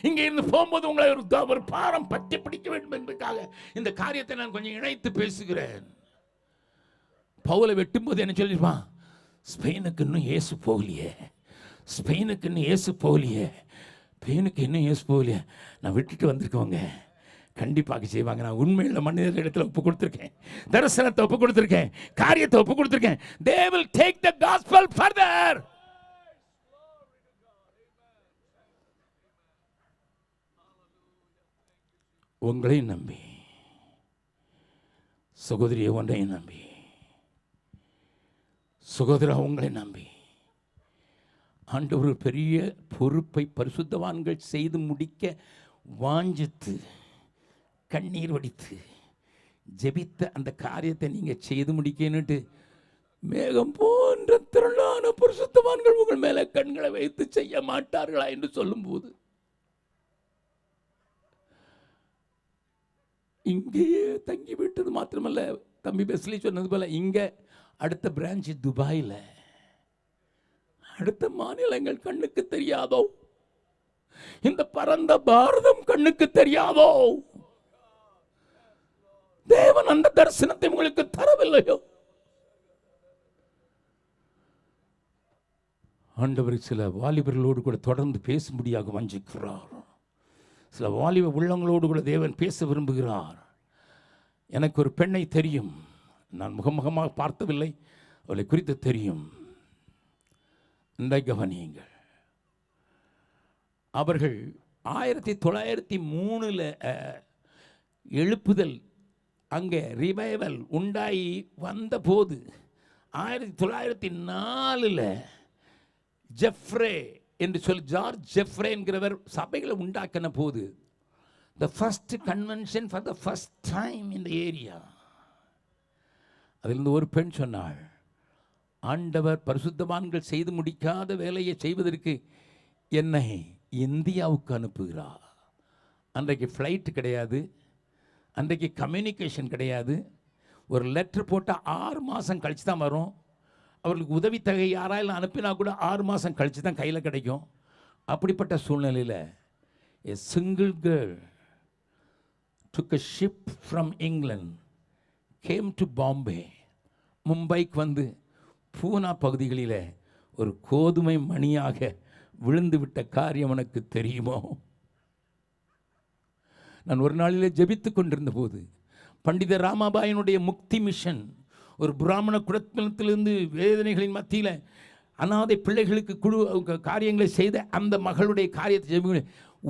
இங்கே இருந்து போகும்போது உங்களை ஒரு பாரம் பற்றி பிடிக்க வேண்டும் என்பதற்காக இந்த காரியத்தை நான் கொஞ்சம் இணைத்து பேசுகிறேன். பவுலை வெட்டும்போது என்ன சொல்லிருப்பான்? ஸ்பெயினுக்கு இன்னும் இயேசு போகலையே, ஸ்பெயினுக்கு இன்னும் இயேசு போகலையே, ஸ்பெயினுக்கு இன்னும் இயேசு போகலையே, நான் விட்டுட்டு வந்திருக்கவங்க கண்டிப்பாக செய்வாங்க. நான் உண்மையில் மனிதர் இடத்துல ஒப்பு கொடுத்துருக்கேன், தரிசனத்தை ஒப்பு கொடுத்துருக்கேன், காரியத்தை ஒப்பு கொடுத்துருக்கேன். They will take the gospel further. உங்களையும் நம்பி, சகோதரியை ஒன்றையும் நம்பி, சகோதரா உங்களை நம்பி ஆண்டவர் பெரிய பொறுப்பை பரிசுத்தவான்கள் செய்து முடிக்க வாஞ்சித்து கண்ணீர் வடித்து ஜெபித்த அந்த காரியத்தை நீங்கள் செய்து முடிக்கணுட்டு மேகம் போன்ற திரளான பரிசுத்தவான்கள் உங்கள் மேலே கண்களை வைத்து செய்ய மாட்டார்களா என்று சொல்லும்போது இங்கேயே தங்கி விட்டது மாத்திரமல்ல, தம்பி பெஸ்லி சொன்னது போல இங்கே அடுத்த பிரான்ச் துபாயில், அடுத்த மாநிலங்கள் கண்ணுக்கு தெரியாதோ, இந்த பரந்த பாரதம் கண்ணுக்கு தெரியாதோ, தேவன் அந்த தரிசனத்தை உங்களுக்கு தரவில்லையோ? ஆண்டவர் சில வாலிபர்களோடு கூட தொடர்ந்து பேசும்படியாக வாஞ்சிக்கிறார். சில வாலிப உள்ளங்களோடு கூட தேவன் பேச விரும்புகிறார். எனக்கு ஒரு பெண்ணை தெரியும், நான் முகமுகமாக பார்த்ததில்லை, அவளை குறித்து தெரியும். இந்த கவனியுங்கள், அவர்கள் 1903 எழுப்புதல் அங்கே ரிவைவல் உண்டாகி வந்தபோது 1904 ஜெஃப்ரே என்று சொல்லி ஜார்ஜ் ஜெஃப்ரே என்கிறவர் சபைகளை உண்டாக்கின போது the first convention for the first time in the area. அதிலிருந்து ஒரு பெண் சொன்னாள், ஆண்டவர் பரிசுத்தவான்கள் செய்து முடிக்காத வேலையை செய்வதற்கு என்னை இந்தியாவுக்கு அனுப்புகிறார். அன்றைக்கு ஃப்ளைட் கிடையாது, அன்றைக்கு கம்யூனிகேஷன் கிடையாது. ஒரு லெட்ரு போட்டால் 6 மாதம் கழித்து தான் வரும். அவர்களுக்கு உதவித்தொகை யாராலும் அனுப்பினா கூட 6 மாதம் கழித்து தான் கையில் கிடைக்கும். அப்படிப்பட்ட சூழ்நிலையில் a single girl took a ship from England, came to Bombay. மும்பைக்கு வந்து பூனா பகுதிகளில் ஒரு கோதுமை மணியாக விழுந்து விட்ட காரியம் எனக்கு தெரியுமோ? நான் ஒரு நாளிலே ஜெபித்து கொண்டிருந்த போது பண்டித ராமாபாயினுடைய முக்தி மிஷன் ஒரு பிராமண குடும்பத்திலிருந்து வேதனைகளின் மத்தியில் அனாதை பிள்ளைகளுக்கு காரியங்களை செய்த அந்த மகளுடைய காரியத்தை ஜெபிக்க,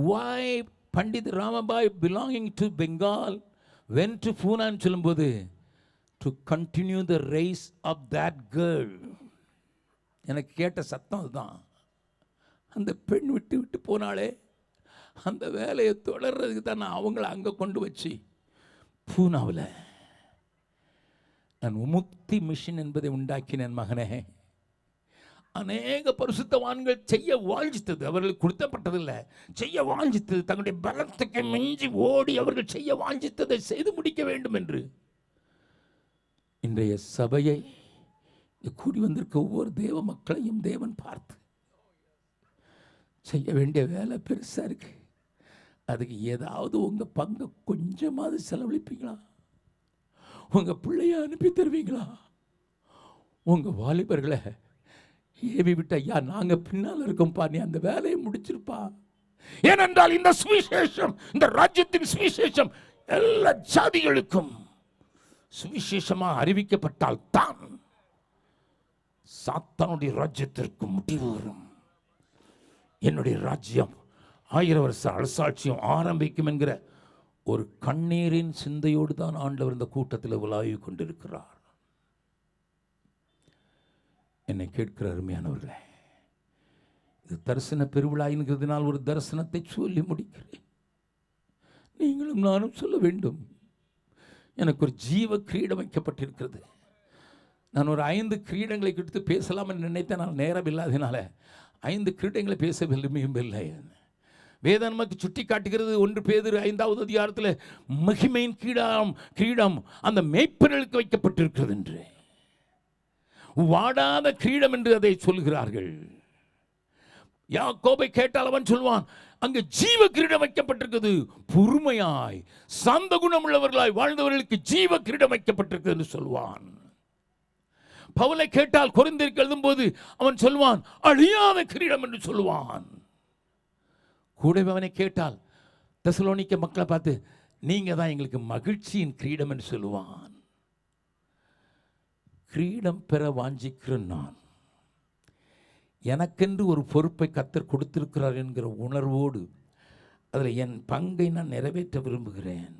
why Pandit ராமபாய் belonging to Bengal went to பூனான்னு சொல்லும்போது to continue the race of that girl. எனக்கு கேட்ட சத்தம் அதுதான். அந்த பெண் விட்டு விட்டு போனாலே அந்த வேலையை தொடர்றதுக்கு தான் நான் அவங்கள அங்கே கொண்டு வச்சு பூனாவில் நான் முக்தி மிஷன் என்பதை உண்டாக்கினேன். மகனே, அநேக பரிசுத்தவான்கள் செய்ய வாழ்ந்தது, அவர்களுக்கு கொடுத்தப்பட்டதில்லை, செய்ய வாழ்ந்தது, தங்களுடைய பலத்துக்கு மிஞ்சி ஓடி அவர்கள் செய்ய வாழ்ந்ததை செய்து முடிக்க வேண்டும் என்று இன்றைய சபையை கூடி வந்திருக்க ஒவ்வொரு தேவ மக்களையும் தேவன் பார்த்து செய்ய வேண்டிய வேலை பெருசாக இருக்கு. அதுக்கு ஏதாவது உங்கள் பங்கை கொஞ்சமாவது செலவழிப்பீங்களா? உங்கள் பிள்ளைய அனுப்பி தருவீங்களா? உங்கள் வாலிபர்களை ஏவி விட்ட, ஐயா நாங்கள் பின்னால் இருக்கோம்ப்பா, நீ அந்த வேலையை முடிச்சிருப்பா. ஏனென்றால் இந்த சுவிசேஷம், இந்த ராஜ்யத்தின் சுவிசேஷம் எல்லா ஜாதிகளுக்கும் சுவிசேஷமாக அறிவிக்கப்பட்டால் தான் சாத்தானுடைய ராஜ்யத்திற்கு முடிவு வரும். என்னுடைய ராஜ்யம் 1000 வருஷ அரசாட்சியம் ஆரம்பிக்கும் என்கிற ஒரு கண்ணீரின் சிந்தையோடு தான் ஆண்டவர் இந்த கூட்டத்தில் உலாவி கொண்டிருக்கிறார். என்னை கேட்கிற அருமையானவர்களே, இது தரிசன பெருவிழா என்கிறதுனால் ஒரு தரிசனத்தை சொல்லி முடிக்கிறேன். நீங்களும் நானும் சொல்ல வேண்டும். எனக்கு ஒரு ஜீவ கிரீடம் வைக்கப்பட்டிருக்கிறது. நான் ஒரு 5 கிரீடங்களை கொடுத்து பேசலாம் என்று நினைத்தேன். நான் நேரம் இல்லாதனால 5 கிரீடங்களை பேச விரும்பவில்லை. வேதம் நமக்கு சுட்டி காட்டுகிறது. 1 பேதுரு 5வது அதிகாரத்தில் மகிமையின் கிரீடம் அந்த மேய்ப்பர்களுக்கு வைக்கப்பட்டிருக்கிறது என்று, வாடாத கிரீடம் என்று அதை சொல்கிறார்கள். யாக்கோபை கேட்டால் அவன் சொல்வான், அங்கு ஜீவ கிரீடம் வைக்கப்பட்டிருக்கிறது. பொறுமையாய் சாந்த குணம் உள்ளவர்களாய் வாழ்ந்தவர்களுக்கு ஜீவ கிரீடம் வைக்கப்பட்டிருக்கிறது என்று சொல்வான். பவுலை கேட்டால் கொரிந்தியருக்கு எழுதும்போது அவன் சொல்வான் அழியாத கிரீடம் என்று சொல்வான். கூடவே அவனை கேட்டால் தெசலோனிக்க மக்களை பார்த்து நீங்க தான் எங்களுக்கு மகிழ்ச்சியின் கிரீடம் என்று சொல்லுவான். கிரீடம் பெற வாஞ்சிக்கிற நான், எனக்கென்று ஒரு பொறுப்பை கர்த்தர் கொடுத்திருக்கிறார் என்கிற உணர்வோடு அதில் என் பங்கை நான் நிறைவேற்ற விரும்புகிறேன்.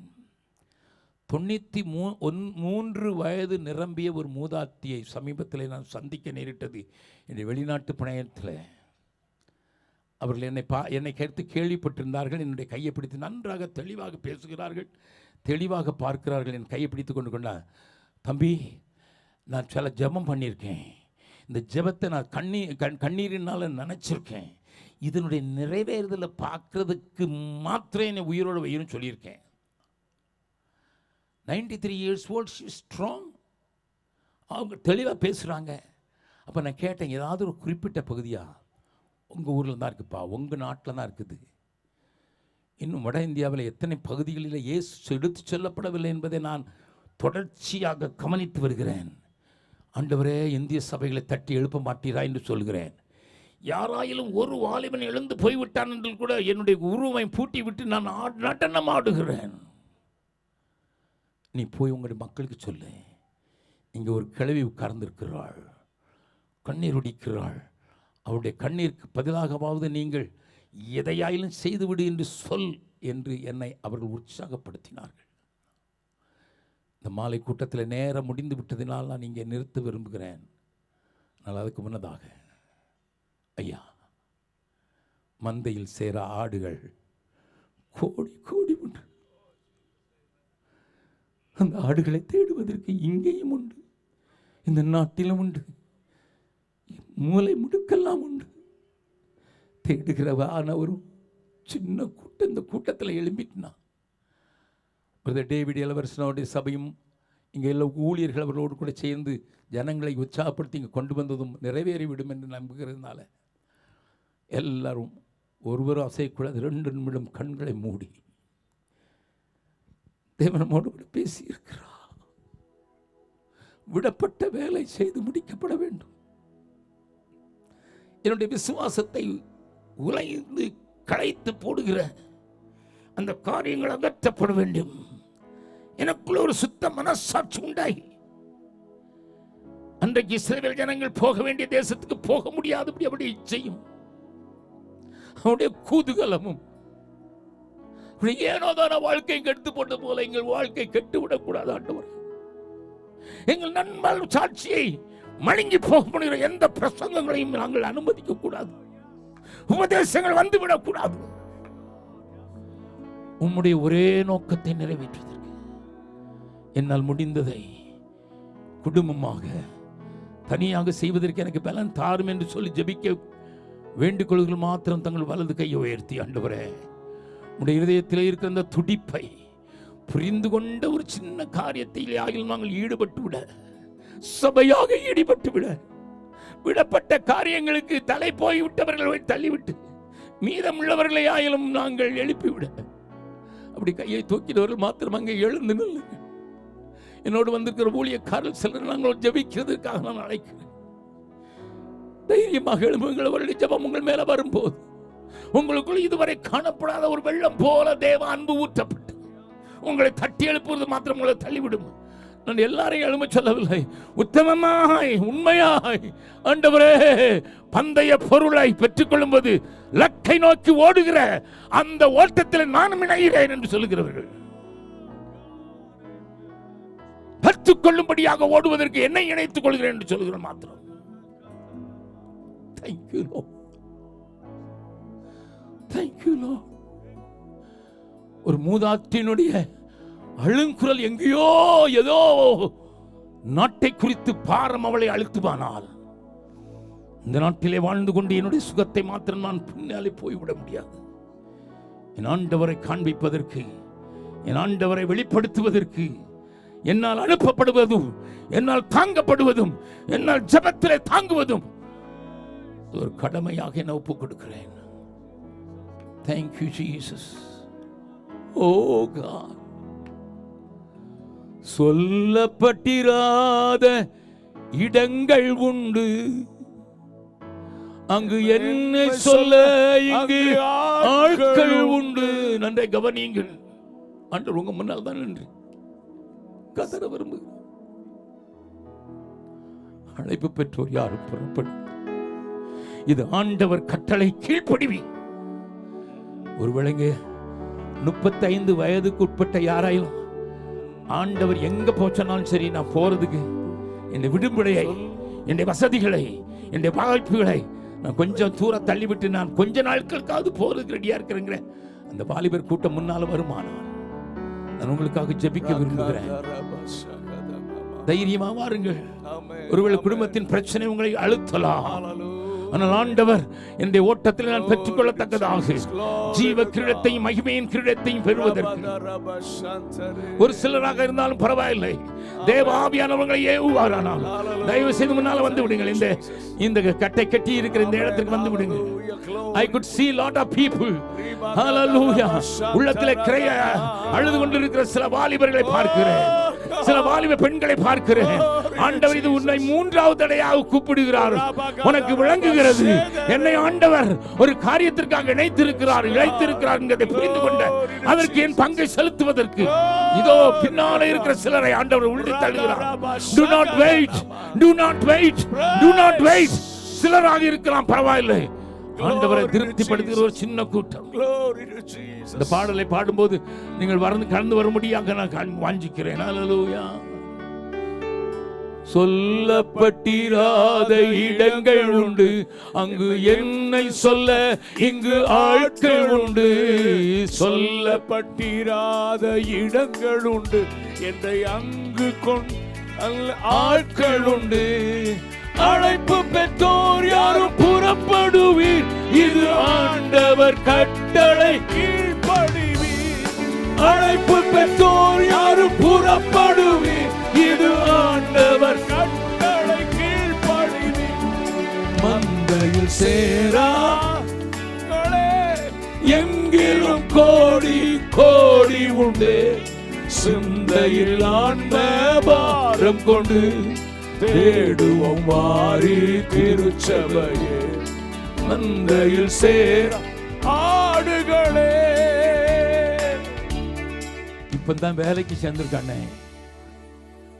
93 வயது நிரம்பிய ஒரு மூதாட்டியை சமீபத்தில் நான் சந்திக்க நேரிட்டது. என்னுடைய வெளிநாட்டு பணயத்தில் அவர்கள் என்னை கேட்டு கேள்விப்பட்டிருந்தார்கள். என்னுடைய கையை பிடித்து நன்றாக தெளிவாக பேசுகிறார்கள், தெளிவாக பார்க்கிறார்கள். என் கையை பிடித்து கொண்டார். தம்பி, நான் சில ஜெபம் பண்ணியிருக்கேன். இந்த ஜெபத்தை நான் கண்ணீரினால் நினச்சிருக்கேன். இதனுடைய நிறைவேறுதலை பார்க்கறதுக்கு மாத்திரம் என்னை உயிரோடு வையும் சொல்லியிருக்கேன். 93 years old, she is strong. அவங்க தெளிவாக பேசுகிறாங்க. அப்போ நான் கேட்டேன், ஏதாவது ஒரு குறிப்பிட்ட பகுதியா? உங்கள் ஊரில் தான் இருக்குப்பா, உங்கள் நாட்டில் தான் இருக்குது. இன்னும் வட இந்தியாவில் எத்தனை பகுதிகளில் இயேசு எடுத்து சொல்லப்படவில்லை என்பதை நான் தொடர்ச்சியாக கவனித்து வருகிறேன். ஆண்டவரே, இந்திய சபைகளை தட்டி எழுப்ப மாட்டீரா என்று சொல்கிறேன். யாராயிலும் ஒரு வாலிபன் எழுந்து போய்விட்டான் என்று கூட என்னுடைய உருவை பூட்டி விட்டு நான் நடனம் ஆடுகிறேன். நீ போய் உங்களுடைய மக்களுக்கு சொல்லு, இங்கே ஒரு கிழவி உட்கார்ந்திருக்கிறாள், கண்ணீர் ஒடிக்கிறாள். அவருடைய கண்ணீருக்கு பதிலாகவாவது நீங்கள் எதையாயிலும் செய்துவிடு என்று சொல் என்று என்னை அவர்கள் உற்சாகப்படுத்தினார்கள். இந்த மாலை கூட்டத்தில் நேரம் முடிந்து விட்டதினால் நான் இங்கே நிறுத்த விரும்புகிறேன். ஆனால் அதுக்கு முன்னதாக, ஐயா, மந்தையில் சேர ஆடுகள் கோடி கோடி உண்டு. அந்த ஆடுகளை தேடுவதற்கு இங்கேயும் உண்டு, இந்த நாட்டிலும் உண்டு, மூலை முடுக்கெல்லாம் உண்டு. தேடுகிறவான ஒரு சின்ன கூட்டம் இந்த கூட்டத்தில் எழும்பிட்டுனா, பிரதர் டேவிட் இளவரசனுடைய சபையும் இங்கே எல்லா ஊழியர்கள் அவர்களோடு கூட சேர்ந்து ஜனங்களை உற்சாகப்படுத்தி இங்கே கொண்டு வந்ததும் நிறைவேறிவிடும் என்று நம்புகிறதுனால எல்லாரும் ஒருவரும் அசைக்கூடாது. 2 நிமிடம் கண்களை மூடி தேவனோடு கூட பேசியிருக்கிறார். விடப்பட்ட வேலை செய்து முடிக்கப்பட வேண்டும். என்னுடைய விசுவாசத்தை உலைந்து களைத்து போடுகிற அந்த காரியங்கள் அகற்றப்பட வேண்டும். எனக்குள்ள ஒரு சுத்த மனசாட்சி உண்டாகி அன்றைக்கு இஸ்ரவேல் ஜனங்கள் போக வேண்டிய தேசத்துக்கு போக முடியாதபடி அவருடைய இச்சையும் அவருடைய கூதுகலமும் ஏனோதான வாழ்க்கை கெடுத்து போட்ட போல எங்கள் வாழ்க்கை கெட்டுவிடக்கூடாது ஆண்டவர். எங்கள் நண்பர் சாட்சியை மழுங்கி போக முடிகிற எந்த பிரசங்கங்களையும் நாங்கள் அனுமதிக்க கூடாது. உபதேசங்கள் வந்துவிடக்கூடாது. உம்முடைய ஒரே நோக்கத்தை நிறைவேற்றுவதற்கு என்னால் முடிந்ததை குடும்பமாக தனியாக செய்வதற்கு எனக்கு பலன் தாரும் என்று சொல்லி ஜெபிக்க வேண்டுகொள்கள் மாத்திரம் தங்கள் வலது கையை உயர்த்தி, ஆண்டவரே, உடைய இருதயத்தில் இருக்கிற அந்த துடிப்பை புரிந்து கொண்ட ஒரு சின்ன காரியத்தில் ஆகிலும் நாங்கள் ஈடுபட்டு விட, சபையாக ஈடுபட்டு விட, விடப்பட்ட காரியங்களுக்கு தலை போய்விட்டவர்களை தள்ளிவிட்டு மீதமுள்ளவர்களை ஆயிலும் நாங்கள் எழுப்பிவிட, அப்படி கையை தூக்கினவர்கள் மாத்திரம் அங்கே எழுந்து நில்லுங்கள். என்னோடு வந்திருக்கிற ஊழியக்காரர்கள் சிலர் நாங்கள் ஜெபிக்கிறதுக்காக நான் அழைக்கிறேன். தைரியமாக எழுப்புங்கள். அவருடைய ஜெபம் உங்கள் மேல வரும்போது உங்களுக்குள் இதுவரை காணப்படாத ஒரு வெள்ளம் போல தேவ அன்பு ஊற்றப்பட்டு உங்களை தட்டி எழுப்புவது மாத்திரம் உங்களை தள்ளிவிடும். நான் எல்லாரையும் எழும சொல்லவில்லை. உத்தமமாய் உண்மையாய் ஆண்டவரே பந்தய பொருளை பெற்றுக் கொள்ளும்போது லக்கை நோக்கி ஓடுகிற அந்த ஓட்டத்தில் நானும் இணைகிறேன் என்று சொல்லுகிறவர்கள், கற்றுக் கொள்ளும்படியாக ஓடுவதற்கு என்னை இணைத்துக் கொள்கிறேன் என்று சொல்லுகிற மாத்திரம். Thank you, Lord. Thank you, Lord. ஒரு மூதாட்டினுடைய அழுங்குரல் எங்கேயோ ஏதோ நாட்டை குறித்து பாரம் அவளை அழுத்துவானால், இந்த நாட்டிலே வாழ்ந்து கொண்டு என்னுடைய சுகத்தை மாத்திரம் நான் பின்னாலே போய்விட முடியாது. என் ஆண்டவரை காண்பிப்பதற்கு, என் ஆண்டவரை வெளிப்படுத்துவதற்கு, என்னால் அனுப்பப்படுவதும், என்னால் தாங்கப்படுவதும், என்னால் ஜெபத்திலே தாங்குவதும் ஒரு கடமையாக என்ன ஒப்புக் கொடுக்கிறேன். Thank you, Jesus. Oh God. சொல்லப்பட்டிராத இடங்கள் உண்டு, அங்கு என்ன சொல்ல இங்கு ஆட்கள் உண்டு. நன்றை கவனியுங்கள். ஆண்டவர் உங்க முன்னால் தான் நின்று கதற விரும்புகிறார். அழைப்பு பெற்றோர் யாரும் புறப்படும். இது ஆண்டவர் கட்டளை கீழ்ப்படிவி. ஒருவேளைங்க 35 வயதுக்கு உட்பட்ட யாராயும் ஆண்டவர் எங்க போச்சனாலும் சரி, நான் போறதுக்கு என் விடுமுறையை, என் வசதிகளை, என் வாய்ப்புகளை நான் கொஞ்சம் தூரம் தள்ளிவிட்டு நான் கொஞ்ச நாட்களுக்காவது போறதுக்கு ரெடியா இருக்கிறேங்கிற அந்த வாலிபர் கூட்டம் முன்னால வருமானால் நான் உங்களுக்காக ஜெபிக்க விரும்புகிறேன். தைரியமா வாருங்கள். ஒருவேளை குடும்பத்தின் பிரச்சனை உங்களை அழுத்தலாம். ஆனால் ஆண்டவர் என்னுடைய ஓட்டத்தில் நான் பெற்றுக்கொள்ளத்தக்கதாக ஜீவ கிரீடத்தையும் மகிமையின் கிரீடத்தையும் பெறுவதற்கு ஒரு சிலராக இருந்தாலும் பரவாயில்லை, தேவ ஆவியானவர்களை ஏவுவாரானால் தயவு செய்து முன்னால வந்து விடுங்கள். இந்த கட்டை கட்டி இருக்கிற இந்த இடத்துக்கு வந்து விடுங்க. I could see lot of people. Hallelujah. உள்ளத்திலே கிரைய அழுது கொண்டிருக்கிற சில வாலிபர்களை பார்க்கிறேன், சில வாலிப பெண்களை பார்க்கிறேன். ஆண்டவர் இது உன்னை மூன்றாவது தடவையாக கூப்பிடுகிறார். உனக்கு விளங்குகிறது என்னை ஆண்டவர் ஒரு காரியத்திற்காக இணைத்திருக்கிறார் என்பதை புரிந்து கொண்ட அதற்கு என் பங்கை செலுத்துவதற்கு இதோ பின்னாலே இருக்கிற சிலரை ஆண்டவர் உள்ளே தள்ளுகிறார். Do not wait, do not wait, do not wait. சிலராக இருக்கலாம், பரவாயில்லை. ஆண்டவரை திருப்திப்படுத்துகிற ஒரு சின்ன கூட்டம். இந்த பாடலை பாடும்போது நீங்கள் கடந்து வர முடியாத நான் வாஞ்சிக்கிறேன். ஹல்லேலூயா. சொல்லப்பட்டிராத இடங்கள் உண்டு, அங்கு என்னை சொல்ல இங்கு ஆட்கள் உண்டு. சொல்லப்பட்டிராத இடங்கள் உண்டு, என்னை அங்கு ஆட்கள் உண்டு. அழைப்பு பெற்றோர் யாரும் புறப்படுவீர், இது ஆண்டவர் கட்டளை கீழ்ப்படிவீர். அழைப்பு பெற்றோர் யாரும் புறப்படுவீர், இது ஆண்டவர் கட்டளை கீழ்ப்படிவீர். மந்தையில் சேராங்களே எங்கிலும் கோடி கோடி உண்டு, சிந்தையில் ஆன்ம பாரம் கொண்டு தேடுவோம் வாரி திருச்சபையே. மந்தையில் சேர ஆடுகளே. இப்பதான் வேலைக்கு சேர்ந்திருக்கானே,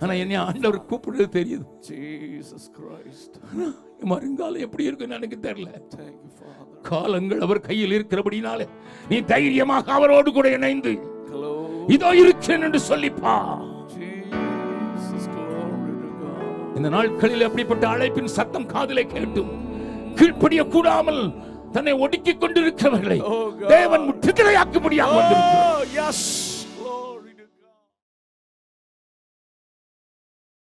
ஆனா என்னை ஆண்டவர் கூப்பிடுறது தெரியுது. Jesus Christ. வருங்காலம் எப்படி இருக்குன்னு எனக்கு தெரியல. காலங்கள் அவர் கையில் இருக்கிறபடினாலே நீ தைரியமாக அவரோடு கூட இணைந்து இதோ இருக்கிறேன் என்று சொல்லிப்பா. இந்த நாட்களில் அப்படிப்பட்ட அழைப்பின் சத்தம் காதிலே கேட்டும் கீழ்ப்படிய கூடாமல் தன்னை ஒடுக்கிக் கொண்டிருக்கிறவர்களை தேவன் முற்றுகையாக்கும்படியாக வந்திருக்கிறார்.